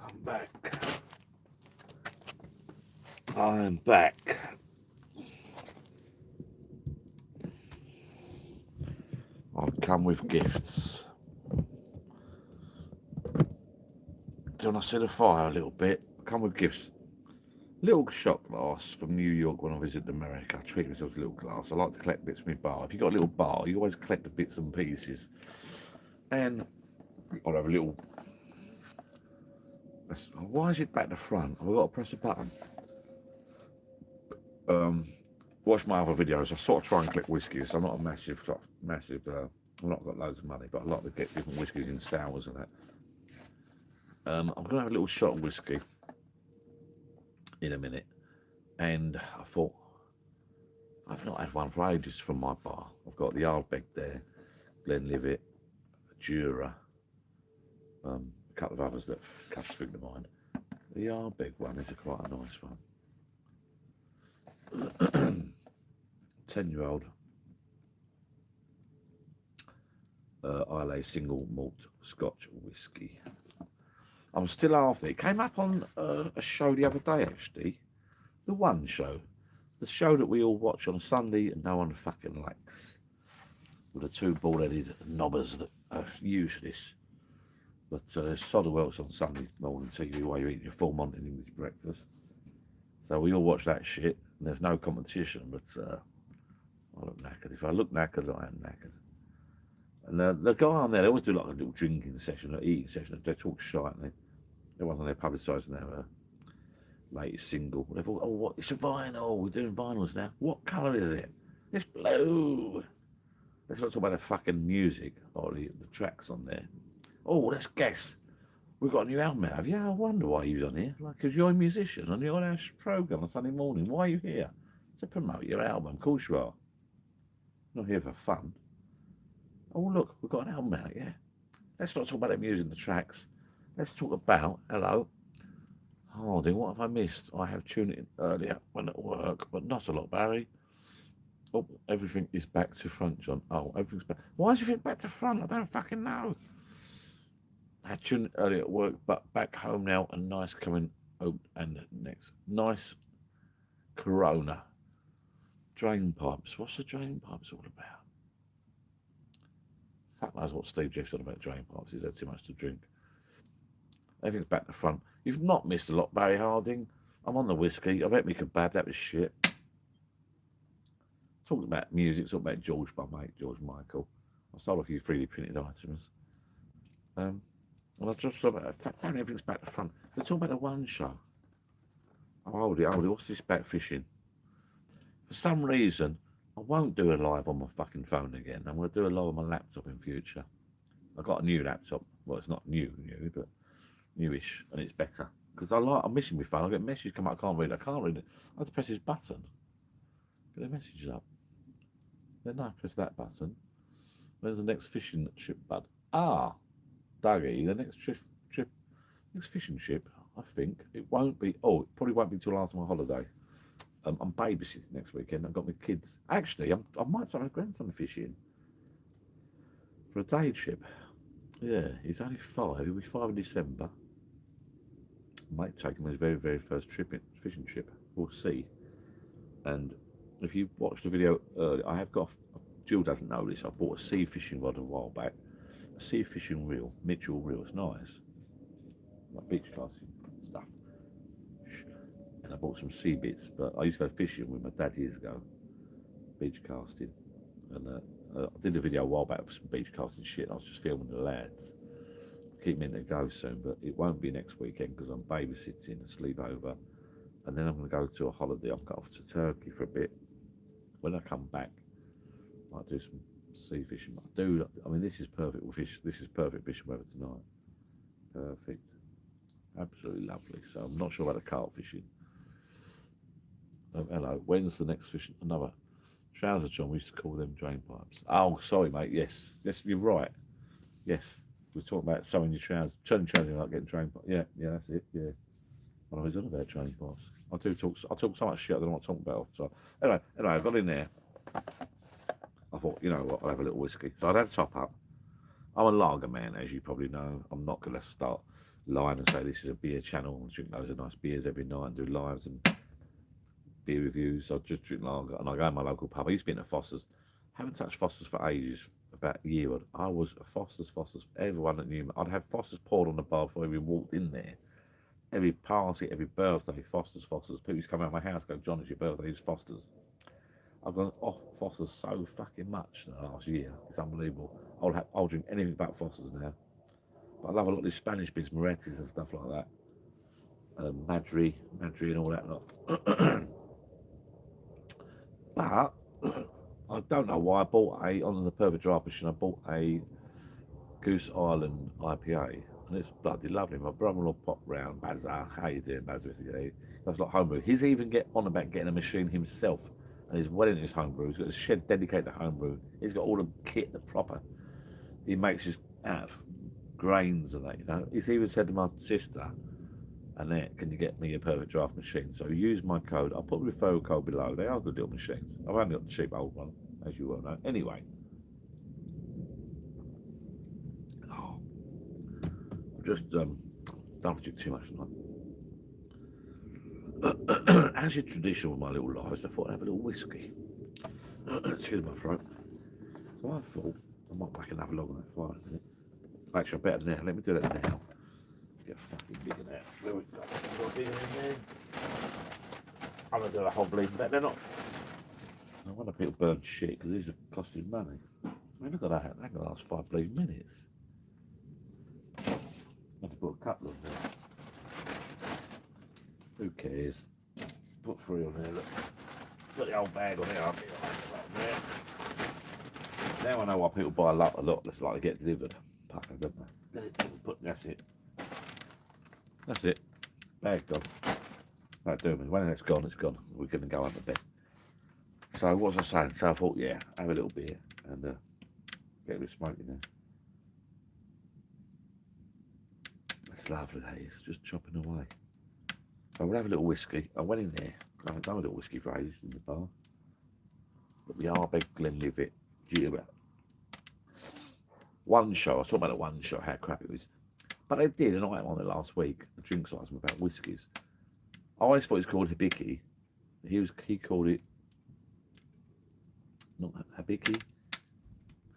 [SPEAKER 2] I'm back. I'm back. I've come with gifts. Do you want to see the fire a little bit? I come with gifts. Little shot glass from New York when I visited America. I treat myself to a little glass. I like to collect bits from my bar. If you've got a little bar, you always collect the bits and pieces. And I'll have a little... Why is it back to front? I've got to press a button. Watch my other videos. I sort of try and collect whiskies. I'm not a massive... I've not got loads of money, but I like to get different whiskies in sours and that. I'm going to have a little shot of whiskey in a minute. And I thought, I've not had one for ages from my bar. I've got the Ardbeg there, Glenlivet, Jura, a couple of others that come spring to mind. The Ardbeg one is quite a nice one. 10-year-old Islay single malt Scotch whiskey. I'm still after it. It came up on a show the other day, actually. The One Show. The show that we all watch on a Sunday and no one fucking likes. With the two bald-headed knobbers that are useless. But there's sod of works on Sunday morning TV while you're eating your full Monty English breakfast. So we all watch that shit, and there's no competition, but I look knackered. If I look knackered, I am knackered. And the guy on there, they always do like a little drinking session, or eating session. They talk shite, and everyone's on there publicising their latest single. They thought, oh, what? It's a vinyl. We're doing vinyls now. What colour is it? It's blue. Let's not talk about the fucking music or the tracks on there. Oh, let's guess. We've got a new album out. Yeah, I wonder why you're on here. Like, because you're a musician and you're on our programme on Sunday morning. Why are you here? To promote your album. Of course you are. Not here for fun. Oh, look, we've got an album out, yeah. Let's not talk about the music and the tracks. Let's talk about, hello, Harding, what have I missed? I have tuned in earlier when at work, but not a lot, Barry. Oh, everything is back to front, John. Oh, everything's back. Why is everything back to front? I don't fucking know. I had tuned in earlier at work, but back home now, and nice coming out and next. Nice Corona. Drain pipes. What's the drain pipes all about? Fuck knows what Steve Jeff's on about drain pipes. He's had too much to drink. Everything's back to front. You've not missed a lot, Barry Harding. I'm on the whiskey. I've had me kebab. That was shit. Talked about music. Talked about George, my mate, George Michael. I sold a few 3D printed items. And I just saw about found everything's back to front. They're talking about the one show. Oh, hold it. What's this about fishing? For some reason, I won't do a live on my fucking phone again. I'm going to do a live on my laptop in future. I've got a new laptop. Well, it's not new, but newish, and it's better. Because I'm missing my phone. I get messages come up, I can't read it. I have to press this button. Get the messages up. Then I press that button. Where's the next fishing trip, bud? Ah, Dougie, the next next fishing trip, I think, it won't be, it probably won't be till after my holiday. I'm babysitting next weekend. I've got my kids. Actually, I might take my grandson fishing for a day trip. Yeah, he's only 5. He'll be 5 in December. Might take him on his very, very first fishing trip. We'll see. And if you watched the video earlier, I have got, Jill doesn't know this, I bought a sea fishing rod a while back. A sea fishing reel, Mitchell reel, it's nice. Like beach casting stuff. And I bought some sea bits, but I used to go fishing with my dad years ago. Beach casting. And I did a video a while back of some beach casting shit. I was just filming the lads. Keep meaning to go soon, but it won't be next weekend because I'm babysitting and sleepover. And then I'm going to go to a holiday. I've got off to Turkey for a bit. When I come back, I might do some sea fishing. I mean, this is perfect fish. This is perfect fishing weather tonight. Perfect. Absolutely lovely. So I'm not sure about the carp fishing. Hello. When's the next fishing? Another trouser John. We used to call them drain pipes. Oh, sorry, mate. Yes, you're right. Yes, we're talking about sewing your trousers, turning trousers like getting drain pipes. Yeah, that's it. Yeah. I was on about drain pipes. I talk so much shit I don't know what I'm talking about. So anyway, I got in there. I thought, you know what, I'll have a little whiskey. So I'd had a top up. I'm a lager man, as you probably know. I'm not going to start lying and say this is a beer channel and drink loads of nice beers every night and do lives and beer reviews. I just drink lager and I go to my local pub. I used to be in a Foster's. Haven't touched Foster's for ages. About a year. I was a Foster's. Everyone that knew me. I'd have Foster's poured on the bar before we walked in there. Every party, every birthday, Foster's. People used to come out of my house and go, John, it's your birthday, it's Foster's. I've gone off Foster's so fucking much in the last year. It's unbelievable. I'll drink anything but Foster's now. But I love a lot of these Spanish beers, Moretti's and stuff like that. Madri and all that lot. But I don't know why I bought on the Perfect Draft machine. I bought a Goose Island IPA, and it's bloody lovely. My brother-in-law popped round. Bazar, how you doing, Bazar? That's like homebrew. He's even get on about getting a machine himself, and he's well into his homebrew. He's got a shed dedicated to homebrew. He's got all the kit, the proper. He makes his out of grains and that, you know. He's even said to my sister, Annette, can you get me a Perfect Draft machine? So use my code. I'll put the referral code below. They are good little machines. I've only got the cheap old one, as you well know. Anyway. Just don't drink too much tonight. As is traditional with my little lives, I thought I'd have a little whiskey. Excuse my throat. So I thought I might make another log on that fire in a minute. Actually, I better now. Let me do that now. Get fucking big in there. Where we got bigger in there. I'm gonna do a hobbling, but they're not. I wonder if people burn shit because these are costing money. I mean, look at that. That can last 5 bleeding minutes. I have to put a couple on there. Who cares? Put 3 on there, look. Put the old bag on there. Now I know why people buy a lot that's like to get delivered. Pucker, don't they? That's it. That's it. Bag gone. That'll do me. When it's gone, it's gone. We're going to go under bed. So what was I saying? So I thought, yeah, have a little beer and get a bit smoking there. That's lovely, that is. Just chopping away. So we'll have a little whiskey. I went in there. I haven't done a little whiskey for ages in the bar. But the Ardbeg Glenlivet. One show. I was talking about the one show, how crap it was. But they did an item on it last week, a drinks item about whiskies. I always thought it was called Hibiki. He called it not Habiki.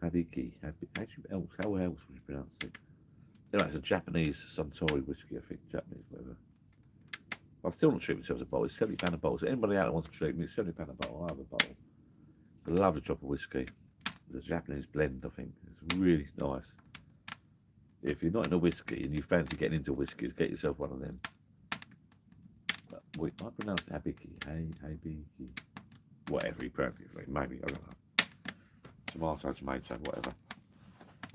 [SPEAKER 2] Habiki. How else would you pronounce it? You know, it's a Japanese Suntory whiskey, I think, Japanese, whatever. I still not treat myself as a bottle. It's £70 a bottle. So anybody out there wants to treat me, it's £70 a bottle. I have a bottle. It's a lovely drop of whiskey. It's a Japanese blend, I think. It's really nice. If you're not into whiskey and you fancy getting into whiskies, get yourself one of them. But I pronounce it Habiki. Habiki. Whatever you pronounce it, maybe, I don't know. Tomato, whatever.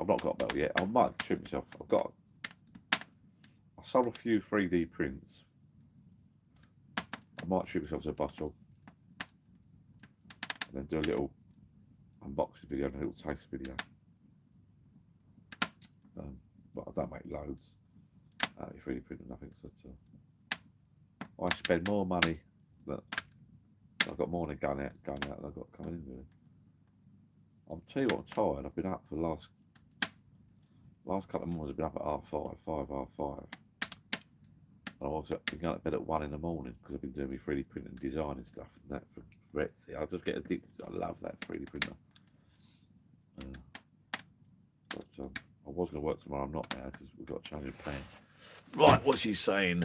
[SPEAKER 2] I've not got a bottle yet. I might treat myself. I sold a few 3D prints. I might treat myself to a bottle. And then do a little unboxing video and a little taste video. But I don't make loads. 3D print or nothing. So I spend more money than I've got more than going out than I've got coming in really. I'll tell you what, I'm tired. I've been up for the last couple of months. I've been up at 5:30. And I've also been going to bed at 1 in the morning because I've been doing my 3D printing and designing stuff and that for Etsy. I just get addicted. I love that 3D printer. But I was going to work tomorrow. I'm not now because we've got a change of plan. Right, what's she saying?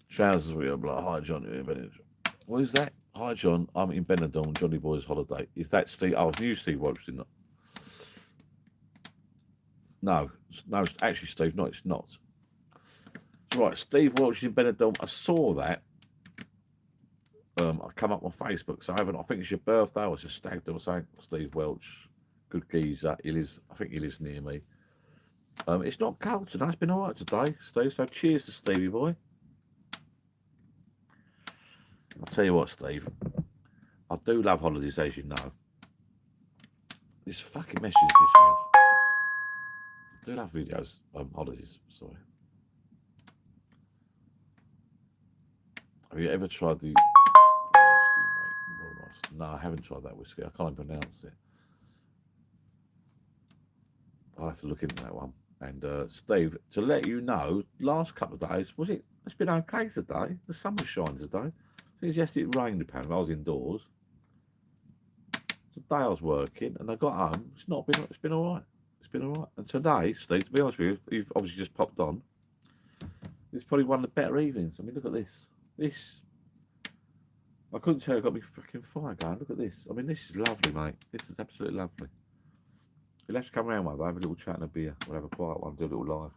[SPEAKER 2] Trousers we are like, hi John, you're in Benidorm. What is that? Hi John, I'm in Benidorm, Johnny Boy's holiday. Is that Steve? Oh, it's you, Steve Walsh, isn't it? No, it's actually Steve. No, it's not. Right, Steve Welch in Benidorm. I saw that. I come up on Facebook, so I think it's your birthday. I was just stag do or something. Steve Welch, good geezer. I think he lives near me. It's not cold today. It's been all right today, Steve. So cheers to Stevie boy. I'll tell you what, Steve. I do love holidays, as you know. This fucking message pisses me off. I do love videos. Holidays. Sorry. Have you ever tried the whiskey, mate? No, I haven't tried that whiskey. I can't even pronounce it. I'll have to look into that one. And Steve, to let you know, last couple of days, it's been okay today. The sun was shining today. I think yesterday it rained apparently. I was indoors. Today I was working and I got home. It's been all right. It's been all right. And today, Steve, to be honest with you, you've obviously just popped on. It's probably one of the better evenings. I mean, look at this. I couldn't tell. I got me fucking fire going. Look at this. I mean, this is lovely, mate. This is absolutely lovely. You'll have to come around one day, have a little chat and a beer. We'll have a quiet one, do a little live.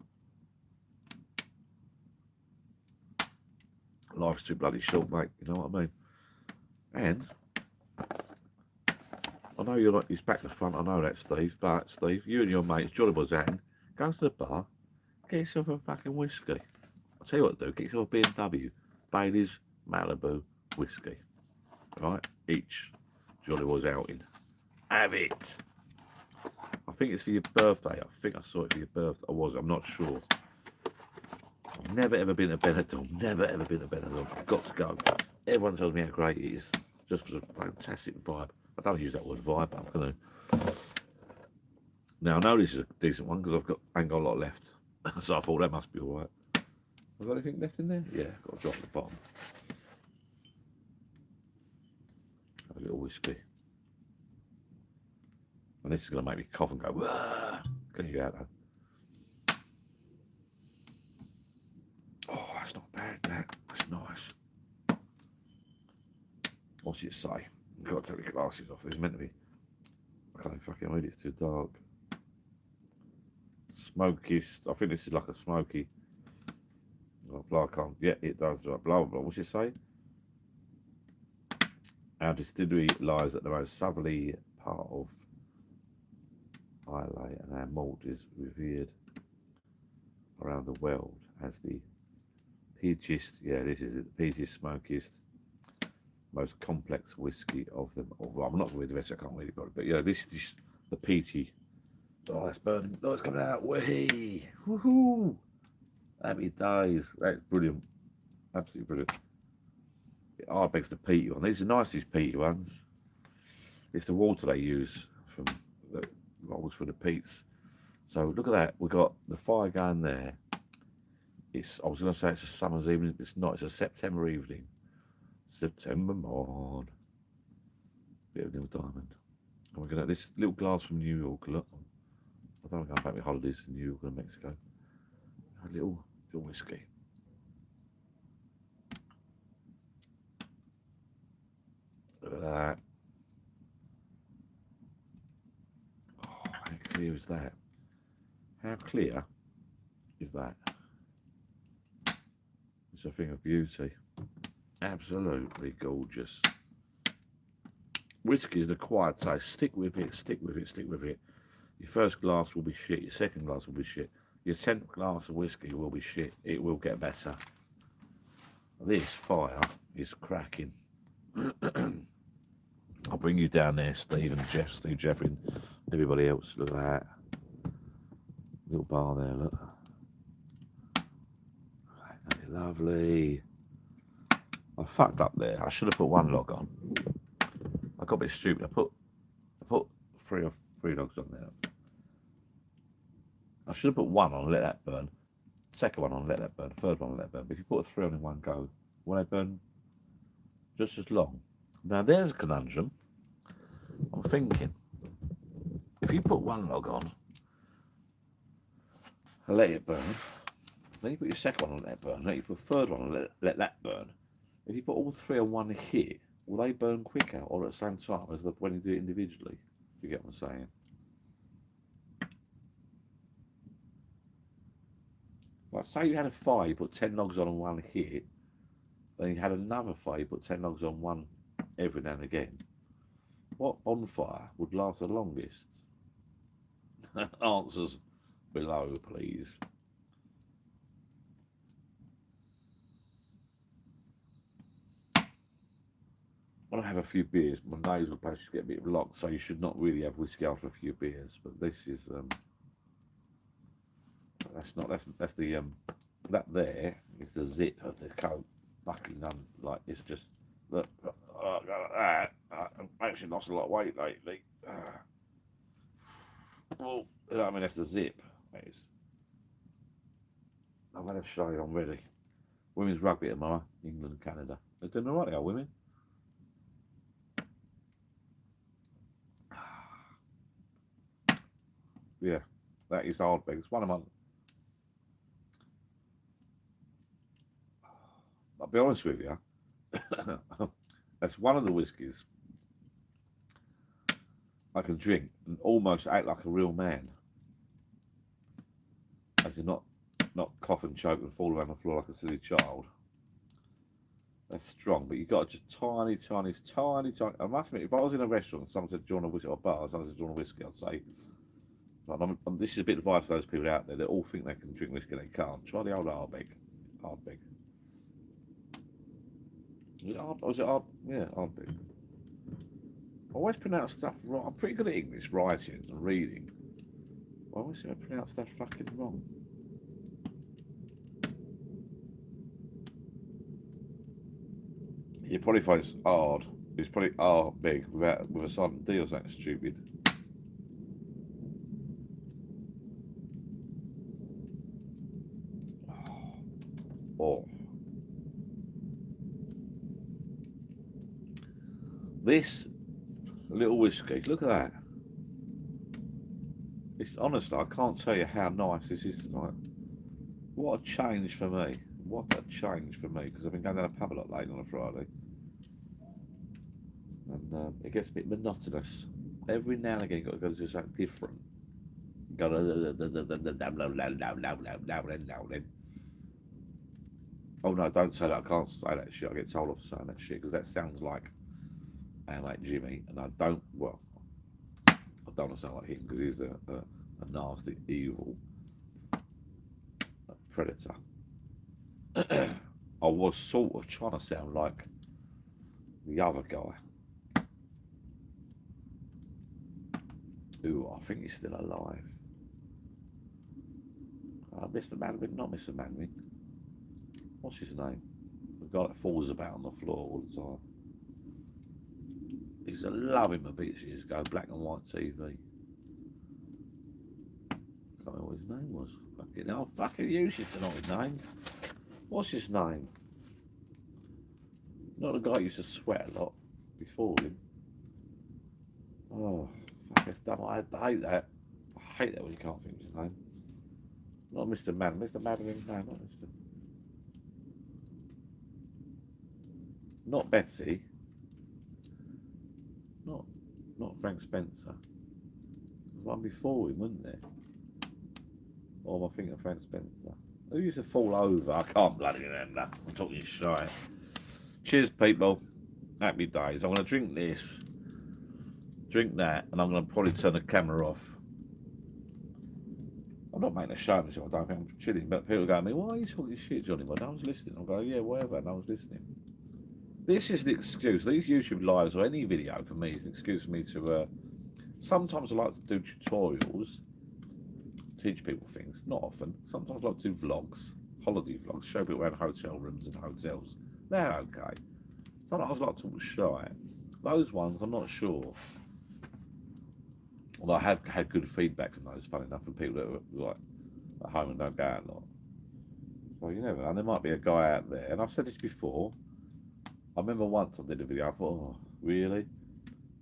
[SPEAKER 2] Life's too bloody short, mate. You know what I mean? And I know you're not. He's back to the front. I know that, Steve. But Steve, you and your mates, Jolly Boys out, go to the bar, get yourself a fucking whiskey. I'll tell you what to do. Get yourself a BMW, Bailey's Malibu whiskey. Right? Each Jolly Boys outing. Have it. I think it's for your birthday. I think I saw it for your birthday. I'm not sure. I've never ever been to Benidorm. Never ever been to Benidorm. I've got to go. Everyone tells me how great it is. Just for the fantastic vibe. I don't use that word vibe, but I'm going to. Now I know this is a decent one because I ain't got a lot left. So I thought that must be alright. Have I got anything left in there? Yeah, got a drop at the bottom. Have a little whiskey. And this is going to make me cough and go, wah! Can you out though? Oh, that's not bad, that. That's nice. What's it say? I've got to take the glasses off. It's meant to be. I can't even fucking read it. It's too dark. Smokiest. I think this is like a smoky. Oh, blah, I can't. Yeah, it does. Blah, blah, blah. What's it say? Our distillery lies at the most southerly part of Islay, and our malt is revered around the world as the peachiest. Yeah, this is it. The peachiest, smokiest, most complex whiskey of them all. Well, I'm not going to read the rest. I can't read it, but yeah, this is the peachy. Oh, it's burning. Oh, it's coming out. Whee! Woohoo! Happy days. That's brilliant. Absolutely brilliant. I begs the peaty one. These are nice, these peaty ones. It's the water they use from the rolls for the peats. So look at that. We've got the fire going there. I was going to say it's a summer's evening, but it's not. It's a September evening. September morn. Bit of Neil Diamond. And we're going to this little glass from New York. Look. I don't want to go back with holidays in New York and Mexico. A little whiskey. Look at that. Oh, how clear is that? How clear is that? It's a thing of beauty. Absolutely gorgeous. Whiskey is the quiet taste. Stick with it, stick with it, stick with it. Your first glass will be shit. Your second glass will be shit. Your 10th glass of whiskey will be shit. It will get better. This fire is cracking. I'll bring you down there, Steve and Jeff, Steve, Jeffrey, and everybody else. Look at that. Little bar there, look. That's lovely. I fucked up there. I should have put one log on. I got a bit stupid. I put three logs on there. I should have put one on and let that burn. Second one on and let that burn. Third one on and let that burn. But if you put three on in one go, will they burn just as long? Now there's a conundrum. I'm thinking, if you put one log on and let it burn, then you put your second one on and let it burn, then you put a third one and let that burn. If you put all three on one hit, will they burn quicker or at the same time as when you do it individually? You get what I'm saying? Like, say you had a fire, you put 10 logs on one hit, then you had another fire, you put 10 logs on one every now and again. What bonfire would last the longest? Answers below, please. When I have a few beers, my nasal passages get a bit blocked, so you should not really have whiskey after a few beers. But this is that's the that there is the zip of the coat. Fucking none, like it's just look. I've actually lost a lot of weight lately. Well, you know what I mean, that's the zip. That is. I've had a show. I'm ready. Women's rugby tomorrow, England and Canada. They're doing all right, they are, women. Yeah, that is hard, It's one of my. I'll be honest with you. That's one of the whiskies I can drink and almost act like a real man, as in not cough and choke and fall around the floor like a silly child. That's strong, but you've got just tiny. I must admit, if I was in a restaurant and someone said, "Do you want a whiskey?" or a bar, and someone said, "Do you want a whiskey?" I'd say, this is a bit of advice for those people out there that all think they can drink whiskey, they can't. Try the old Ardbeg. Was it Ard? Yeah, Ardbeg. I always pronounce stuff wrong. I'm pretty good at English writing and reading. I always seem to pronounce stuff fucking wrong. You probably find it's Ard. It's probably Ardbeg with a silent D or something stupid. Oh. This little whiskey, look at that. It's honestly, I can't tell you how nice this is tonight. What a change for me. What a change for me, because I've been going down a pub a lot late on a Friday. And it gets a bit monotonous. Every now and again, you've got to go do something different. Go oh no, don't say that. I can't say that shit. I get told off for saying that shit because that sounds like I am like Jimmy, and I don't want to sound like him because he's a nasty, evil predator. I was sort of trying to sound like the other guy, who I think he's still alive. Mr. Manwin, not Mr. Manwin. What's his name? The guy that falls about on the floor all the time. He used to love him a bit years ago, black and white TV. I can't remember what his name was. I'll fucking use it to know his name. What's his name? Not the guy who used to sweat a lot before him. Oh, fuck, it's dumb. I hate that. I hate that when you can't think of his name. Not Mr. Madden. Mr. Madden, no, not Mr. Not Betsy. Not Frank Spencer. There's one before him, wasn't there? Or am I thinking of Frank Spencer? Who used to fall over? I can't bloody remember. I'm talking shite. Cheers, people. Happy days. I'm going to drink this, drink that, and I'm going to probably turn the camera off. I'm not making a show of myself. I don't think I'm chilling, but people go to me, why are you talking shit, Johnny? Well, no one's listening. I'll go, yeah, whatever, no one's listening. This is an excuse. These YouTube lives or any video for me is an excuse for me to, sometimes I like to do tutorials, teach people things, not often. Sometimes I like to do vlogs, holiday vlogs, show people around hotel rooms and hotels. They're okay. Sometimes I like to talk shy. Those ones, I'm not sure. Although I have had good feedback from those, funny enough, from people that are like at home and don't go out a lot. So you never know. There might be a guy out there, and I've said this before. I remember once I did a video, I thought, oh, really?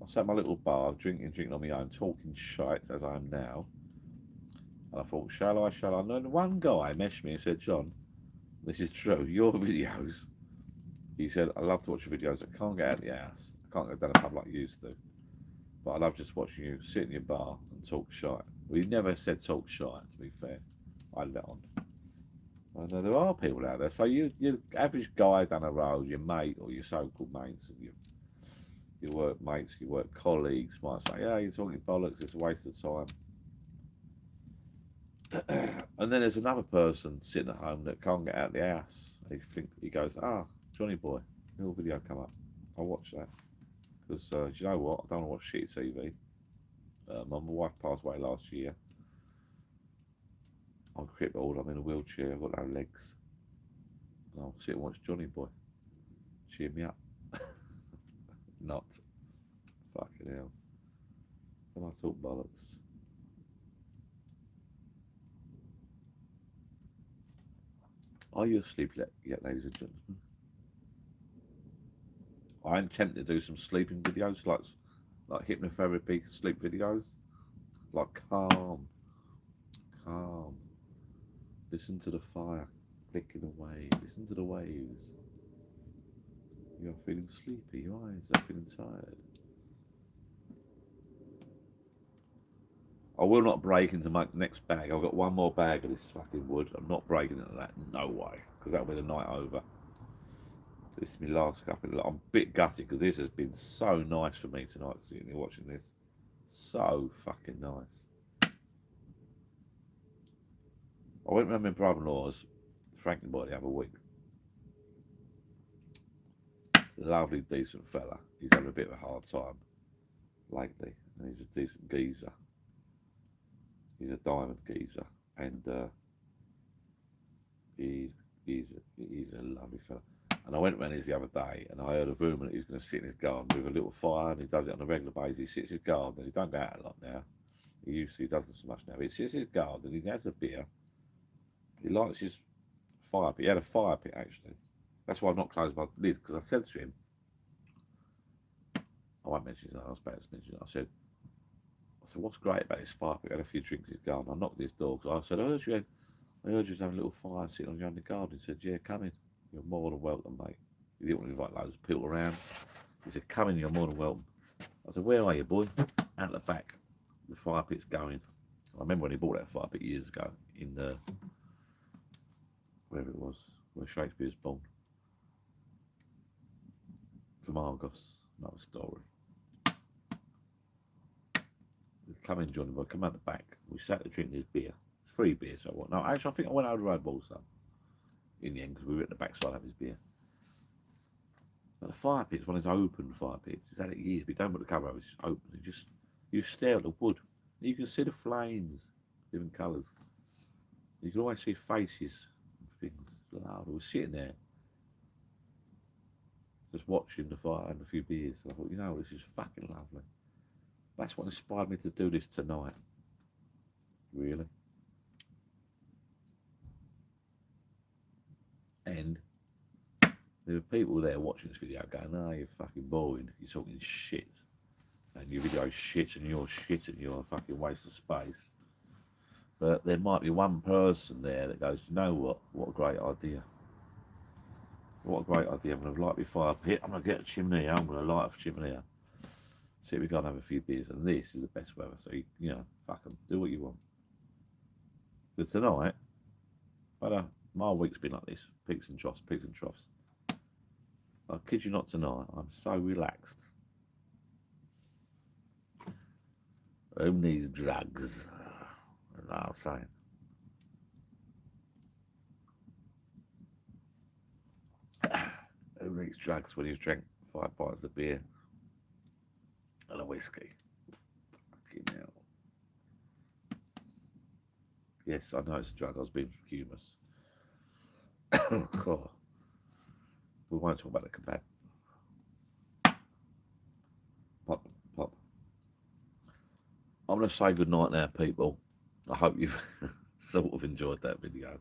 [SPEAKER 2] I sat in my little bar, drinking on my own, talking shite as I am now. And I thought, shall I? And then one guy messaged me and said, John, this is true, your videos. He said, I love to watch your videos. I can't get out of the house. I can't go down the pub like you used to. But I love just watching you sit in your bar and talk shite. Well, he never said talk shite, to be fair. I let on. I know there are people out there. So your average guy down the road, your mate or your so-called mates, and your work mates, your work colleagues might say, yeah, you're talking bollocks, it's a waste of time. And then there's another person sitting at home that can't get out of the house. He goes, Johnny boy, your video come up. I'll watch that. Because, do you know what? I don't want to watch shit TV. My wife passed away last year. I'm crippled, I'm in a wheelchair, I've got no legs. And I'll sit and watch Johnny boy. Cheer me up. Not. Fucking hell. Then I talk bollocks. Are you asleep yet, ladies and gentlemen? I intend to do some sleeping videos, like hypnotherapy sleep videos. Like calm. Listen to the fire clicking away. Listen to the waves. You're feeling sleepy, your eyes are feeling tired. I will not break into my next bag. I've got one more bag of this fucking wood. I'm not breaking into that, no way, because that'll be the night over. This is my last cup. I'm a bit gutted because this has been so nice for me tonight, sitting here watching this. So fucking nice. I went round my brother-in-law's, Frankie boy, the other week. Lovely, decent fella. He's having a bit of a hard time lately, and he's a decent geezer. He's a diamond geezer, and he's a lovely fella. And I went round his the other day, and I heard a rumour that he's going to sit in his garden with a little fire, and he does it on a regular basis. He sits in his garden. He don't go out a lot now. He doesn't so much now. But he sits in his garden. He has a beer. He likes his fire pit. He had a fire pit actually. That's why I've not closed my lid, because I said to him, I won't mention his name. I was about to mention it. I said, what's great about this fire pit? I had a few drinks in his garden. I knocked at his door because I said, I heard you was having a little fire sitting on your own in the garden. He said, yeah, come in. You're more than welcome, mate. He didn't want to invite loads of people around. He said, come in, you're more than welcome. I said, where are you, boy? Out the back. The fire pit's going. I remember when he bought that fire pit years ago in wherever it was, where Shakespeare's born. From Argos, another story. Come in, Johnny boy, come out the back. We sat to drink this beer. It's free beer, so what? No, actually, I think I went over the road, bought some. In the end, because we were at the backside of his beer. But the fire pit's one of those open fire pits. He's had it years, but you don't put the cover over, it's just open. You stare at the wood. You can see the flames, different colours. You can always see faces and things. I was sitting there, just watching the fire and a few beers. I thought, you know, this is fucking lovely. That's what inspired me to do this tonight. Really. And there were people there watching this video going, oh, you're fucking boring, you're talking shit. And your video's shit and you're a fucking waste of space. But there might be one person there that goes, you know what a great idea. What a great idea. I'm going to light my fire pit. I'm going to get a chimney. I'm going to light a chimney. See if we go and have a few beers. And this is the best weather. So, you know, fuck 'em. Do what you want. But tonight, my week's been like this. Peaks and troughs, peaks and troughs. I kid you not, tonight, I'm so relaxed. Who needs drugs? You know what I'm saying? Who needs drugs when you've drank 5 pints of beer and a whiskey? Fucking hell. Yes, I know it's a drug. I was being humorous. God. We won't talk about the kebab. Pop, pop. I'm going to say good night now, people. I hope you've sort of enjoyed that video.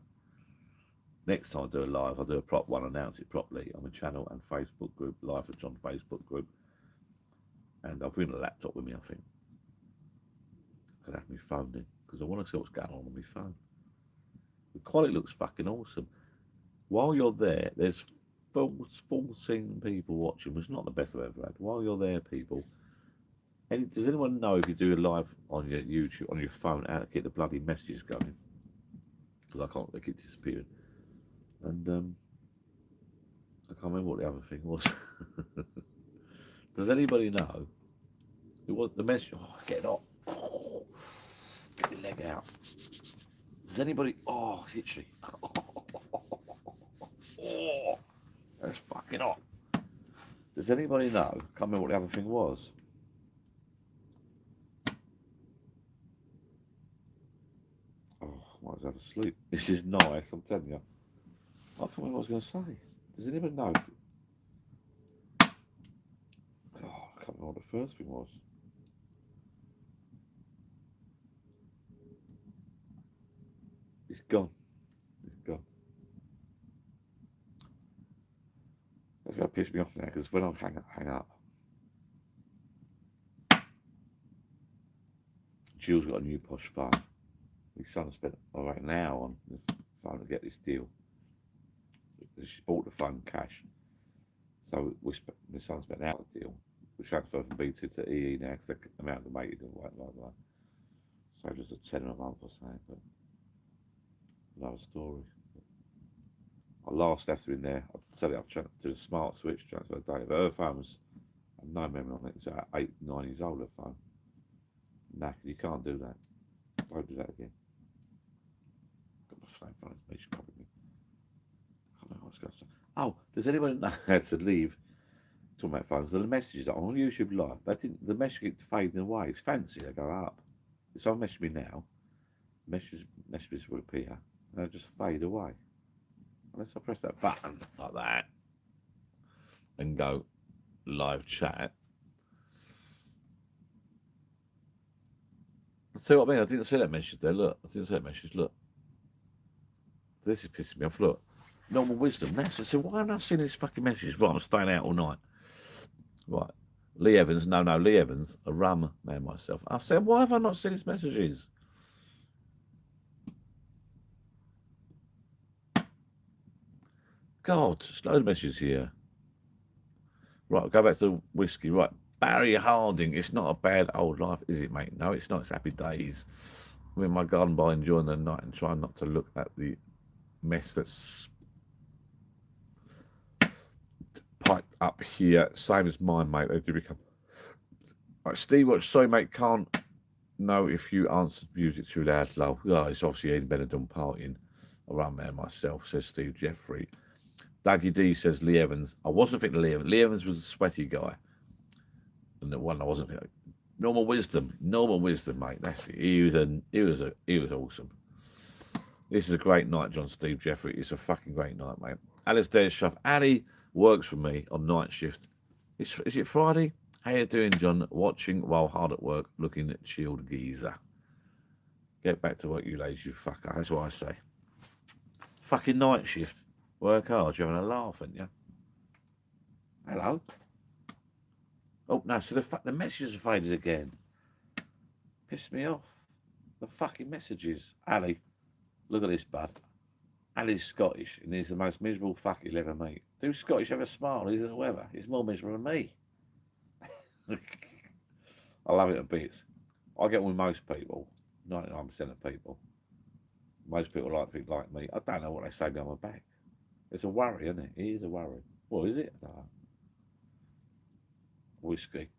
[SPEAKER 2] Next time I do a live, I'll do a prop one, announce it properly on my channel and Facebook group, Live for John Facebook group. And I'll bring a laptop with me, I think. I'll have my phone in, because I want to see what's going on my phone. The quality looks fucking awesome. While you're there, there's 14 people watching, which is not the best I've ever had. While you're there, people, does anyone know if you do a live on your YouTube, on your phone, how to get the bloody messages going? Because I can't, they keep disappearing. And I can't remember what the other thing was. Does anybody know? It was the message. Oh, get it up. Oh, get your leg out. Does anybody? Oh, it's itchy. Oh, that's fucking hot. Does anybody know? Can't remember what the other thing was. Oh, I might as well asleep. This is nice, I'm telling you. I can't remember what I was going to say. Does anybody know? God, I can't remember what the first thing was. It's gone. It's gone. That's going to piss me off now, because when I hang up, Jill's got a new posh phone. My son spent about an hour on the phone to get this deal. She bought the phone cash. So my son spent an hour on the deal. We transferred from B2 to EE now because they're amalgamated and whatnot. So just a tenner a month or something, but another story. I last left her in there. I said it, I've tried to do a smart switch, transfer data, but her phone was, I had no memory on it. It's 8, 9 years old, her phone. Nah, you can't do that. Don't do that again. Got the same phone as me, she copied me. I can't remember what I was going to say. Oh, does anybody know how to leave? Talking about phones, the messages on YouTube Live, the message keeps fading away. It's fancy, they go up. If someone messages me now, messages will appear, and they'll just fade away. Unless I press that button like that and go live chat. See what I mean? I didn't see that message there. Look, I didn't see that message. Look, this is pissing me off. Look, normal wisdom. That's it. So why haven't I seen this fucking message? Right, I'm staying out all night. Right, Lee Evans. No, Lee Evans, a rum man myself. I said, why have I not seen his messages? God, there's loads of messages here. Right, go back to the whiskey. Right, Barry Harding. It's not a bad old life, is it, mate? No, it's not. It's happy days. I'm in my garden by enjoying the night and trying not to look at the mess that's piped up here. Same as mine, mate. They do become. Right, Steve, what? Sorry, mate. Can't know if you answered music too loud, love. Oh, it's obviously Ian Benidorm partying. I run there myself, says Steve Jeffrey. Dougie D says Lee Evans. I wasn't thinking Lee Evans. Lee Evans was a sweaty guy. And the one I wasn't thinking. Normal wisdom, mate. That's it. He was awesome. This is a great night, John Steve Jeffrey. It's a fucking great night, mate. Alistair Shuff. Ali works for me on night shift. Is it Friday? How you doing, John? Watching while hard at work, looking at chilled geezer. Get back to work, you lazy fucker. That's what I say. Fucking night shift. Work hard. You're having a laugh, aren't you? Hello. Oh no! So the messages are faded again. Pissed me off. The fucking messages. Ali, look at this, bud. Ali's Scottish, and he's the most miserable fuck you'll ever meet. Do Scottish ever smile? He's the weather. He's more miserable than me. I love it a bit. I get on with most people, 99% of people. Most people like me. I don't know what they say behind my back. It's a worry, isn't it? It is a worry. Well, is it? I don't know. Whiskey.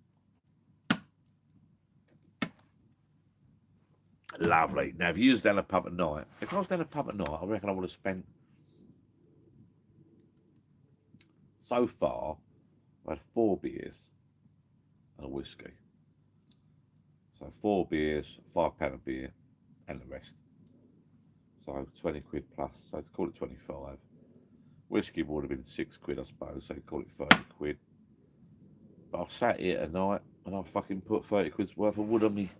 [SPEAKER 2] Lovely. Now, if you was down a pub at night, if I was down a pub at night, I reckon I would have spent, so far, I had 4 beers and a whiskey. So 4 beers, £5 a beer, and the rest. So 20 quid plus, so call it 25. Whiskey would have been 6 quid, I suppose, so call it 30 quid. But I've sat here tonight and I've fucking put 30 quid's worth of wood on me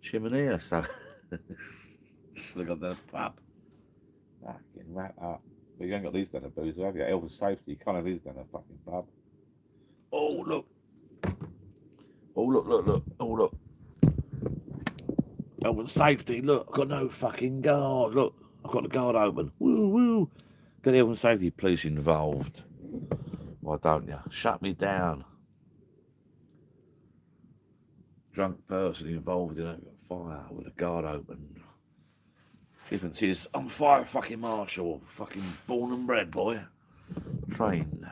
[SPEAKER 2] chimney, so look at the pub. Fucking wrap up. But you ain't got these down a boozer, have you? Health and safety, you can't have these down a fucking pub. Oh, look. Oh, look. Oh, look. Health and safety, look. I've got no fucking guard. Look, I've got the guard open. Woo, woo. Get the health and safety police involved. Why don't you? Shut me down. Drunk person involved in a fire with a guard open. Difference is, I'm fire fucking marshal. Fucking born and bred, boy. Trained.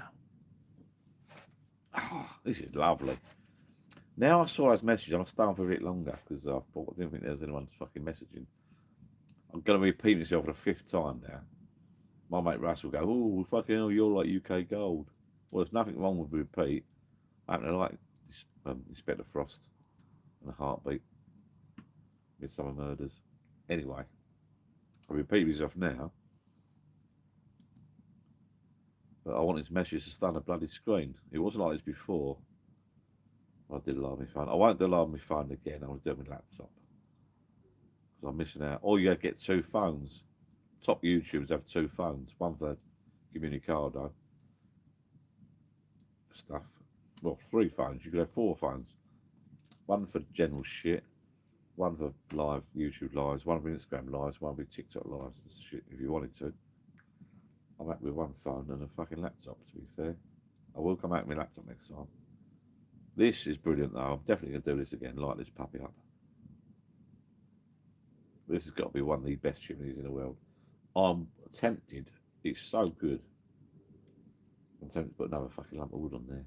[SPEAKER 2] Oh, this is lovely. Now I saw those messages, I'm staying for a bit longer because I didn't think there was anyone fucking messaging. I'm going to repeat myself for the 5th time now. My mate Russell will go, oh, fucking hell, you're like UK gold. Well, there's nothing wrong with repeat. I happen to like Inspector Frost and a heartbeat. Midsummer Murders. Anyway, I repeat myself now. But I want his message to stay on the bloody screen. It wasn't like this before. I did alarm my phone. I won't do alarm my phone again. I want to do it on my laptop. Because I'm missing out. Or you get 2 phones. Top YouTubers have 2 phones. One for communicado stuff. Well, 3 phones. You could have 4 phones. One for general shit. One for live YouTube lives. One for Instagram lives. One for TikTok lives. Shit, if you wanted to. I'm out with 1 phone and a fucking laptop, to be fair. I will come out with my laptop next time. This is brilliant, though. I'm definitely going to do this again. Light this puppy up. This has got to be one of the best chimneys in the world. I'm tempted. It's so good. I'm tempted to put another fucking lump of wood on there.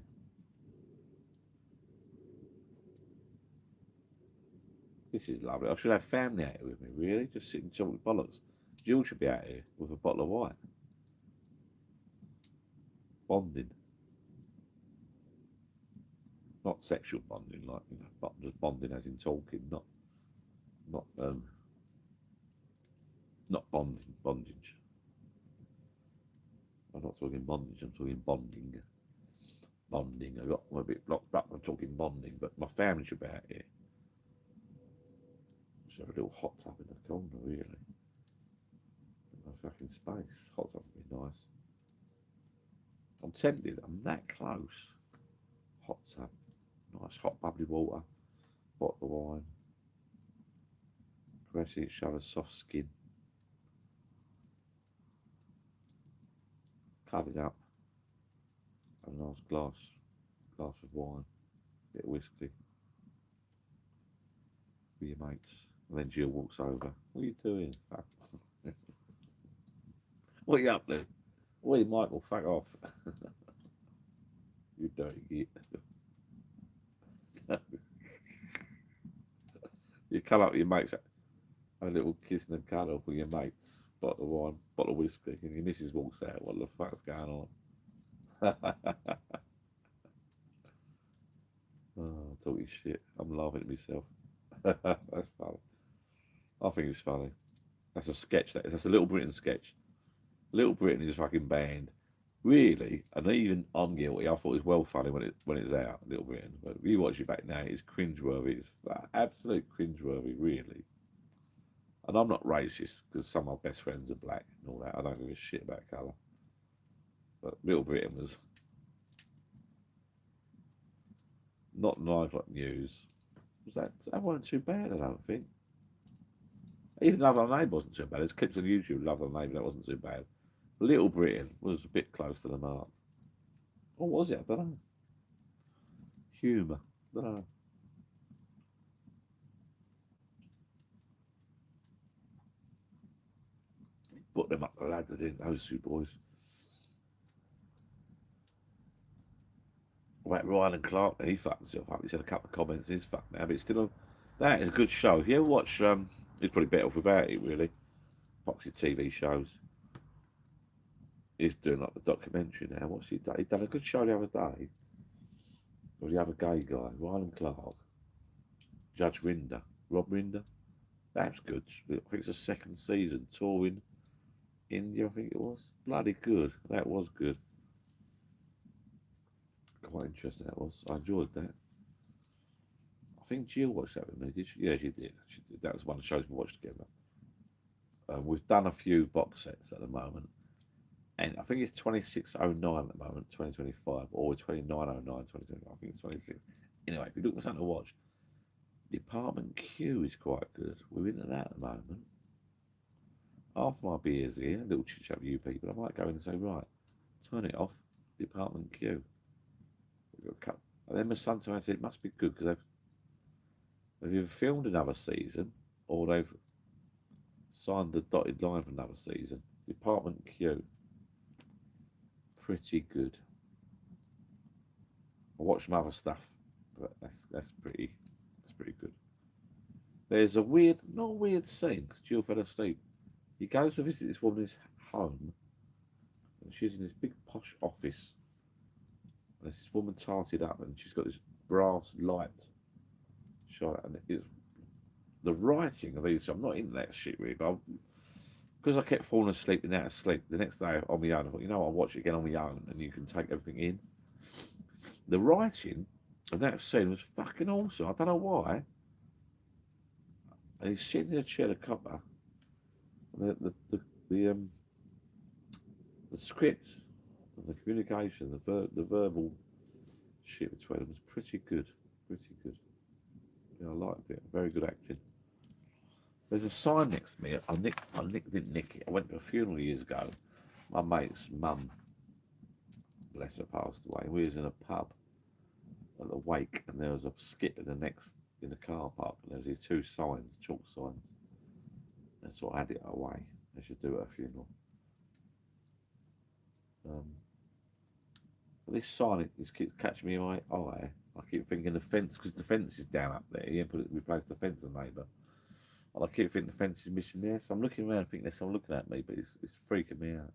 [SPEAKER 2] This is lovely. I should have family out here with me, really. Just sitting talking bollocks. Jill should be out here with a bottle of wine. Bonding. Not sexual bonding, like, you know, but just bonding as in talking, not bondage. I'm not talking bondage, I'm talking bonding. Bonding. I got a bit blocked up, I'm talking bonding, but my family should be out here. Should have a little hot tub in the corner, really. No fucking space. Hot tub would be nice. I'm tempted, I'm that close. Hot tub. Nice hot bubbly water. Bottle of wine. Caress each other's soft skin. Cut it up. Have a nice glass of wine. Bit of whiskey. With your mates. And then Jill walks over. What are you doing? What are you up to? Well, Michael, fuck off. You dirty git. You come up with your mates, have a little kiss and a cuddle with your mates, bottle of wine, bottle of whiskey, and your missus walks out. What the fuck's going on? Oh, talking shit. I'm laughing at myself. That's funny. I think it's funny. That's a sketch. That's a Little Britain sketch. Little Britain is fucking banned. Really, and even I'm guilty. I thought it was well funny when it's out, Little Britain. But if you watch it back now, it's cringeworthy. It's absolute cringeworthy, really. And I'm not racist because some of my best friends are black and all that. I don't give a shit about colour. But Little Britain was not 9 o'clock news. That wasn't too bad, I don't think. Even Love Our Neighbour wasn't too bad. There's clips on YouTube, Love Our Neighbour, that wasn't too bad. Little Britain was a bit close to the mark. Or was it? I don't know. Humour. I don't know. Put them up the ladder, didn't those two boys? About Ryan and Clark, he fucked himself up. He's had a couple of comments. He's fucked now, but it's still that is a good show. If you ever watch, it's probably better off without it, really. Boxing TV shows. He's doing like the documentary now. What's he done? He done a good show the other day with the other gay guy, Ryan Clark, Judge Rinder, Rob Rinder. That's good. I think it's the second season, touring India, I think it was. Bloody good. That was good. Quite interesting that was. I enjoyed that. I think Jill watched that with me, did she? Yeah, she did. She did. That was one of the shows we watched together. We've done a few box sets at the moment. And I think it's 2609 at the moment, 2025, or 2909, 2025. I think it's 26. Anyway, if you look for something to watch, Department Q is quite good. We're into that at the moment. After my beers here, a little chit chat with you people, I might go in and say, right, turn it off, Department Q. We've got a couple. And then my son told me, I said, it must be good because they've either filmed another season or they've signed the dotted line for another season. Department Q. Pretty good. I watched some other stuff, but that's pretty good. There's a weird, not a weird scene because Jill fell asleep. He goes to visit this woman's home, and she's in this big posh office. And there's this woman tarted up, and she's got this brass light shot, and it's the writing of these. I'm not into that shit really, but because I kept falling asleep and out of sleep, the next day on my own, I thought, you know what, I'll watch it again on my own and you can take everything in. The writing of that scene was fucking awesome. I don't know why. And he's sitting in a chair to cover. The script, and the communication, the verbal shit between them was pretty good. Pretty good. Yeah, I liked it. Very good acting. There's a sign next to me. I didn't nick it. I went to a funeral years ago. My mate's mum, bless her, passed away. We was in a pub at the wake, and there was a skip in the car park, and there was these two signs, chalk signs. And so I had it away. They should do it at a funeral. But this sign, it keeps catching me in my eye. I keep thinking the fence, because the fence is down up there. You replaced the fence, the neighbour. And I keep thinking the fence is missing there. So I'm looking around thinking there's someone looking at me, but it's freaking me out.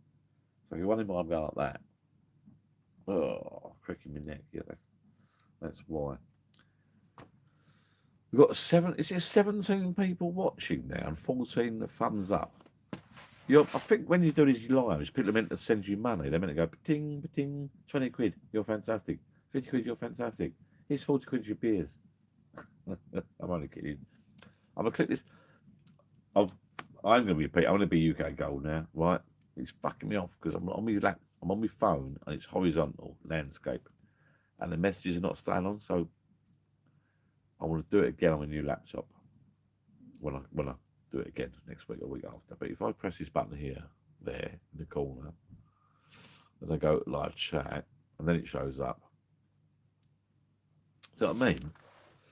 [SPEAKER 2] So if you want him to go like that, cracking my neck. Yeah, that's why. We've got 17 people watching now and 14 thumbs up. I think when you do these lives, people are meant to send you money. They're meant to go, ting, ting, 20 quid, you're fantastic. 50 quid, you're fantastic. Here's 40 quid, your beers. I'm only kidding. I'm going to click this. I'm going to be UK Gold now, right? It's fucking me off because I'm on my phone and it's horizontal landscape, and the messages are not staying on. So I want to do it again on my new laptop when I do it again next week or week after. But if I press this button here, there in the corner, then I go live chat, and then it shows up. See what I mean?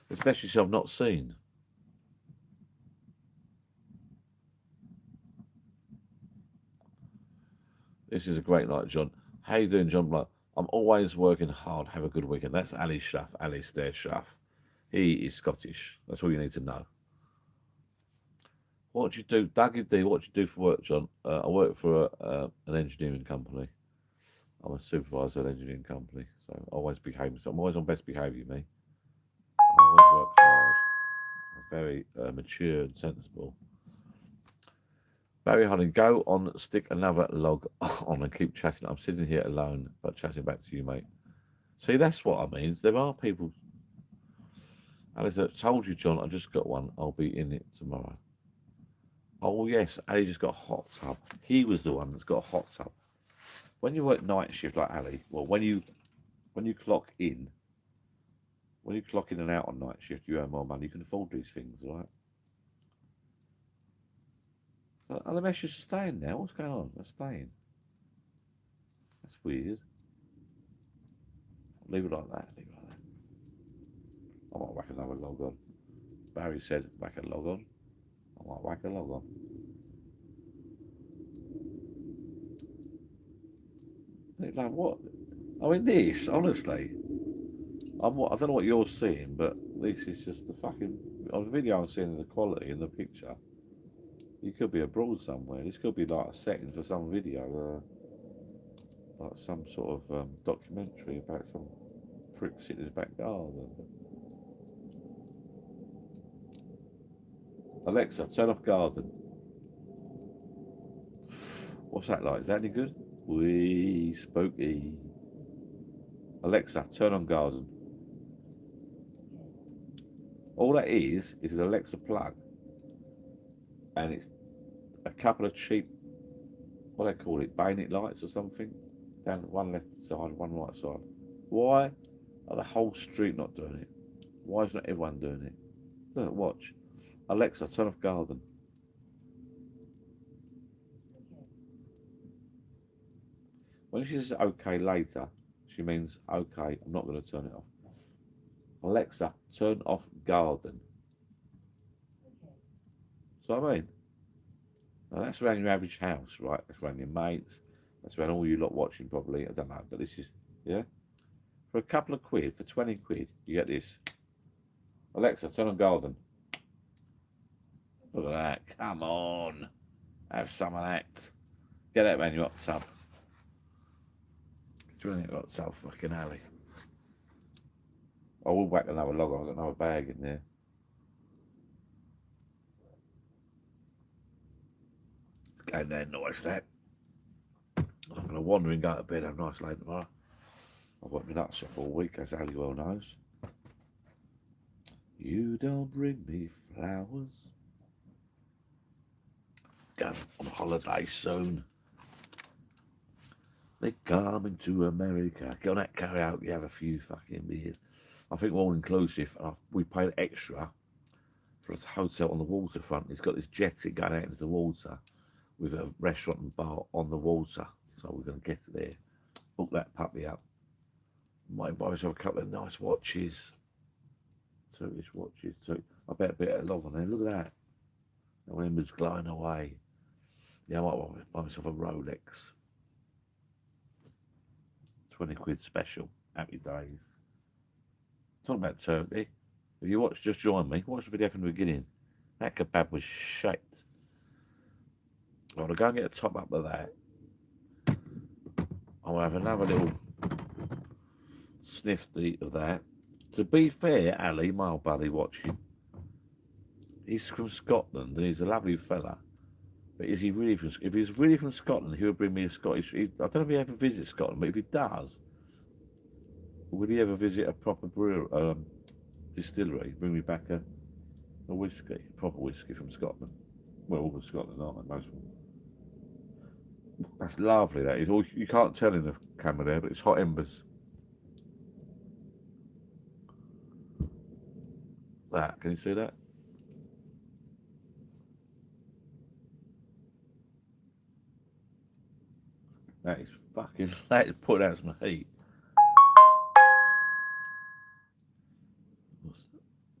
[SPEAKER 2] It's messages I've not seen. This is a great night, John. How you doing, John? Like, I'm always working hard. Have a good weekend. That's Ali Schaff, Alistair Schaff. He is Scottish. That's all you need to know. What do you do? Dougie D, what do you do for work, John? I work for an engineering company. I'm a supervisor at an engineering company. So I always behave myself. I'm always on best behaviour, me. I always work hard. I'm very mature and sensible. Barry Hunting, go on, stick another log on and keep chatting. I'm sitting here alone, but chatting back to you, mate. See, that's what I mean. There are people. Alice, I told you, John, I just got one. I'll be in it tomorrow. Oh, yes, Ali just got a hot tub. He was the one that's got a hot tub. When you work night shift like Ali, well, when you clock in, and out on night shift, you earn more money. You can afford these things, right? So are the meshes staying now? What's going on? They're staying. That's weird. Leave it like that. Leave it like that. I might whack another log on. Barry said whack a log on. I might whack a log on. Like what? I mean, this honestly. I don't know what you're seeing, but this is just the fucking. On the video I'm seeing the quality in the picture. You could be abroad somewhere. This could be like a setting for some video, like some sort of documentary about some prick sitting in his back garden. Alexa, turn off garden. What's that like? Is that any good? Wee, spooky. Alexa, turn on garden. All that is an Alexa plug. And it's a couple of cheap, what do they call it, bayonet lights or something, down one left side, one right side. Why are the whole street not doing it? Why is not everyone doing it? Look, watch. Alexa, turn off garden. When she says okay later, she means okay, I'm not going to turn it off. Alexa, turn off garden. So I mean, now that's around your average house, right? That's around your mates. That's around all you lot watching probably. I don't know, but this is, yeah. For a couple of quid, for 20 quid, you get this. Alexa, turn on garden. Look at that. Come on. Have some of that. Get that man, you hot tub. Drilling it hot tub, fucking alley. I will whack another log on. I've got another bag in there. It's going there nice, that. I'm going to wander and go to bed. Have a nice late tomorrow. I've worked my nuts off all week, as Ali well knows. You don't bring me flowers. Going on holiday soon. They're coming to America. Go on that karaoke, have a few fucking beers. I think we're all inclusive. We paid extra for a hotel on the waterfront. It's got this jetty going out into the water with a restaurant and bar on the water. So we're going to get there. Book that puppy up. Might buy myself a couple of nice watches. Turkish watches too. I bet a bit of log on there. Look at that. The embers glowing away. Yeah, I might buy myself a Rolex. 20 quid special. Happy days. Talking about Turkey. If you watch, just join me. Watch the video from the beginning. That kebab was shit. I'm going to go and get a top up of that. I'll have another little sniff of that. To be fair, Ali, my old buddy watching, he's from Scotland and he's a lovely fella. But is he really from? If he's really from Scotland, he would bring me a Scottish. I don't know if he ever visits Scotland, but if he does, would he ever visit a proper distillery? Bring me back a whiskey, proper whiskey from Scotland. Well, all of Scotland, aren't they? Most of them. That's lovely. That is. You can't tell in the camera there, but it's hot embers. That, can you see that? That is fucking, that is putting out some heat.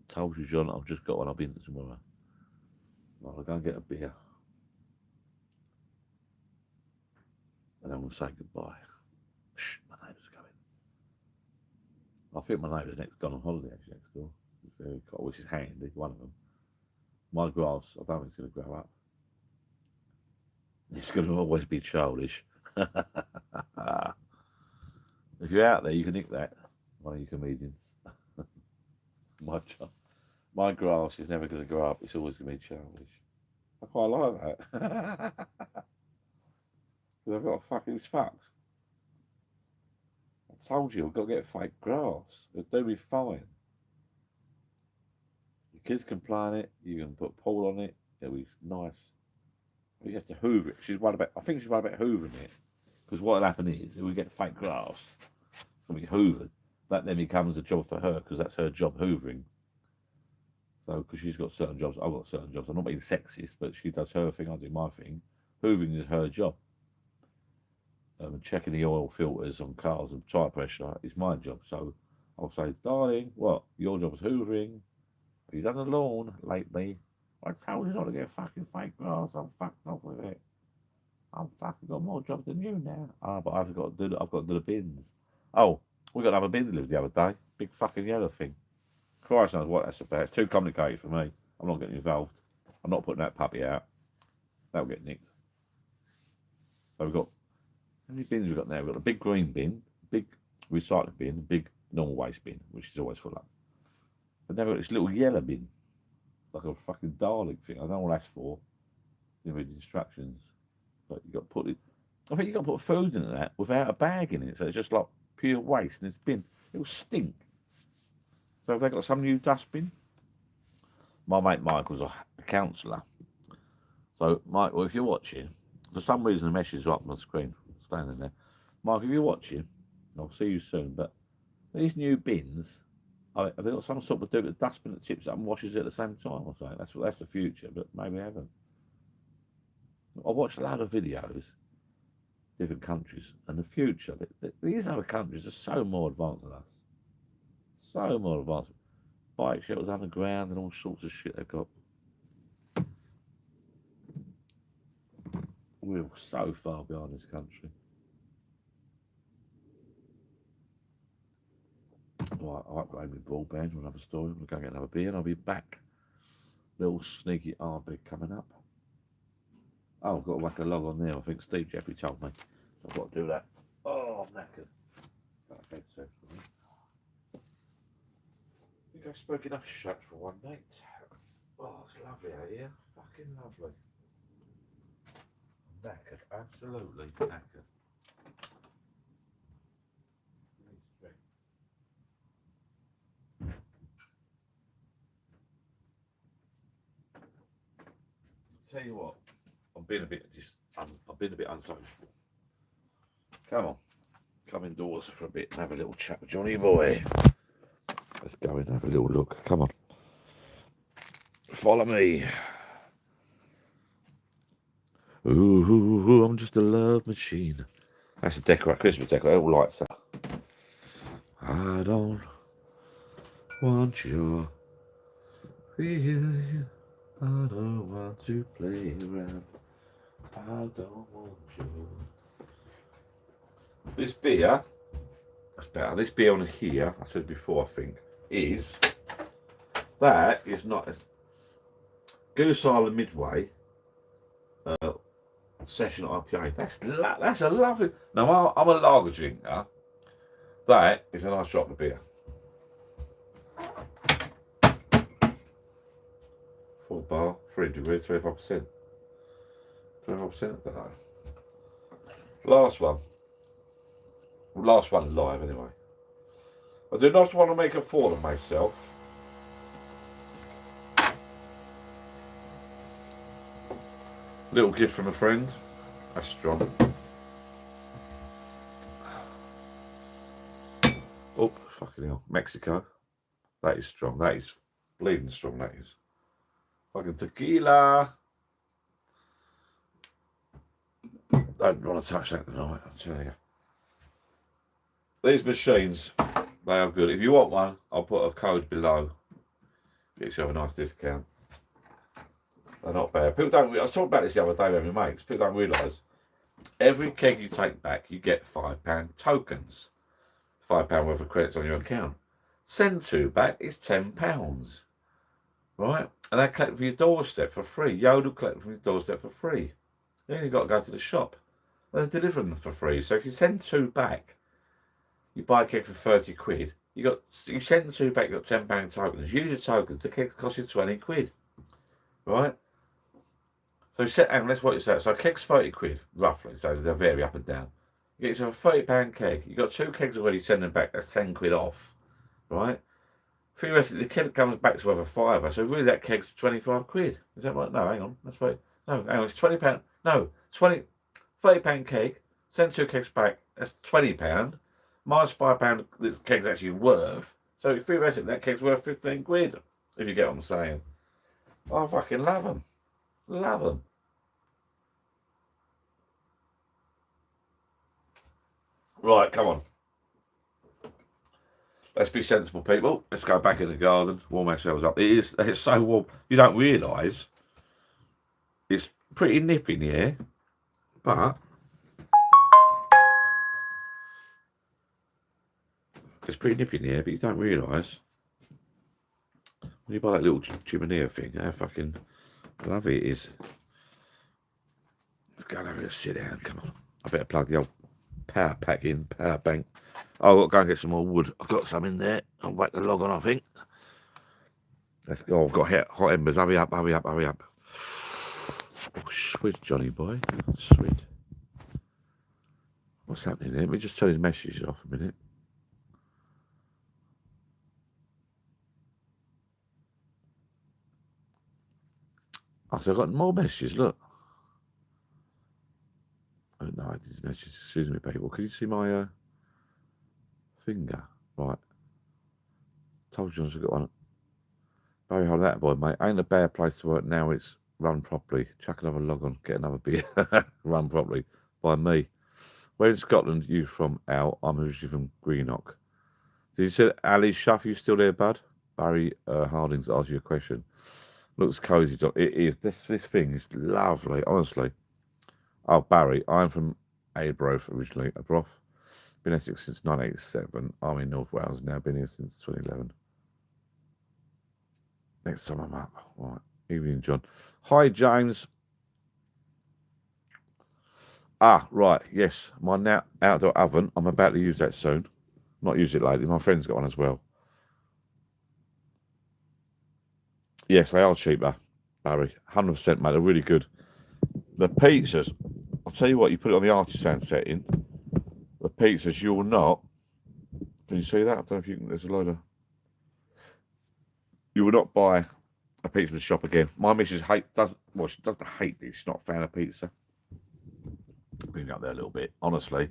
[SPEAKER 2] Told you, John, I've just got one. I'll be in tomorrow. Well, I'll go and get a beer. And then we'll say goodbye. Shh, my neighbour's coming. I think my neighbour's gone on holiday actually next door. It's very cold, which is handy, one of them. My grass, I don't think it's going to grow up. It's going to always be childish. If you're out there, you can nick that. One of you comedians. My grass is never going to grow up. It's always going to be childish. I quite like that. Because I've got a fucking fucked. I told you, I've got to get fake grass. It'll do me fine. Your kids can play on it. You can put Paul on it. It'll be nice. You have to hoover it. I think she's worried about hoovering it. Because what'll happen is, if we get fake grass, it's going to be hoovered. That then becomes a job for her, because that's her job, hoovering. So, because she's got certain jobs, I've got certain jobs. I'm not being sexist, but she does her thing, I do my thing. Hoovering is her job. Checking the oil filters on cars and tyre pressure is my job. So I'll say, darling, what? Your job is hoovering. He's done the lawn lately. I told you not to get fucking fake grass. I'm fucked up with it. I'm fucking got more jobs than you now. Ah, but I've got to do the bins. Oh, we got another bin delivered the other day. Big fucking yellow thing. Christ knows what that's about. It's too complicated for me. I'm not getting involved. I'm not putting that puppy out. That'll get nicked. So we've got, how many bins we've got now? We've got a big green bin, big recycling bin, a big normal waste bin, which is always full up. But then we've got this little yellow bin, like a fucking Dalek thing. I don't know what that's for. You read the instructions. But you got to put it, I think you got to put food in that without a bag in it. So it's just like pure waste in this bin. It'll stink. So have they got some new dustbin? My mate Michael's a counsellor. So, Michael, if you're watching, for some reason the message is up on the screen, standing there. Mike, if you're watching, I'll see you soon. But these new bins, have they got some sort of do with the dustbin that tips up and washes it at the same time or something? That's the future, but maybe they haven't. I watched a lot of videos, different countries, and the future. These other countries are so more advanced than us. So more advanced. Bike shelters underground and all sorts of shit they've got. We're so far behind this country. Right, I upgraded my broadband. Another story. I'm going to go get another beer and I'll be back. Little sneaky RB coming up. Oh, I've got to whack a log on there. I think Steve Jeffrey told me. I've got to do that. Oh, I'm knackered. I think I spoke enough shut for one night. Oh, it's lovely out here. Fucking lovely. I'm knackered. Absolutely knackered. Tell you what, I've been a bit unsociable. Come on, come indoors for a bit and have a little chat with Johnny boy. Let's go and have a little look. Come on, follow me. Ooh, I'm just a love machine. That's a Christmas decorator. All lights up. I don't want your feeling. I don't want to play around. I don't want you. This beer, that's better. This beer on here, I said before, I think, is that is not as Goose Island Midway session IPA. That's a lovely. Now I'm a lager drinker. That is a nice drop of beer. Full bar, 3 degrees, 25%. 25%, I don't know. Last one live anyway. I do not want to make a fool of myself. Little gift from a friend. That's strong. Oh, fucking hell. Mexico. That is strong. That is bleeding strong, that is. Fucking tequila. Don't want to touch that tonight, I'll tell you. These machines, they are good. If you want one, I'll put a code below. Get yourself a nice discount. They're not bad. People don't. I was talking about this the other day with my mates. People don't realise every keg you take back, you get £5 tokens. £5 worth of credits on your account. Send 2 back is £10. Right? And they collect from your doorstep for free. Yodel collect from your doorstep for free. You only got to go to the shop. They deliver them for free. So if you send 2 back, you buy a keg for 30 quid. You send the 2 back, you got £10 tokens. Use your tokens. The keg costs you 20 quid. Right? So and let's work this out. So a keg's 30 quid, roughly. So they'll vary up and down. You get yourself a £30 keg. You've got 2 kegs already, send them back. That's 10 quid off. Right? Theoretically, the keg comes back to over £5. So really that keg's 25 quid. Is that right? No, hang on. That's right. No, hang on. It's £20. No, £30 keg. Send 2 kegs back. That's £20. Minus £5 this keg's actually worth. So theoretically, that keg's worth 15 quid.
[SPEAKER 1] If you get what I'm saying. I fucking love them. Love them. Right, come on. Let's be sensible, people. Let's go back in the garden, warm ourselves up. It's so warm. You don't realise it's pretty nippy in here, but it's pretty nippy in here, but you don't realise when you buy that little chimney thing, how fucking lovely it is. Let's go and have a sit down. Come on. I better plug the old power pack in, power bank. Oh, I've got to go and get some more wood. I've got some in there. I'll whack the log on, I think. Let's go. I've got hot embers. Hurry up, hurry up, hurry up. Oh, sweet, Johnny boy. Sweet. What's happening there? Let me just turn his messages off a minute. Oh, so I've got more messages, look. Oh, no, these messages. Excuse me, people. Can you see my finger? Right. Told you I've got one. Very hard that boy, mate. Ain't a bad place to work now. It's run properly. Chuck another log on. Get another beer. Run properly. By me. Where in Scotland are you from, Al? I'm originally from Greenock. Did you say Ali Shuff? You still there, bud? Barry Harding's asked you a question. Looks cozy, John. It is. This thing is lovely, honestly. Oh, Barry, I'm from Aberroth originally, Abroth. Been in Essex since 1987. I'm in North Wales now. Been here since 2011. Next time I'm up. Right. Evening, John. Hi, James. Ah, right. Yes. My now outdoor oven. I'm about to use that soon. Not use it lately. My friend's got one as well. Yes, they are cheaper, Barry. 100%, mate. They're really good. The pizzas, I'll tell you what, you put it on the artisan setting. The pizzas, you will not. Can you see that? I don't know if you can. There's a load of. You will not buy a pizza from the shop again. My missus she doesn't hate this. She's not a fan of pizza. Bring it up there a little bit. Honestly,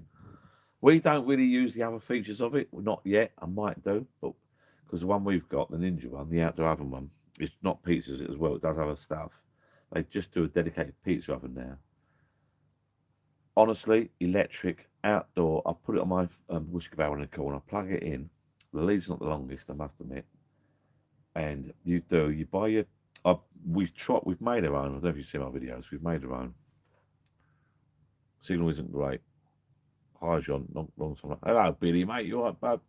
[SPEAKER 1] we don't really use the other features of it. Not yet. I might do, but because the one we've got, the Ninja one, the outdoor oven one, it's not pizzas as well. It does other stuff. They just do a dedicated pizza oven now. Honestly, electric, outdoor. I put it on my whiskey barrel in the corner. Plug it in. The lead's not the longest, I must admit. And you buy your. We've made our own. I don't know if you've seen our videos. We've made our own. Signal isn't great. Hi, John. Long time. Hello, Billy, mate. You all right, bud?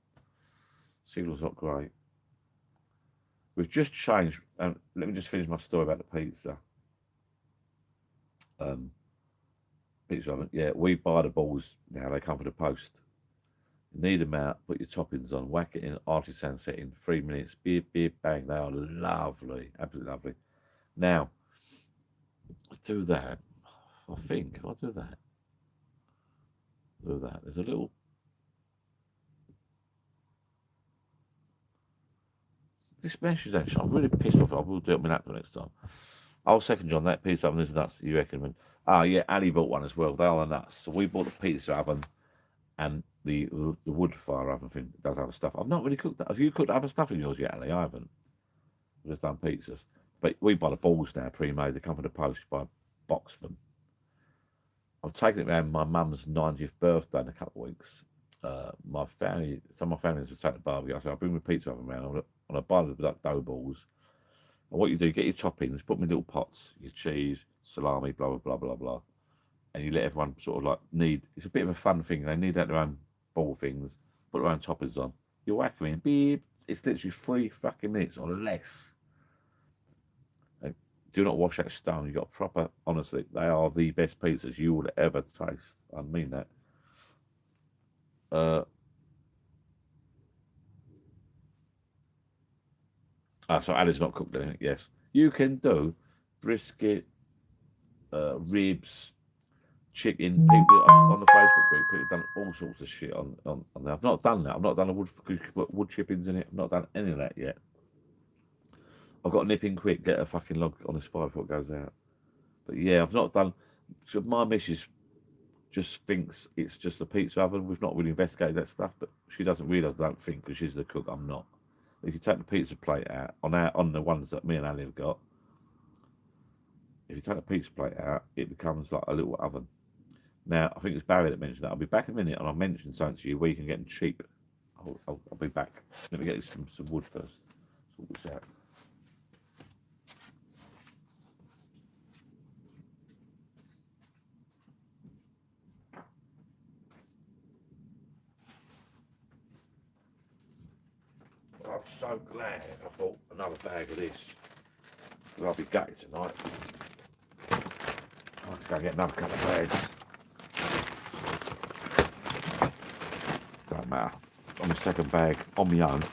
[SPEAKER 1] Signal's not great. We've just changed. Let me just finish my story about the pizza. Pizza oven. Yeah, we buy the balls now. They come for the post. Knead them out. Put your toppings on. Whack it in artisan setting. 3 minutes. Beep, beep, bang. They are lovely. Absolutely lovely. Now, let's do that. I think I'll do that. Do that. There's a little. This mesh is actually. I'm really pissed off. I will do it with that next time. I'll second John. That pizza oven is nuts. You reckon? Yeah, Ali bought one as well. They are nuts. So we bought the pizza oven and the wood fire oven thing. It does other stuff. I've not really cooked that. Have you cooked other stuff in yours yet, Ali? I haven't. I've just done pizzas. But we buy the balls now, pre-made. They come from the post. By box them. I'm taking it around my mum's 90th birthday in a couple of weeks. Some of my families will take the barbecue. So I'll bring the pizza oven around. And I buy the dough balls. And what you do, get your toppings, put them in little pots, your cheese, salami, blah, blah, blah, blah, blah. And you let everyone sort of like it's a bit of a fun thing. They need their own ball things, put their own toppings on. You whack them in, beep. It's literally 3 fucking minutes or less. Do not wash that stone. You got proper, honestly, they are the best pizzas you would ever taste. I mean that. So Ali's not cooked anything. Yes, you can do brisket, ribs, chicken. People on the Facebook group, people have done all sorts of shit on there. I've not done that. I've not done a wood chippings in it. I've not done any of that yet. I've got to nip in quick, get a fucking log on this fire before it goes out. But yeah, I've not done. So my missus just thinks it's just a pizza oven. We've not really investigated that stuff, but she doesn't realise. I don't think because she's the cook. I'm not.
[SPEAKER 2] if you take the pizza plate out on the ones that me and Ali have got, if you take the pizza plate out, it becomes like a little oven. Now, I think it's Barry that mentioned that. I'll be back in a minute, and I'll mention something to you where you can get them cheap. I'll be back. Let me get some wood first. Sort this out. I'm so glad I bought another bag of this. I'll be gutted tonight. I'll have to go and get another couple of bags. Don't matter. On the second bag, on my own.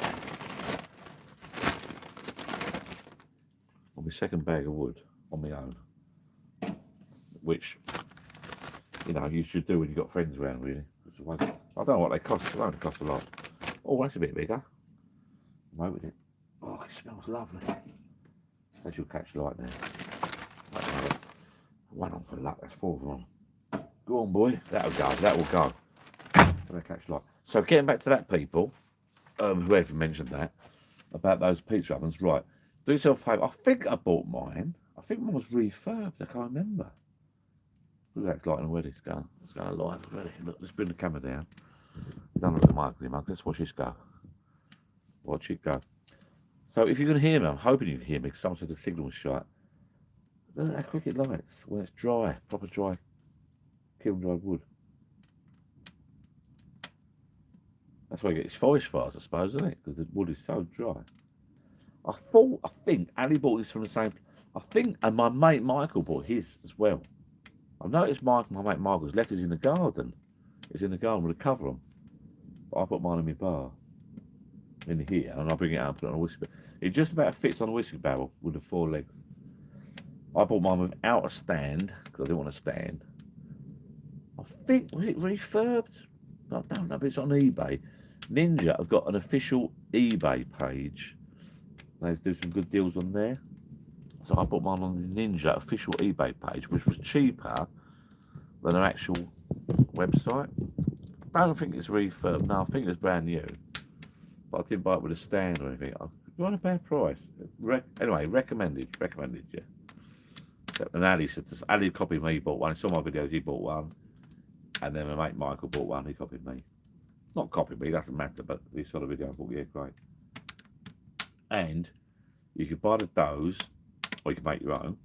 [SPEAKER 2] On my second bag of wood, on my own. Which, you know, you should do when you've got friends around, really. I don't know what they cost. They don't cost a lot. Oh, that's a bit bigger. I'm opening it. Oh, it smells lovely. As you'll catch light there. One on for luck, that's 4 of them. Go on, boy. That'll go. That will go. Gonna catch light. So getting back to that, people, whoever mentioned that about those pizza ovens, right? Do yourself a favour. I think I bought mine. I think mine was refurbed. I can't remember. Look at that light already. It's going live already. Look, let's bring the camera down. Don't look at the mic. Let's watch this go. Watch it go. So if you can hear me, I'm hoping you can hear me because someone said the signal was shut. Look at that cricket lights when it's dry, proper dry, kiln dried wood. That's why you get these forest fires, I suppose, isn't it? Because the wood is so dry. I think Ali bought this from the same. And my mate Michael bought his as well. I've noticed my mate Michael's left his in the garden. It's in the garden with a cover on. But I put mine in my bar. In here, and I'll bring it out and put it on a whiskey barrel. It just about fits on a whiskey barrel with the 4 legs. I bought mine without a stand because I didn't want a stand. I think, was it refurbed? I don't know, but it's on eBay. Ninja have got an official eBay page. They do some good deals on there. So I bought mine on the Ninja official eBay page, which was cheaper than an actual website. I don't think it's refurbed. No, I think it's brand new. But I didn't buy it with a stand or anything. You want a bad price. Anyway, recommended, yeah. And Ali said, Ali copied me, he bought one. He saw my videos, he bought one. And then my mate Michael bought one, he copied me. Not copied me, doesn't matter, but he saw the video and thought, yeah, great. And you can buy the doughs, or you can make your own.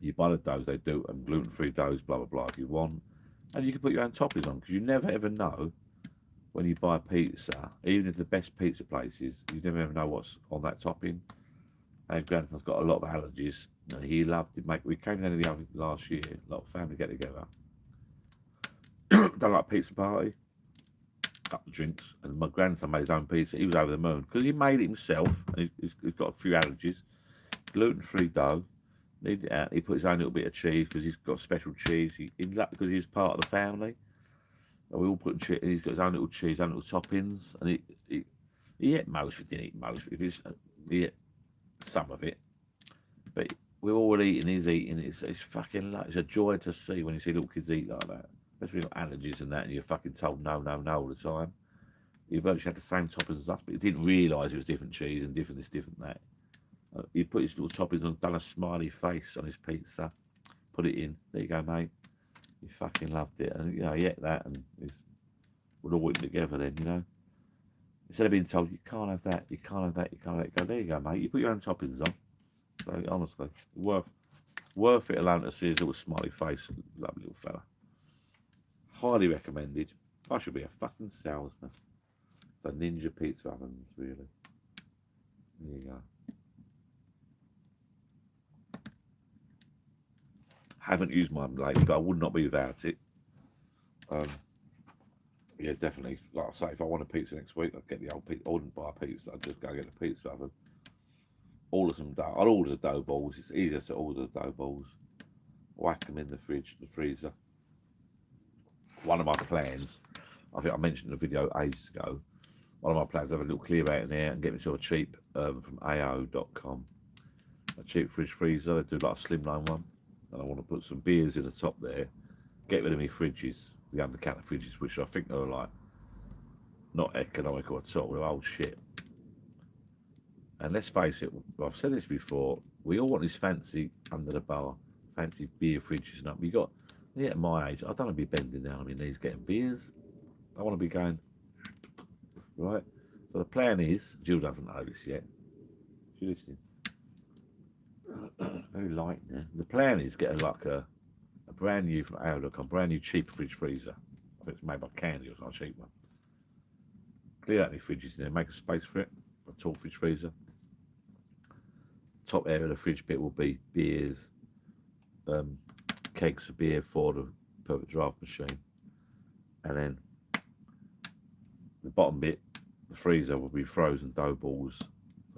[SPEAKER 2] You buy the doughs, they do, and gluten-free doughs, blah, blah, blah, if you want. And you can put your own toppings on, because you never ever know when you buy pizza, even if the best pizza places, you never ever know what's on that topping. And Grandson's got a lot of allergies. And he loved it. We came down to the oven last year, a lot of family get together. Done like a pizza party, couple of drinks, and my grandson made his own pizza. He was over the moon because he made it himself. And he's got a few allergies. Gluten-free dough. Needed it out. He put his own little bit of cheese because he's got special cheese. Because he's part of the family. We all put cheese. He's got his own little cheese, own little toppings, and he ate most. He didn't eat most. He ate some of it, but we're all eating. He's eating. It's fucking like it's a joy to see when you see little kids eat like that. Especially when you've got allergies and that, and you're fucking told no all the time. He virtually had the same toppings as us, but he didn't realise it was different cheese and different this, different that. He put his little toppings on, done a smiley face on his pizza, put it in. There you go, mate. He fucking loved it, and you know he ate that, and we're all eating together. Then you know, instead of being told you can't have that, you can't have that, you can't have that, go there you go, mate. You put your own toppings on. So honestly, worth it alone to see his little smiley face, lovely little fella. Highly recommended. I should be a fucking salesman for Ninja pizza ovens, really. There you go. Haven't used mine lately, but I would not be without it. Yeah, definitely. Like I say, if I want a pizza next week, I'd get the old pizza. I wouldn't buy a pizza. I'd just go get a pizza oven. Order some dough. I'd order the dough balls. It's easier to order the dough balls. Whack them in the fridge, the freezer. One of my plans, I think I mentioned in a video ages ago, one of my plans is to have a little clear out in there and get myself a cheap from AO.com. A cheap fridge freezer. They do like a slimline one. And I want to put some beers in the top there. Get rid of my fridges, the under-counter fridges, which I think are like not economical at all. They're old shit. And let's face it, I've said this before, we all want this fancy under the bar, fancy beer fridges and up. We got, yeah, at my age, I don't want to be bending down on my knees getting beers. I want to be going, right? So the plan is, Jill doesn't know this yet. She's listening. Very light now. The plan is get a brand new, from Outlook, a brand new cheap fridge freezer. I think it's made by Candy or something, a cheap one. Clear out the fridges in there, make a space for it, a tall fridge freezer. Top area of the fridge bit will be beers, kegs of beer for the perfect draft machine. And then the bottom bit, the freezer, will be frozen dough balls.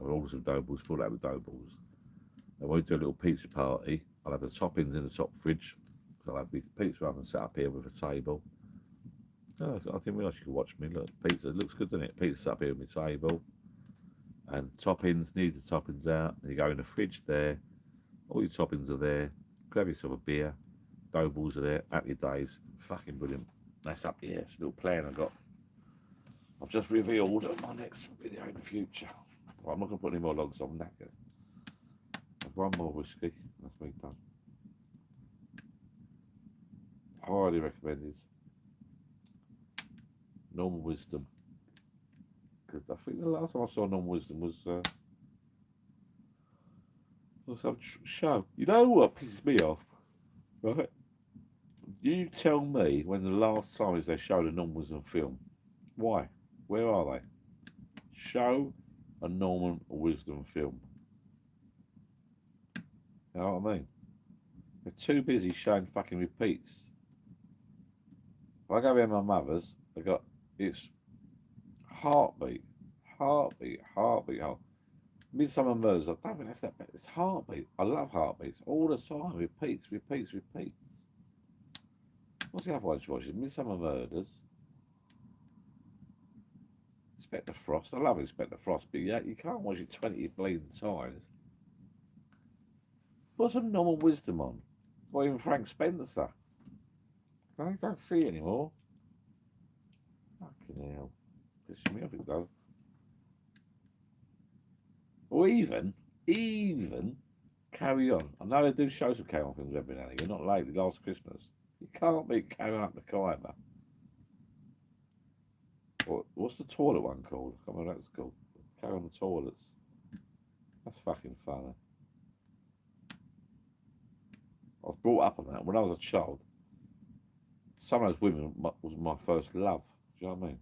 [SPEAKER 2] I'll order some dough balls, full out with dough balls. And when we do a little pizza party, I'll have the toppings in the top fridge. So I'll have the pizza oven set up here with a table. Oh, I didn't realise you could watch me. Look, pizza, it looks good, doesn't it? Pizza's up here with my table. And toppings, need the toppings out. And you go in the fridge there. All your toppings are there. Grab yourself a beer. Dough balls are there. Happy days. Fucking brilliant. That's up here. It's a little plan I've got. I've just revealed my next video in the future. Well, I'm not going to put any more logs on that. One more whiskey. That's me done. Highly recommended. Normal Wisdom. Because I think the last time I saw Normal Wisdom was some show. You know what pisses me off? Right? You tell me when the last time is they showed a Normal Wisdom film. Why? Where are they? Show a Norman Wisdom film. You know what I mean? They're too busy showing fucking repeats. If I go around my mother's, they got it's heartbeat. Midsummer Murders, I don't think that's that bad. It's heartbeat. I love heartbeats all the time. Repeats. What's the other one she watches? Midsummer Murders. Inspector Frost. I love Inspector Frost, but yeah, you can't watch it 20 bleeding times. Put some Normal Wisdom on. Or even Frank Spencer. I don't see it anymore. Fucking hell. Pisses me off, it does. Or even Carry On. I know they do shows of Carry On films every now and again, not lately, last Christmas. You can't beat Carry On Up the Khyber. What's the toilet one called? I can't remember what that's called. Carry On the Toilets. That's fucking funny. I was brought up on that when I was a child. Some of those women was my first love. Do you know what I mean?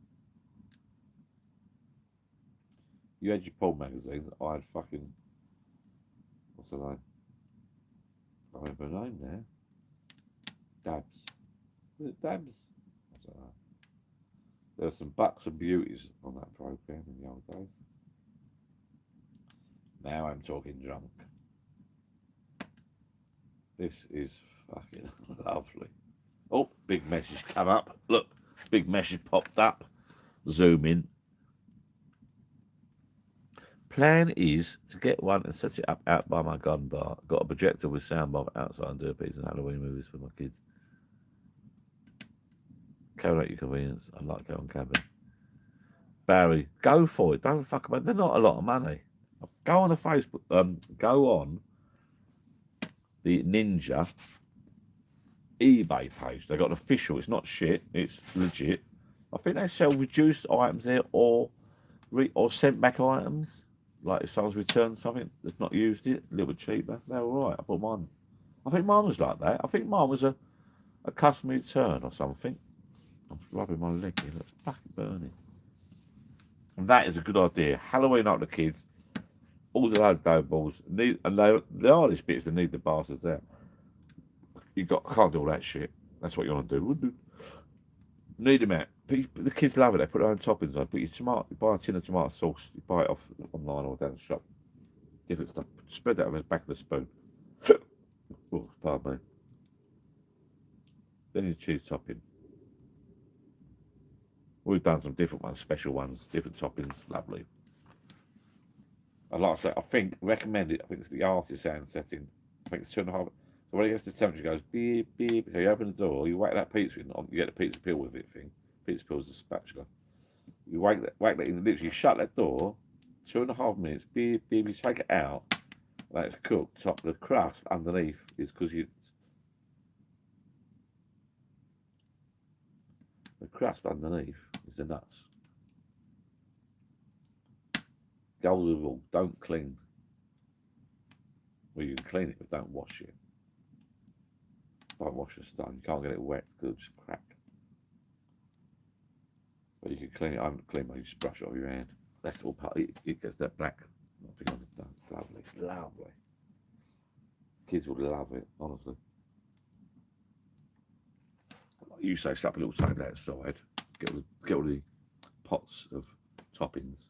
[SPEAKER 2] You had your porn magazines. I had fucking, what's her name? I remember her name now. Dabs. Was it Dabs? I don't know. There were some bucks and beauties on that programme in the old days. Now I'm talking drunk. This is fucking lovely. Oh, big message come up. Look, big message popped up. Zoom in. Plan is to get one and set it up out by my gun bar. Got a projector with soundbar outside and do a piece of Halloween movies for my kids. Carry out your convenience. I like going cabin. Barry, go for it. Don't fuck about. They're not a lot of money. Go on the Facebook. Go on the Ninja eBay page. They got an official. It's not shit. It's legit. I think they sell reduced items there or sent back items. Like if someone's returned something that's not used it, a little bit cheaper. They're all right. I bought mine. I think mine was like that. I think mine was a custom return or something. I'm rubbing my leg here. It's fucking burning. And that is a good idea. Halloween up the kids. All the load dough balls. The hardest bit is to need the bastards out. Can't do all that shit. That's what you want to do. Need them out. The kids love it. They put their own toppings on. But you buy a tin of tomato sauce. You buy it off online or down the shop. Different stuff. Spread that over the back of the spoon. Oh, pardon me. Then you cheese topping. We've done some different ones, special ones, different toppings. Lovely. And like I say, I think recommended. I think it's the artisan setting. I think it's 2.5. So when it gets to the temperature, it goes beep beep. So you open the door, you whack that pizza in. You get the pizza peel with it thing. Pizza peel is a spatula. You whack that in. Literally, you shut that door. 2.5 minutes. Beep, beep, you take it out. That's cooked. Top of the crust underneath is because the crust underneath is the nuts. Golden rule, don't clean. Well, you can clean it, but don't wash it. Don't wash the stone. You can't get it wet because it'll just crack. But you can clean it. I haven't cleaned it, you just brush it off your hand. That's all part. It gets that black nothing on the stone. Lovely, lovely. Kids would love it, honestly. Like you say, slap a little table outside. Get all the pots of toppings.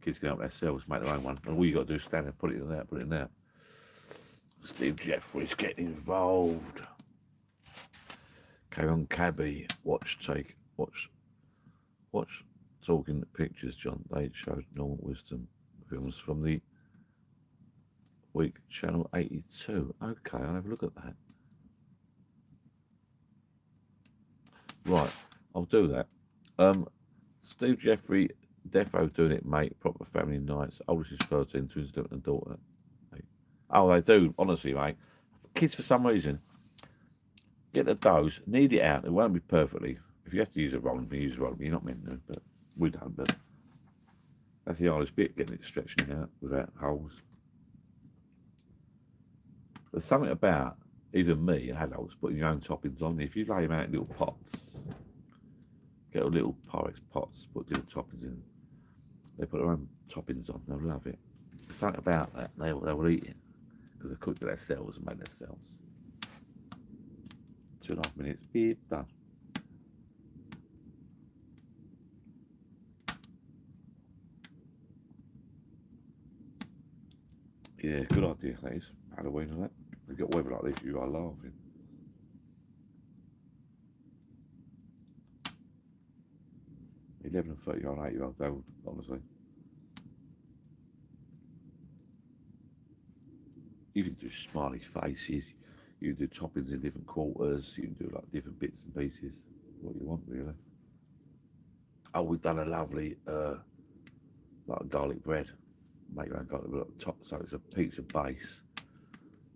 [SPEAKER 2] Kids can help themselves, make their own one. And all you got to do is stand there, put it in there, put it in there. Steve Jeffrey's getting involved. Carry on, cabby. Watch, talking pictures, John. They showed normal wisdom films from the week, channel 82. Okay, I'll have a look at that. Right, I'll do that. Steve Jeffrey, defo doing it, mate. Proper family nights. Oldest is 13, twins, and daughter. Oh, they do, honestly, mate. Kids, for some reason, get the dose, knead it out. It won't be perfectly. If you have to use a roll, you use a roll. You're not meant to, but we don't. But that's the hardest bit, getting it stretching out without holes. There's something about, even me and adults, putting your own toppings on. If you lay them out in little pots, get a little Pyrex pots, put little toppings in. They put their own toppings on. They'll love it. There's something about that. They will eat it because they cook it themselves and make themselves. 2.5 minutes, beep, done. Yeah, good idea, that is. Halloween and that. We've got weather like this, you are laughing. $11 and $30, 8-year-old, they would, honestly. You can do smiley faces, you can do toppings in different quarters, you can do like different bits and pieces, what you want really. Oh, we've done a lovely like garlic bread. Make your own garlic bread at the top, so it's a pizza base,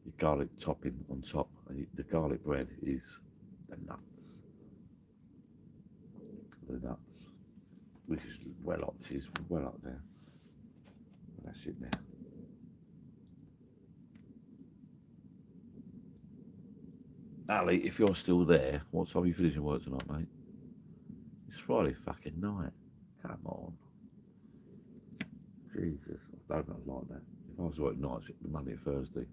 [SPEAKER 2] your garlic topping on top, and the garlic bread is the nuts. The nuts. This is well up, this is well up there. That's it now. Ali, if you're still there, what time are you finishing work tonight, mate? It's Friday fucking night. Come on. Jesus, I don't like that. If I was working nights, it'd be Monday and Thursday.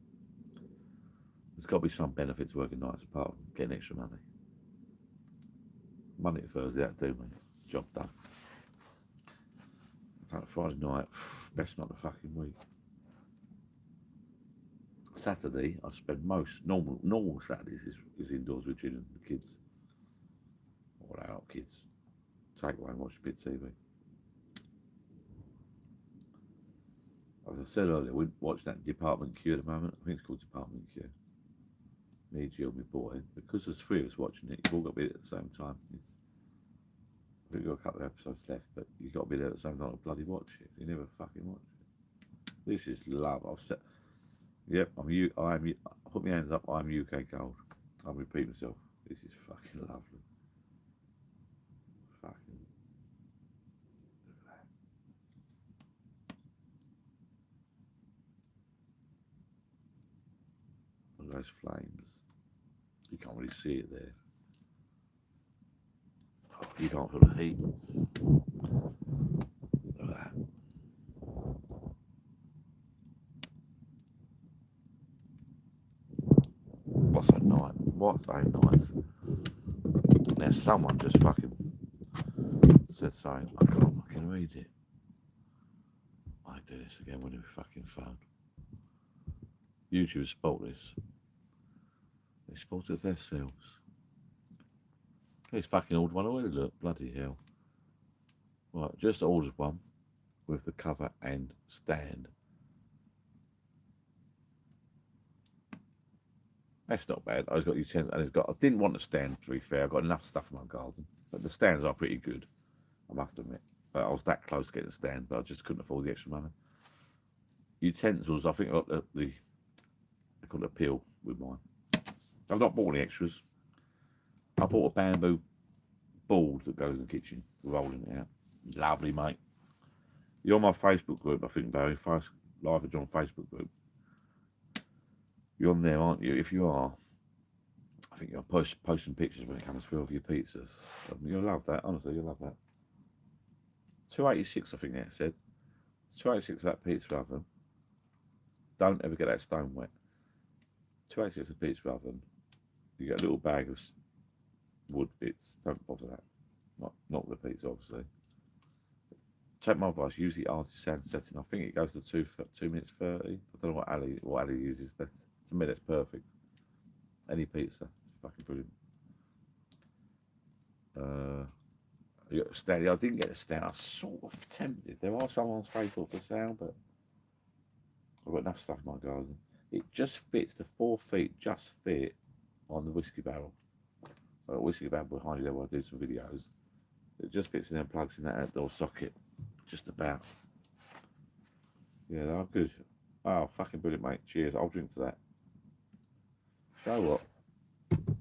[SPEAKER 2] There's got to be some benefit to working nights apart from getting extra money. Monday and Thursday, that'll do me. Job done. Friday night, best night of the fucking week. Saturday, I spend most normal Saturdays is indoors with Gin and the kids. Or our kids. Take away and watch a bit of TV. As I said earlier, we watch that Department Q at the moment. I think it's called Department Q. Me, Jill, my boy. Because there's 3 of us watching it, you've all got to be there at the same time. I think we've got a couple of episodes left, but you've got to be there at the same time to bloody watch it. You never fucking watch it. This is love. I've said, yep, I put my hands up, I'm UK gold. I'll repeat myself. This is fucking lovely. Fucking. Look at those flames. You can't really see it there. Oh, you can't feel the heat. Look at that. What's a night? What's a night? Now someone just fucking said something. I can't fucking read it. I do this again with a fucking phone. YouTubers spot this. They spotted themselves. He's fucking ordered one already, look. Bloody hell. Right, just ordered one with the cover and stand. That's not bad. I've got utensils, and I didn't want the stand, to be fair. I've got enough stuff in my garden, but the stands are pretty good, I must admit. But I was that close to getting a stand, but I just couldn't afford the extra money. Utensils, I think I got they call it a peel with mine. I've not bought any extras. I bought a bamboo board that goes in the kitchen, rolling it out. Lovely, mate. You're on my Facebook group, I think, Barry. Live at John Facebook group. You're on there, aren't you? If you are, I think you're posting pictures when it comes through of your pizzas. You'll love that, honestly, you'll love that. 286, I think that said. 286 that pizza oven. Don't ever get that stone wet. 286 the pizza oven. You get a little bag of wood bits. Don't bother that. Not the pizza, obviously. Take my advice. Use the artisan setting. I think it goes to 2 minutes 30. I don't know what Ali uses. But to me, that's perfect. Any pizza, it's fucking brilliant. You got a stand. I didn't get a stand. I was sort of tempted. There are some on Facebook for sale, but I've got enough stuff in my garden. It just fits. The 4 feet just fit on the whiskey barrel. I've got a whiskey barrel behind you there while I do some videos. It just fits in there and plugs in that outdoor socket. Just about. Yeah, they're good. Oh, fucking brilliant, mate. Cheers. I'll drink to that. So what? I'm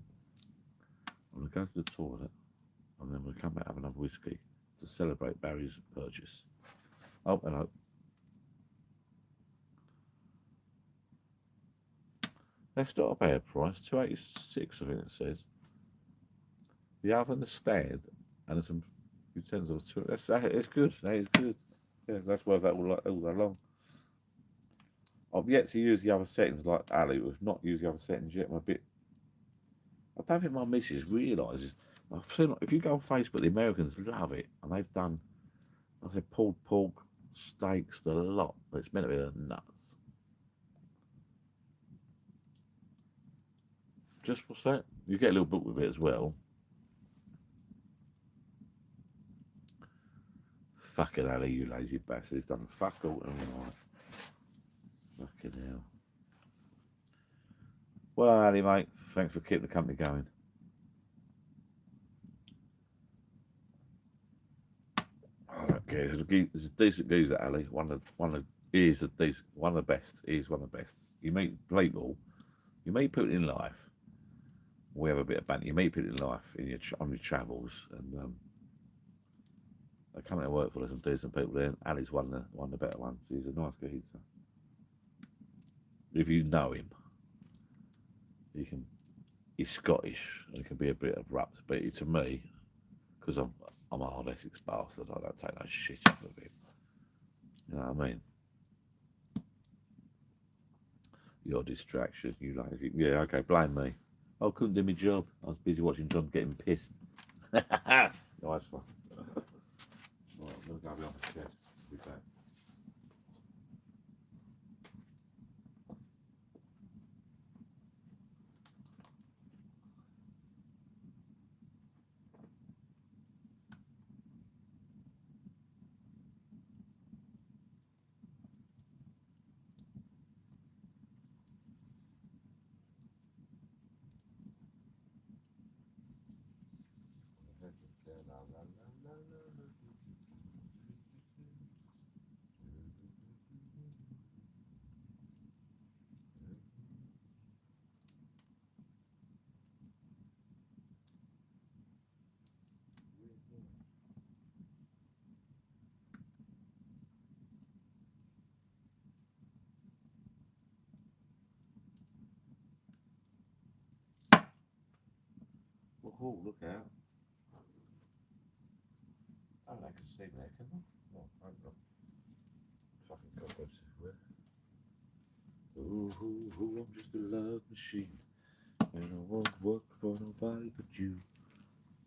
[SPEAKER 2] going to go to the toilet and then we'll come back and have another whiskey to celebrate Barry's purchase. Oh, hello. That's not a bad price. 286, I think it says. The oven, the stand, and some utensils. It's good. That is good. Yeah, that's worth that all along. I've yet to use the other settings like Ali. We've not used the other settings yet. I'm a bit. I don't think my missus realises. I've seen, if you go on Facebook, the Americans love it, and they've done. I said pulled pork, steaks, the lot. It's meant to be nuts. Just what's that? You get a little book with it as well. Fucking Ali, you lazy bastard. He's done fuck all in life. Fucking hell. Well, Ali, mate, thanks for keeping the company going. I don't care. There's a decent geezer, Ali. He is one of the best. He's one of the best. You meet people in life. We have a bit of banter. You meet people in life on your travels, and they come to work for us, some decent people there. And Ali's one of the better ones. He's a nice geezer. If you know him, he's Scottish and he can be a bit abrupt, but to me, because I'm a hard Essex bastard, I don't take no shit off of him. You know what I mean? Your distraction, you lazy. Yeah, okay, blame me. I couldn't do my job. I was busy watching John getting pissed. Nice one. Right, I'm going to go beyond the shed. Be back. Oh, look out. I don't know, I can see there, can I? Oh, I've got fucking cobwebs everywhere. Ooh, I'm just a love machine. And I won't work for nobody but you.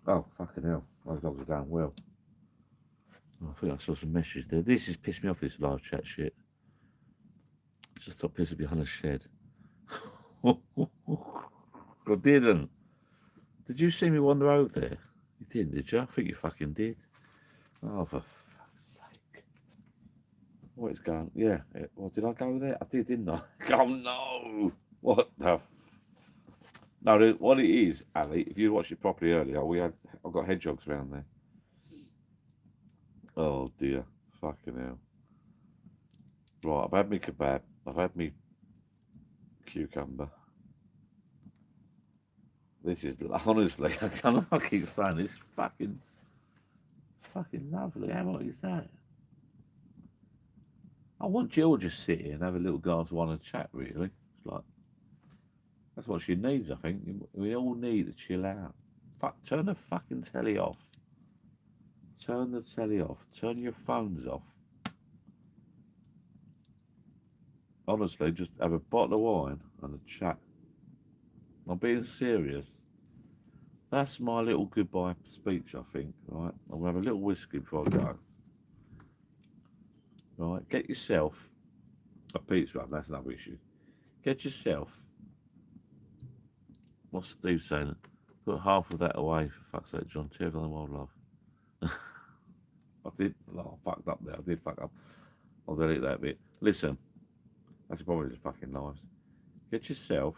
[SPEAKER 2] Oh, fucking hell. Those dogs are going well. Oh, I think I saw some messages there. This has pissed me off, this live chat shit. Just stop pissing behind the shed. I didn't. Did you see me wander over there? You didn't, did you? I think you fucking did. Oh, for fuck's sake. What is going? Yeah. Well, did I go there? I did, didn't I? Oh, no. What the? No, what it is, Ali, if you watched it properly earlier, I've got hedgehogs around there. Oh dear, fucking hell. Right, I've had me kebab. I've had me cucumber. This is honestly, I don't know. I keep saying this fucking lovely. How much is that? I want Jill to just sit here and have a little glass of wine and chat. Really, it's like that's what she needs. I think we all need to chill out. Fuck, turn the fucking telly off. Turn the telly off. Turn your phones off. Honestly, just have a bottle of wine and a chat. I'm being serious. That's my little goodbye speech, I think, right? I'll have a little whiskey before I go. Right, get yourself a pizza up, that's another issue. Get yourself, what's Steve saying? Put half of that away, for fuck's sake, John. Cheers on the wildlife. I fucked up there, I did fuck up. I'll delete that bit. Listen, that's probably just fucking lives. Get yourself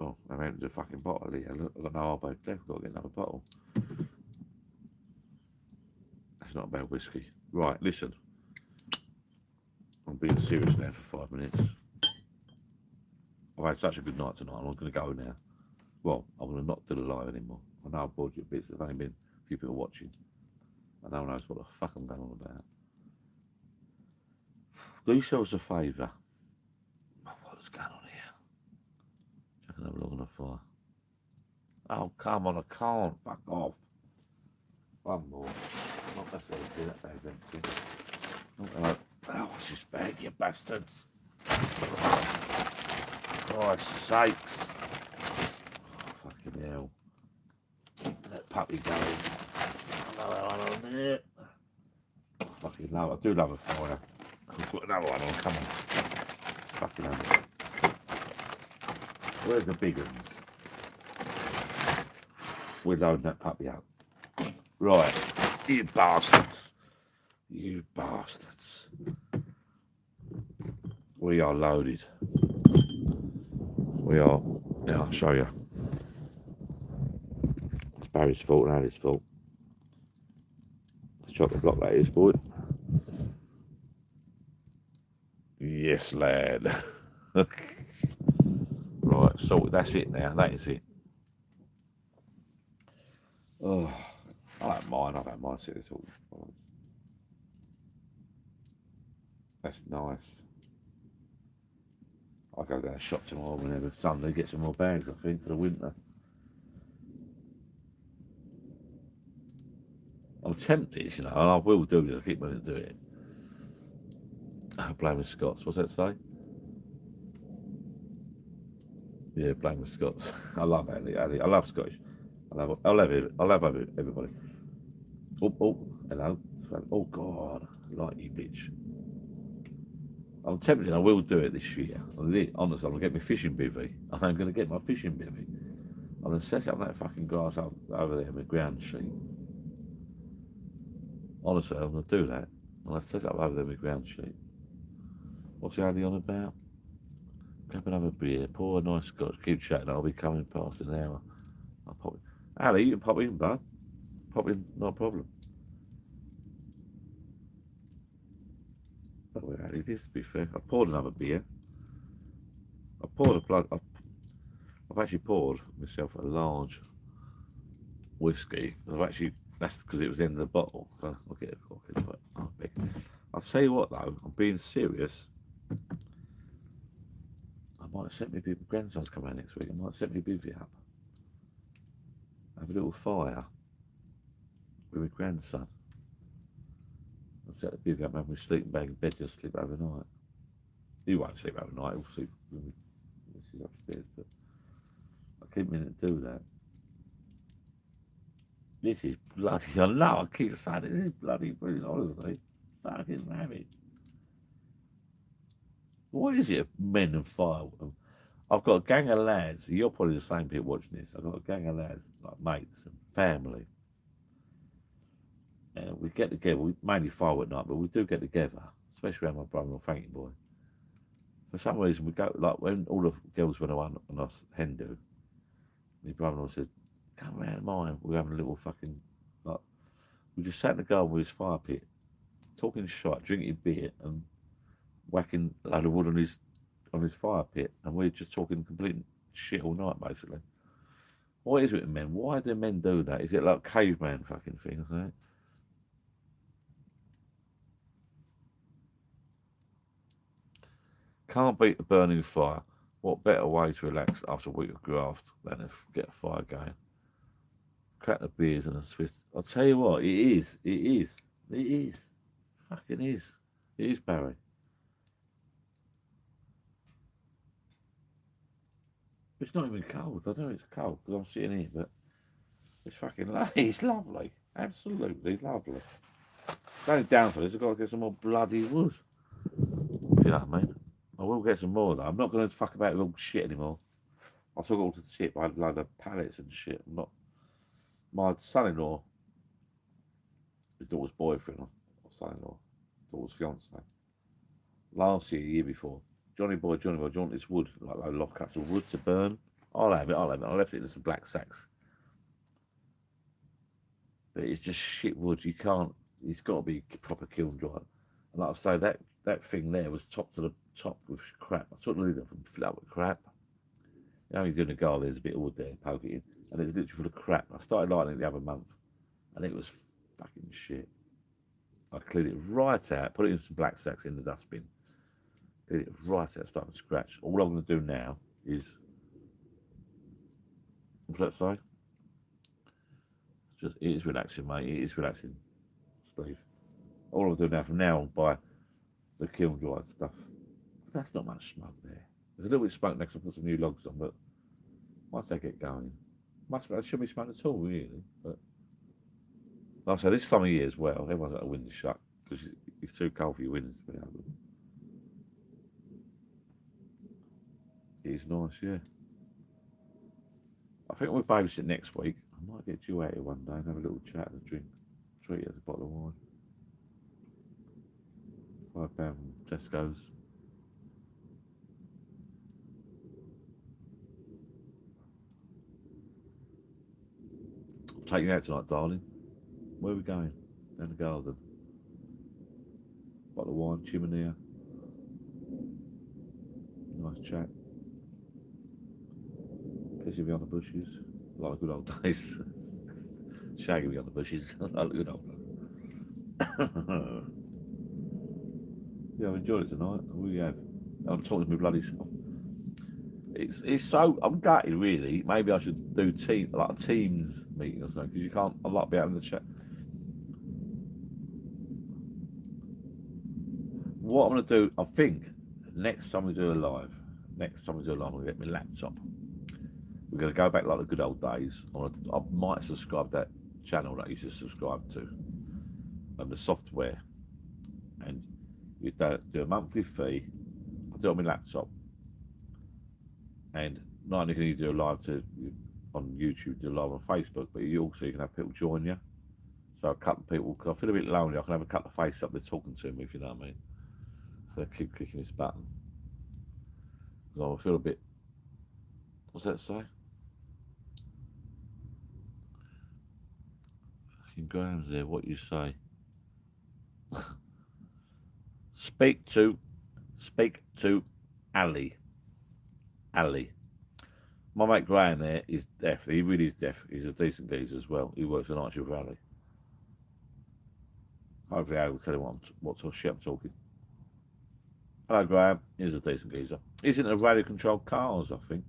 [SPEAKER 2] oh, I emptied the fucking bottle here. Look, I've got no elbow left. I've got to get another bottle. That's not a bad whiskey. Right, listen. I'm being serious now for 5 minutes. I've had such a good night tonight. I'm going to go now. Well, I'm going to not do the live anymore. I know I've bored you a bit. There's only been a few people watching. And no one knows what the fuck I'm going on about. Do yourselves a favour. What's going on here? I can have a look on the fire. Oh, come on, I can't. Fuck off. One more. Not necessarily do that bag's empty. Oh, what's this bag, you bastards? Christ's sakes. Oh, fucking hell. That puppy going. Another one on there. Oh, fucking love. I do love a fire. I'll put another one on. Come on. Fucking hell. Where's the big ones? We're loading that puppy up. Right, you bastards. You bastards. We are loaded. We are. Yeah, I'll show you. It's Barry's fault and Ali's fault. Let's chop the block that is, boy. Yes, lad. Right, so that's it now. That is it. Oh, I don't mind sitting talking. That's nice. I'll go down the shop tomorrow whenever Sunday, get some more bags, I think, for the winter. I'm tempted, you know, and I will do it. I keep wanting to do it. Blaming Scots, what's that say? Yeah, blaming Scots. I love Ali. I love Scottish. I love everybody. Oh, hello. Oh God, like you bitch. I'm tempted. I will do it this year. Honestly, I'm going to get my fishing bivvy. I'm going to get my fishing bivvy. I'm going to set up that fucking grass up over there with ground sheet. Honestly, I'm going to do that. I'm going to set up over there with ground sheet. What's the Ali on about? Grab another beer, pour a nice scotch, keep chatting. I'll be coming past in an hour. I'll pop in. Ali, you can pop in, bud. Pop in, no problem. Oh, Ali, this to be fair. I poured another beer. I've actually poured myself a large whiskey. That's because it was in the bottle. So I'll get a cork in, but I'll tell you what though, I'm being serious. I might have sent my grandson's coming out next week. I might have sent my bivvy up. Have a little fire with my grandson. I'll set the bivvy up, have my sleeping bag in bed, just sleep overnight. He won't sleep overnight, he'll sleep with me. This is upstairs, but I keep meaning to do that. This is bloody, I know, I keep saying this is bloody brilliant, honestly. Fucking rabbit. What is it, men and fire? I've got a gang of lads, you're probably the same people watching this. I've got a gang of lads, like mates and family. And we get together, we mainly fire at night, but we do get together, especially around my brother-in-law, Frankie boy. For some reason, we go, like when all the girls went away on us hen do, my brother-in-law said, come round mine. We're having a little fucking, like, we just sat in the garden with his fire pit, talking shit, drinking beer, and whacking a load of wood on his fire pit, and we're just talking complete shit all night, basically. What is it with men? Why do men do that? Is it like caveman fucking thing or something? Can't beat the burning fire. What better way to relax after a week of graft than to get a fire going? Crack the beers and a Swiss. I'll tell you what, it is. It is. It is. Fucking is. It is, Barry. It's not even cold. I know it's cold because I'm sitting here, but it's fucking lovely. It's lovely. Absolutely lovely. The only downside is I've got to get some more bloody wood. If you know what I mean. I will get some more though. I'm not going to fuck about with all shit anymore. I took it all to the tip. I had a load of pallets and shit. I'm not. My son-in-law, his daughter's boyfriend, or son-in-law, daughter's fiance. Last year before, Johnny boy, do you want this wood, like loft cuts of wood to burn? I'll have it. I left it in some black sacks. But it's just shit wood. You can't. It's got to be proper kiln dried. And like I say, that thing there was top to the top with crap. I took the lid off and filled up with crap. You know, you're doing a garden, there's a bit of wood there, poke it in, and it was literally full of crap. I started lighting it the other month, and it was fucking shit. I cleared it right out, put it in some black sacks in the dustbin. Cleared it right out, starting to scratch. All I'm going to do now is, what's that say? It is relaxing, mate. It is relaxing, Steve. All I'm doing now from now on, buy the kiln dried stuff. That's not much smoke there. There's a little bit of smoke next to put some new logs on, but once they get going, there shouldn't be smoke at all, really. But like I say, this time of year as well, everyone's got a window shut because it's too cold for your windows to be open. It is nice, yeah. I think we'll babysit next week. I might get you out here one day and have a little chat and a drink. Treat you as a bottle of wine. £5 from Tesco's. I'll take you out tonight, darling. Where are we going? Down the garden. Bottle of wine, chimney. Nice chat. Pissing me on the bushes, like the good old days. Shagging me on the bushes, like the good old days. Yeah, I've enjoyed it tonight. We have. I'm talking to my bloody self. It's so I'm gutted really. Maybe I should do a teams meeting or something because you can't. I like be out in the chat. What I'm gonna do, I think, next time we do a live, I'm gonna get my laptop. We're gonna go back like the good old days. I might subscribe to that channel that I used to subscribe to, and the software, and you do a monthly fee. I do it on my laptop, and not only can you do a live on YouTube, do a live on Facebook, but you can have people join you. So a couple of people, because I feel a bit lonely, I can have a couple of faces up there talking to me, if you know what I mean. So I keep clicking this button. Because I feel a bit, what's that say? Fucking Graham's there, what you say? Speak to Ali. Ali. My mate Graham there is deaf. He really is deaf. He's a decent geezer as well. He works a night shift for Ali. Hopefully I will tell him what sort of shit I'm talking. Hello Graham, he's a decent geezer. He's into radio controlled cars, I think.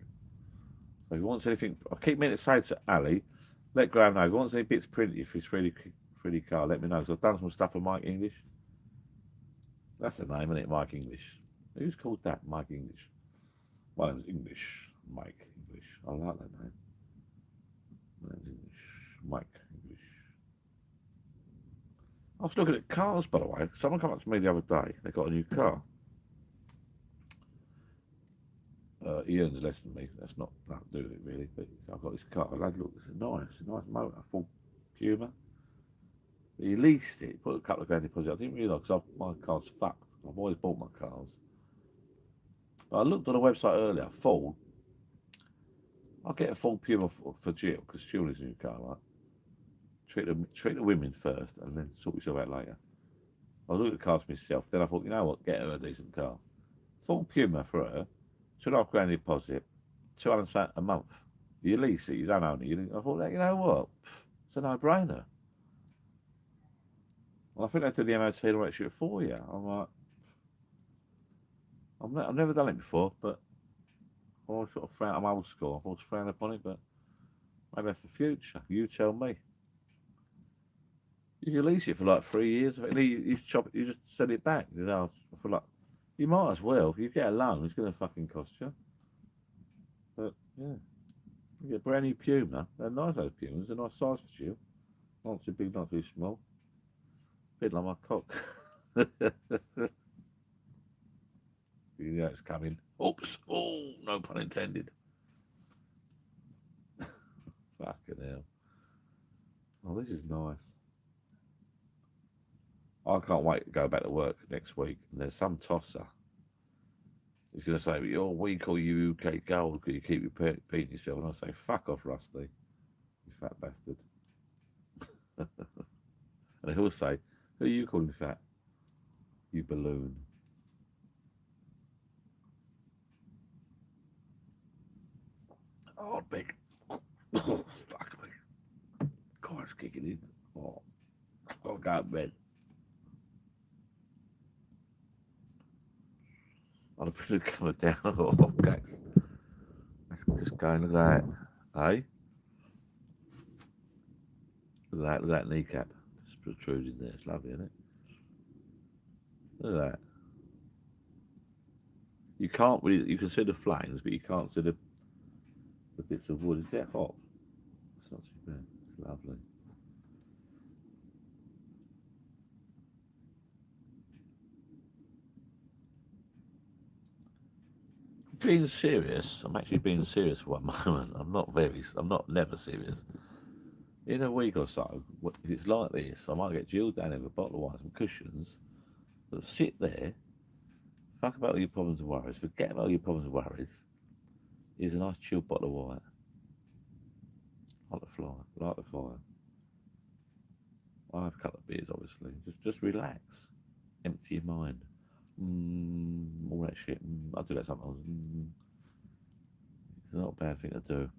[SPEAKER 2] So if he wants anything, I keep meaning to say to Ali, let Graham know if he wants any bits printed if it's really car, let me know. Because I've done some stuff for Mike English. That's the name, isn't it? Mike English. Who's called that? Mike English. My name's English. Mike English. I like that name. My name's English. Mike English. I was looking at cars, by the way. Someone came up to me the other day. They got a new car. He earns less than me. That's not that to do with it, really. But I've got this car. I had a look. It's a nice motor. Full Puma. He leased it. Put a couple of grand deposit. I didn't realise because my car's fucked. I've always bought my cars. But I looked on the website earlier. Ford. I'll get a full Puma for Jill because Jill lives in your car. Like, treat the women first, and then sort yourself out later. I was looking at the cars myself. Then I thought, you know what, get her a decent car. Full Puma for her, £2.5 deposit, 200 something a month. You lease it, you don't own it. I thought, you know what, it's a no-brainer. Well, I think they do the MOT and all that shit for you. I'm like, I've never done it before, but I always sort of frown. I'm old school. I've always frowned upon it, but maybe that's the future. You tell me. You can lease it for like 3 years. You just send it back. You know, I feel like you might as well. If you get a loan, it's going to fucking cost you. But yeah, you get a brand new Puma. They're nice, those Pumas. They're nice size for you. Not too big, not too small. Bit like my cock. You know it's coming. Oops. Oh, no pun intended. Fucking hell. Oh, this is nice. I can't wait to go back to work next week. And there's some tosser. He's going to say, you're weak or you UK gold because you keep repeating yourself. And I say, fuck off, Rusty. You fat bastard. And he'll say, who are you calling fat? You balloon. Oh, big. Oh, fuck me. God's kicking in. Oh, I'll go to bed. I'm pretty coming down. Oh, guys. Let's just go and look at that. Eh? Look at that kneecap. Just protruding there. It's lovely, isn't it? Look at that. You can't really, you can see the flames, but you can't see the bits of wood. Is that hot? It's not too bad. It's lovely. Being serious, I'm actually being serious for one moment. I'm not never serious. In a week or so, if it's like this, I might get Jill down with a bottle of wine, some cushions, but sit there, fuck about all your problems and worries, forget about all your problems and worries. Here's a nice chilled bottle of wine. Like the fly, like the fire. I'll have a couple of beers, obviously. Just relax. Empty your mind. All that shit. I do that sometimes. It's not a bad thing to do.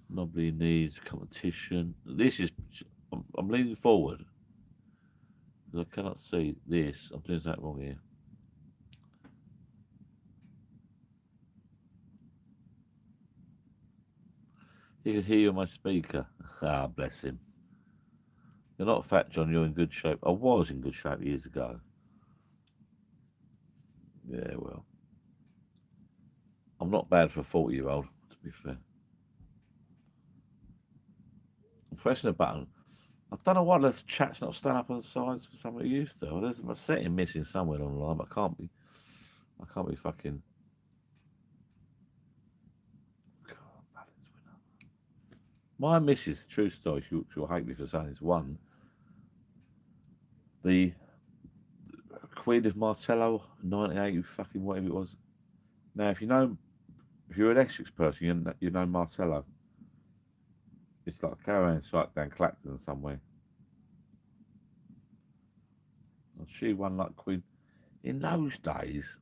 [SPEAKER 2] Nobody needs competition. This is. I'm leaning forward because I cannot see this. I'm doing something wrong here. He can hear you on my speaker. Ah, bless him. You're not fat, John. You're in good shape. I was in good shape years ago. Yeah, well. I'm not bad for a 40-year-old, to be fair. I'm pressing a button. I don't know why the chat's not stand up on the sides for some it used to. There's a setting missing somewhere online, but I can't be fucking. God, balance winner. My missus, true story, she'll hate me for saying this. One, the Queen of Martello, 1980, fucking whatever it was. Now, if you're an Essex person, you know Martello. It's like a caravan site down Clacton somewhere. And she won like Queen. In those days,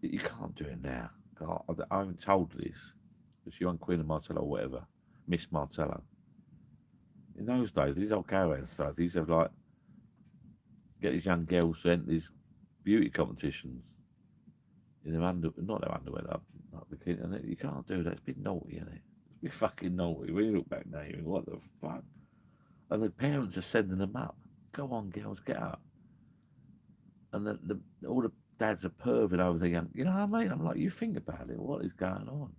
[SPEAKER 2] you can't do it now. God, I haven't told this, but she won Queen of Martello or whatever, Miss Martello. In those days, these old caravan sites, these have like get these young girls to enter these beauty competitions in their not their underwear, like bikini. And you can't do that. It's a bit naughty, isn't it? It's a bit fucking naughty. When you look back now, you think, what the fuck? And the parents are sending them up. Go on, girls, get up. And all the dads are perving over the young. You know what I mean? I'm like, you think about it. What is going on?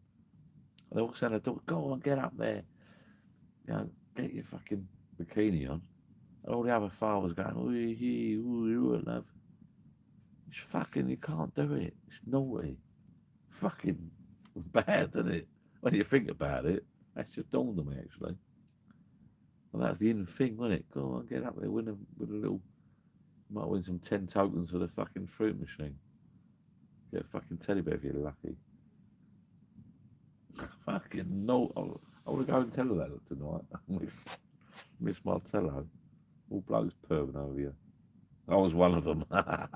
[SPEAKER 2] And they're all saying, go on, get up there. You know, get your fucking bikini on. And all the other fathers going, ooh, love. It's fucking, you can't do it. It's naughty. Fucking bad, isn't it? When you think about it, that's just dawned on me, actually. Well, that's the in thing, wasn't it? Go on, get up there, win a little. Might win some 10 tokens for the fucking fruit machine. Get a fucking teddy bear if you're lucky. Fucking no. I want to go and tell her that tonight. Miss Martello. All blokes perving over you. I was one of them. I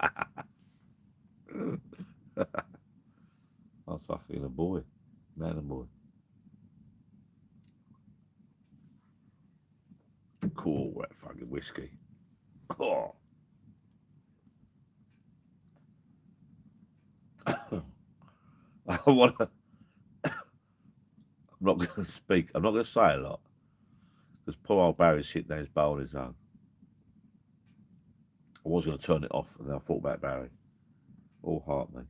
[SPEAKER 2] was fucking a boy. Man and boy. Cool, that fucking whiskey. Oh. I want to. I'm not going to speak. I'm not going to say a lot. Because poor old Barry's sitting there, his bowl on his own. I was going to turn it off, and then I thought about Barry. All heart me.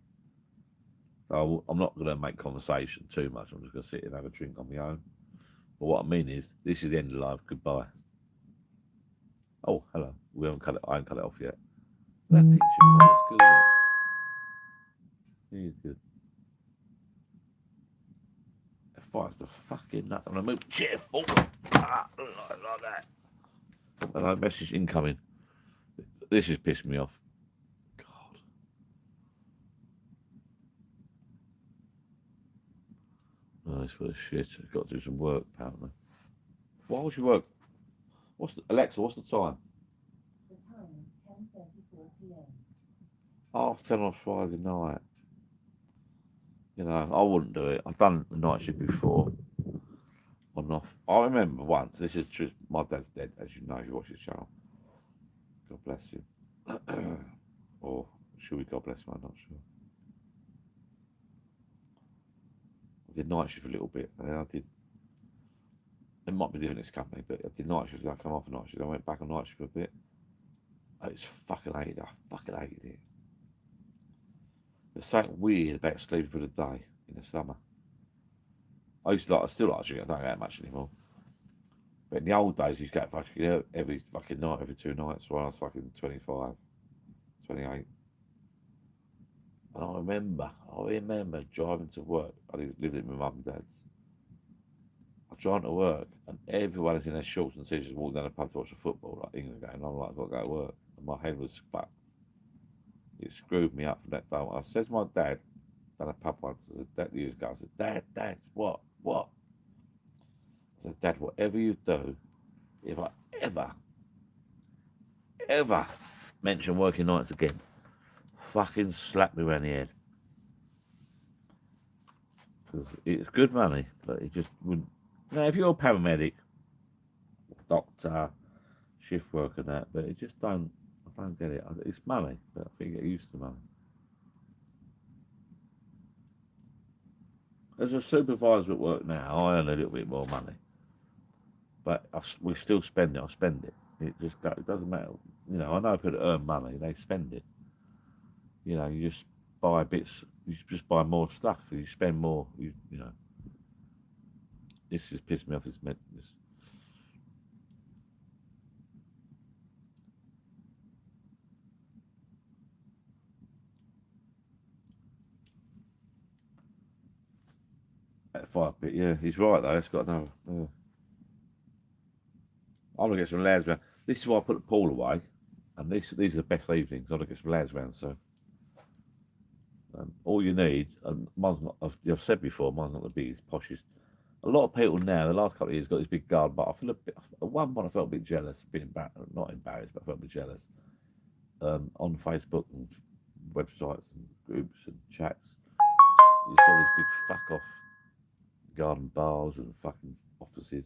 [SPEAKER 2] So I'm not going to make conversation too much. I'm just going to sit and have a drink on my own. But what I mean is, this is the end of life. Goodbye. Oh, hello. We haven't cut it. I haven't cut it off yet. That picture, that's good, isn't it? He's good. It fires the fucking nuts. I'm going to move the chair forward. Like that. Hello, message incoming. This is pissing me off. God. Oh, it's full of shit. I've got to do some work, apparently. Why would you work? Alexa, what's the time?
[SPEAKER 3] The time is 10:34 p.m.
[SPEAKER 2] 10:30 on Friday night. You know, I wouldn't do it. I've done the night shift before. On and off. I remember once, this is true. My dad's dead, as you know, if you watch his channel. God bless him. Or should we God bless him? I'm not sure. I did night shift for a little bit, and then I did. It might be different in this company, but I did night shift. I come off a night shift. I went back on night shift for a bit. It's fucking hated it. I fucking hated it. There's something weird about sleeping for the day in the summer. I still like to drink. I don't go out much anymore. But in the old days, I used to go fucking every fucking night, every 2 nights when I was fucking 25, 28. And I remember driving to work. I lived with my mum and dad's. I was driving to work, and everyone is in their shorts and t-shirts walking down the pub to watch the football, like England game. And I'm like, I've got to go to work. And my head was fucked. It screwed me up from that day. I said to my dad, down a pub once, I said, Dad, years ago, I said, Dad, what? I said, Dad, whatever you do, if I ever mention working nights again, fucking slap me around the head. Because it's good money, but it just wouldn't. Now, if you're a paramedic, doctor, shift work and that, but it just I don't get it. It's money, but I think you get used to money. As a supervisor at work now, I earn a little bit more money, but we still spend it. I spend it. It doesn't matter. You know, I know people that earn money, they spend it. You know, you just buy bits. You just buy more stuff. You spend more. You know. This just pissed me off. This. That fire pit, yeah, he's right though. It's got another. I'm gonna get some lads round. This is why I put the pool away, and these are the best evenings. I'm gonna get some lads round. So all you need, and mine's not. I've said before, mine's not the biggest, poshest. A lot of people now, the last couple of years, got this big garden, but I feel a bit. At one point, I felt a bit jealous, not embarrassed, but I felt a bit jealous. On Facebook and websites and groups and chats, you saw these big fuck off garden bars and fucking offices.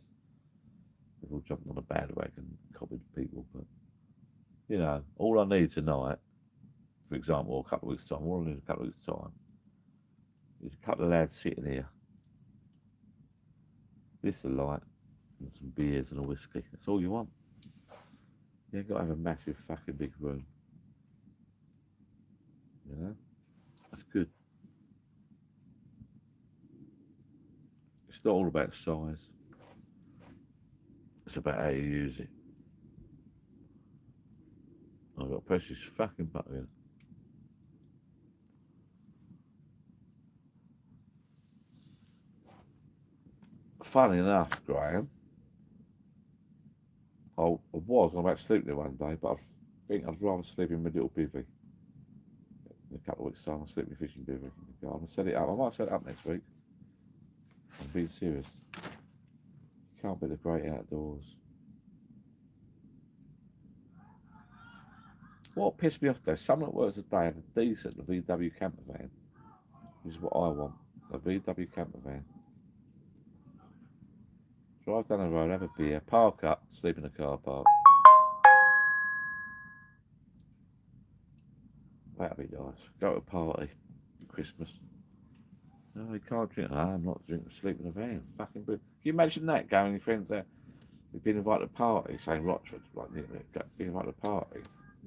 [SPEAKER 2] They've all jumped on a bandwagon and copied people, but you know, all I need tonight, for example, a couple of weeks' time, all I need a couple of weeks' time is a couple of lads sitting here, this a light, and some beers and a whiskey. That's all you want. You ain't got to have a massive fucking big room. You know? That's good. It's not all about size. It's about how you use it. I've got to press this fucking button. Funny enough, Graham, I was about to sleep there one day, but I think I'd rather sleep in my little bivvy. In a couple of weeks' time, I'll sleep in my fishing bivvy in the garden. Set it up. I might set it up next week. I'm being serious. You can't be the great outdoors. What pissed me off though, someone that works a day have a decent VW camper van. This is what I want. A VW camper van. Drive down the road, have a beer, park up, sleep in a car park. That'd be nice. Go to a party. Christmas. No, you can't drink. No, I'm not drinking. Sleep in a van. Fucking brilliant. Can you imagine that? Going with your friends there. You've been invited to a party, saying Rochford, like, been invited to a party.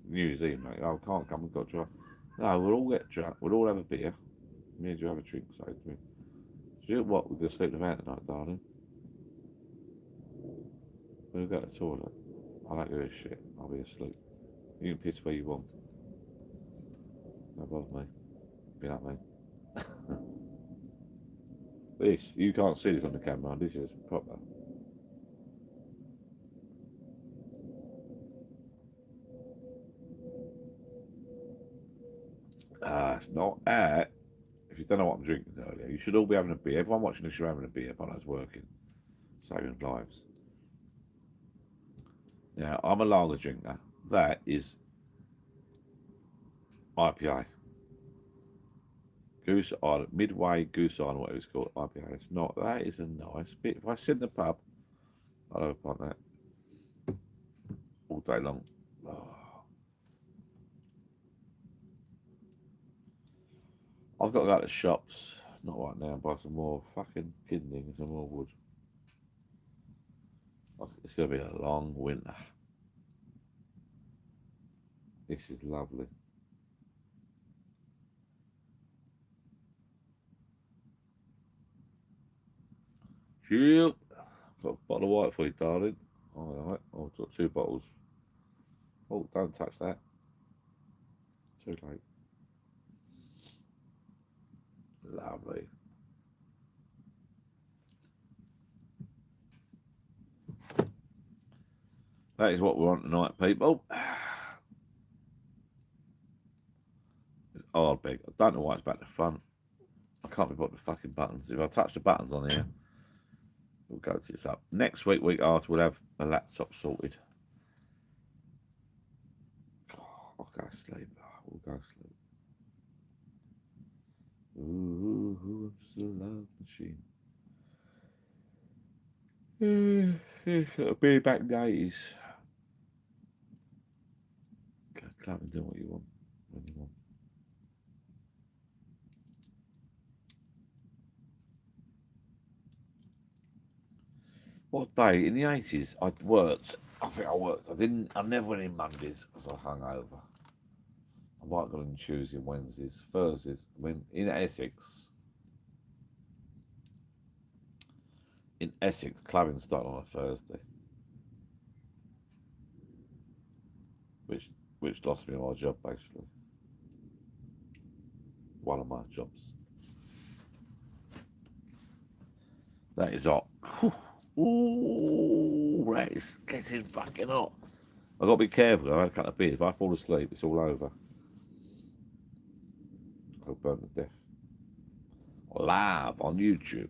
[SPEAKER 2] New Year's Eve, mate. Oh, can't come. We've got to drive. No, we'll all get drunk. We'll all have a beer. Me and you have a drink. Say to me. Do you know what? We're going to sleep in the van tonight, darling. We'll go to the toilet. I don't give a shit. I'll be asleep. You can piss where you want. No bother me. Be like me. This, you can't see this on the camera. This is proper. It's not that. If you don't know what I'm drinking earlier, you should all be having a beer. Everyone watching this should be having a beer. Partner's working, saving lives. Now, I'm a lager drinker. That is IPA. Goose Island, Midway Goose Island, whatever it's called, IPA. It's not. That is a nice bit. If I sit in the pub, I'll have a pint of that all day long. Oh. I've got to go to the shops, not right now, and buy some more fucking kindling and some more wood. It's going to be a long winter. This is lovely. Chill. Got a bottle of white for you, darling. All right. I've got 2 bottles. Oh, don't touch that. Too late. Lovely. That is what we're on tonight, people. It's hard big. I don't know why it's back to front. I can't be putting the fucking buttons. If I touch the buttons on here, we'll go to this up. Next week, week after, we'll have the laptop sorted. I'll go to sleep. We'll go to sleep. Ooh, I'm still a love machine. It'll be back in the 80s. Go to the club and do what you want when you want. What day in the 80s? I worked. I think I worked. I never went in Mondays because I hung over. I might go in Tuesday and Wednesdays, Thursdays. When in Essex, clubbing started on a Thursday, which lost me my job basically. One of my jobs. That is hot. Ooh, that is getting fucking hot. I've got to be careful. I've had a couple of beers. If I fall asleep, it's all over. I'll burn to death. Live on YouTube.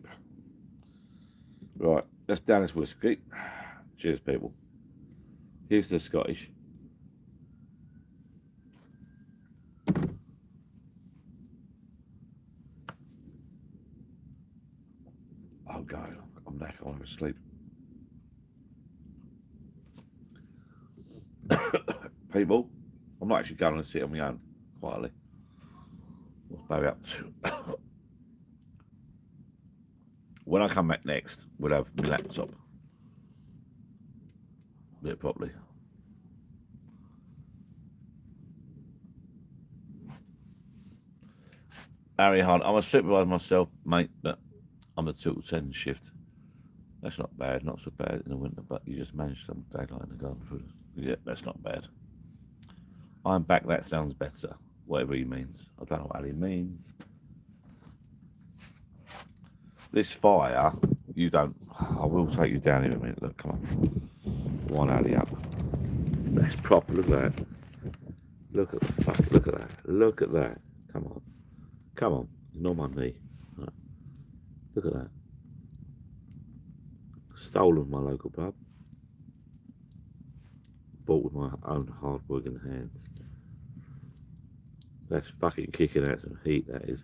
[SPEAKER 2] Right, let's down this whiskey. Cheers, people. Here's the Scottish. I'll go. I'm back. I'll have a sleep. People, I'm not actually going to sit on my own quietly. What's Barry up to? When I come back next, we'll have my laptop. Do it properly. Harry Hunt, I'm a supervisor myself, mate, but I'm a 2 to 10 shift. That's not bad, not so bad in the winter, but you just manage some daylight in the garden food. Yeah, that's not bad. I'm back, that sounds better. Whatever he means. I don't know what he means. This fire, you don't. I will take you down in a minute. Look, come on. One alley up. That's proper. Look at that. Look at the fuck. Look at that. Look at that. Come on. Come on. Ignore my knee. Right. Look at that. Stolen my local pub. Bought with my own hard working hands. That's fucking kicking out some heat, that is.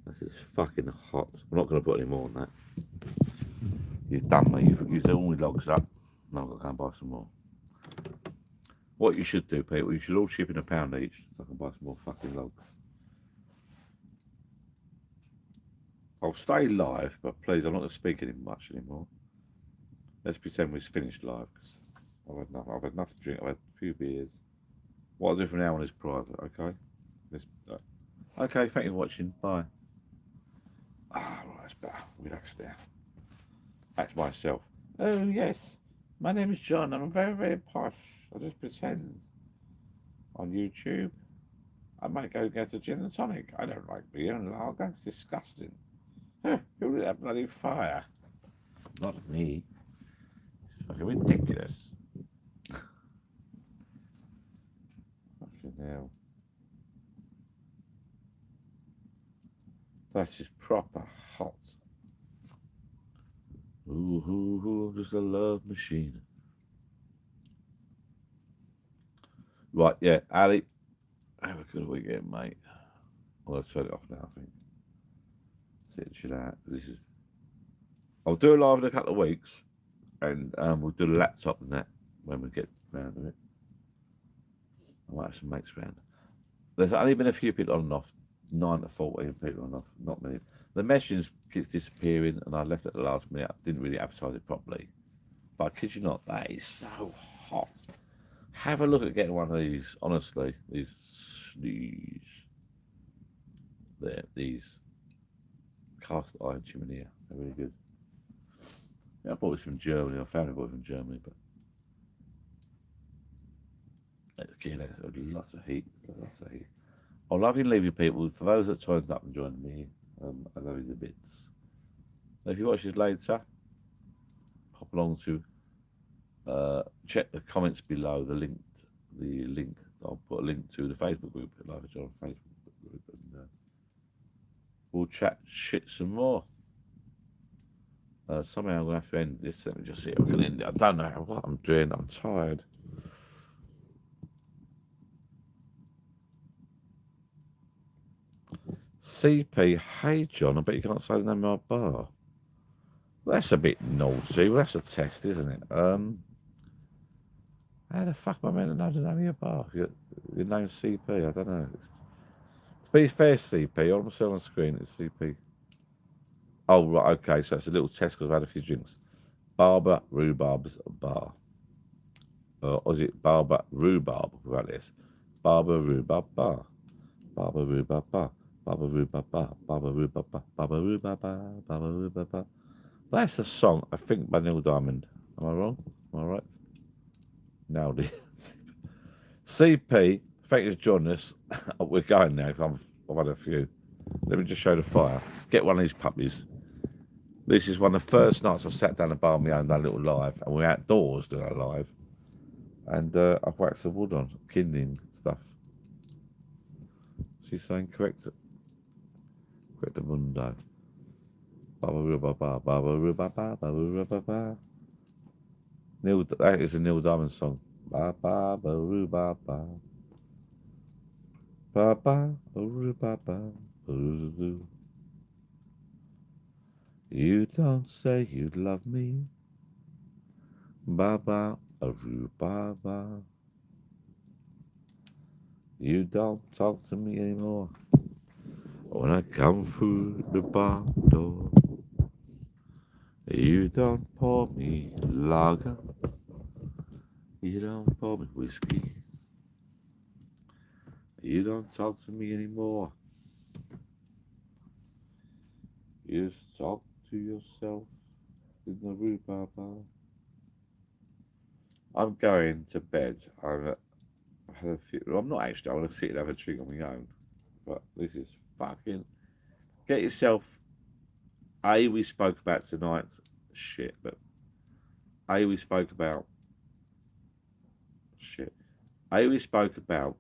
[SPEAKER 2] That's just fucking hot. I'm not going to put any more on that. You've done me. You've used all my logs up. Now I've got to go and buy some more. What you should do, people, you should all chip in £1 each so I can buy some more fucking logs. I'll stay live, but please, I'm not going to speak any much anymore. Let's pretend we've finished live, because I've had enough to drink. I've had a few beers. What I'll do from now on is private, okay? Okay, thank you for watching. Bye. Ah, right, that's better. Relax there. That's myself. Oh, yes. My name is John. I'm very, very posh. I just pretend. On YouTube, I might go get a gin and tonic. I don't like beer and lager. It's disgusting. Who lit that bloody fire? Not me. It's fucking ridiculous. Fucking hell. That's just proper hot. Ooh, just a love machine. Right, yeah, Ali, have a good weekend, mate. I'm going to turn it off now, I think. Sit and chill out. I'll do a live in a couple of weeks, and we'll do the laptop and that when we get round to it. I might have some mates round. There's only been a few people on and off, 9 to 14 people on and off, not many. The messaging keeps disappearing, and I left at the last minute. I didn't really advertise it properly. But I kid you not, that is so hot. Have a look at getting one of these, honestly. These cast iron chimney. They're really good. Yeah, I bought this from Germany. I found it from Germany, but again, there's lots of heat. I love you and leave you people. For those that turned up and joined me, I love you to bits. If you watch this later, hop along to check the comments below. The link. I'll put a link to the Facebook group, Live John Facebook group, and we'll chat shit some more. Somehow I'm gonna have to end this. Let me just see if I can end it. I don't know what I'm doing. I'm tired. CP, hey John, I bet you can't say the name of my bar. Well, that's a bit naughty. Well, that's a test, isn't it? How the fuck am I meant to know the name of your bar? Your name's CP, I don't know. To be fair, CP, all I'm seeing on the screen is CP. Oh, right, okay, so it's a little test because I've had a few drinks. Barber Rhubarb's Bar. Or is it Barber Rhubarb without this? Barber Rhubarb Bar. Barber Rhubarb Bar. Barber Rhubarb Bar. Barber Rhubarb Bar. Barber Rhubarb Bar. Barber Rhubarb Bar. That's a song, I think, by Neil Diamond. Am I wrong? Am I right? Nailed it. CP, thank you for joining us. We're going now because I've had a few. Let me just show the fire. Get one of these puppies. This is one of the first nights I've sat down the bar on my own, done a little live, and we're outdoors doing a live. And I've waxed the wood on, kindling stuff. She's saying correct the mundo. Baba ruba ba, baba ruba ba, baba ruba ba. That is a Neil Diamond song. Ba ba ba ruba ba. Ba ba ruba ba. You don't say you love me. Ba ba ruba ba. You don't talk to me anymore. When I come through the bar door, you don't pour me lager. You don't pour me whiskey. You don't talk to me anymore. You just talk to yourself in the rhubarb bar. I'm going to bed. I'm not actually. I'm going to sit and have a drink on my own. But this is fucking. Get yourself. We spoke about tonight. Shit, but. We spoke about. Shit. We spoke about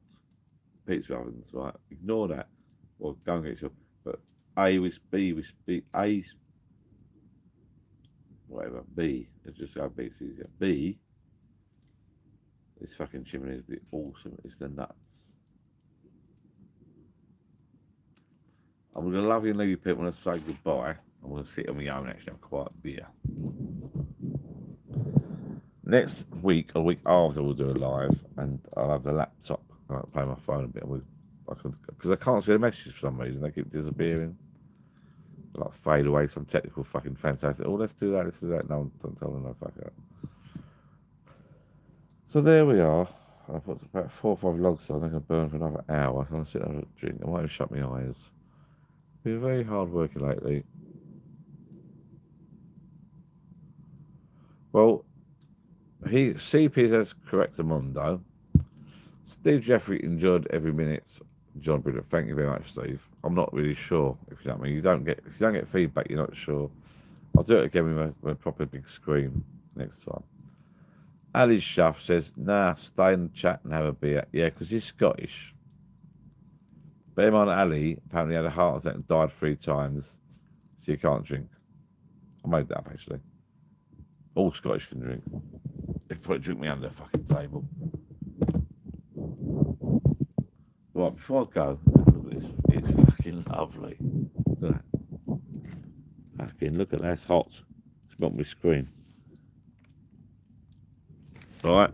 [SPEAKER 2] pizza ovens, right? Ignore that. Or go and get yourself. But A was B was B. A's. whatever. B. Let's just go B. It's easier. B. This fucking chimney is the awesome. It's the nuts. I'm going to love you and leave you people and say goodbye. I'm going to sit on my own and actually have a quiet beer. Next week or week after we'll do a live and I'll have the laptop and I'll play my phone a bit because I can't see the messages for some reason. They keep disappearing. They like fade away, some technical fucking fantastic. Oh, let's do that, let's do that. No, don't tell them no fuck that. So there we are. I put about 4 or 5 logs on. They're going to burn for another hour. So I'm sitting there and drink. I might have shut my eyes. Been very hard working lately. Well, CP says Correctamundo. Steve Jeffrey enjoyed every minute. John Brilliant. Thank you very much, Steve. I'm not really sure if you know what I mean. If you don't get feedback, you're not sure. I'll do it again with a proper big screen next time. Ali Shuff says, nah, stay in the chat and have a beer. Yeah, because he's Scottish. Bear in mind, Ali apparently had a heart attack and died 3 times, so you can't drink. I made that up, actually. All Scottish can drink. They can probably drink me under the fucking table. Right, before I go, look at this. It's fucking lovely. Look at that. Fucking look at that. It's hot. It's not my screen. Right.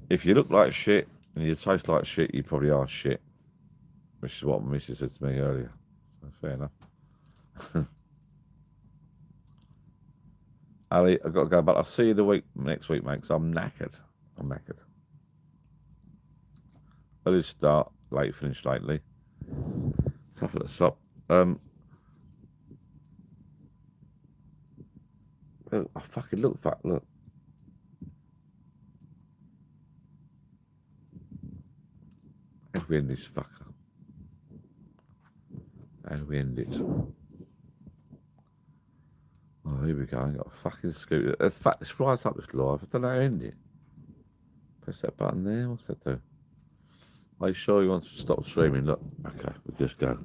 [SPEAKER 2] If you look like shit and you taste like shit, you probably are shit. Which is what my missus said to me earlier. So fair enough. Ali, I've got to go, but I'll see you next week, mate, because I'm knackered. Early start, late finish lately. Tough at the top. Oh, fucking look. How do we end this fucker? How do we end it? Oh, here we go. I got a fucking scooter. In fact, it's right up this live. I don't know how to end it. Press that button there. What's that do? Are you sure you want to stop streaming? Look. Okay, we just go.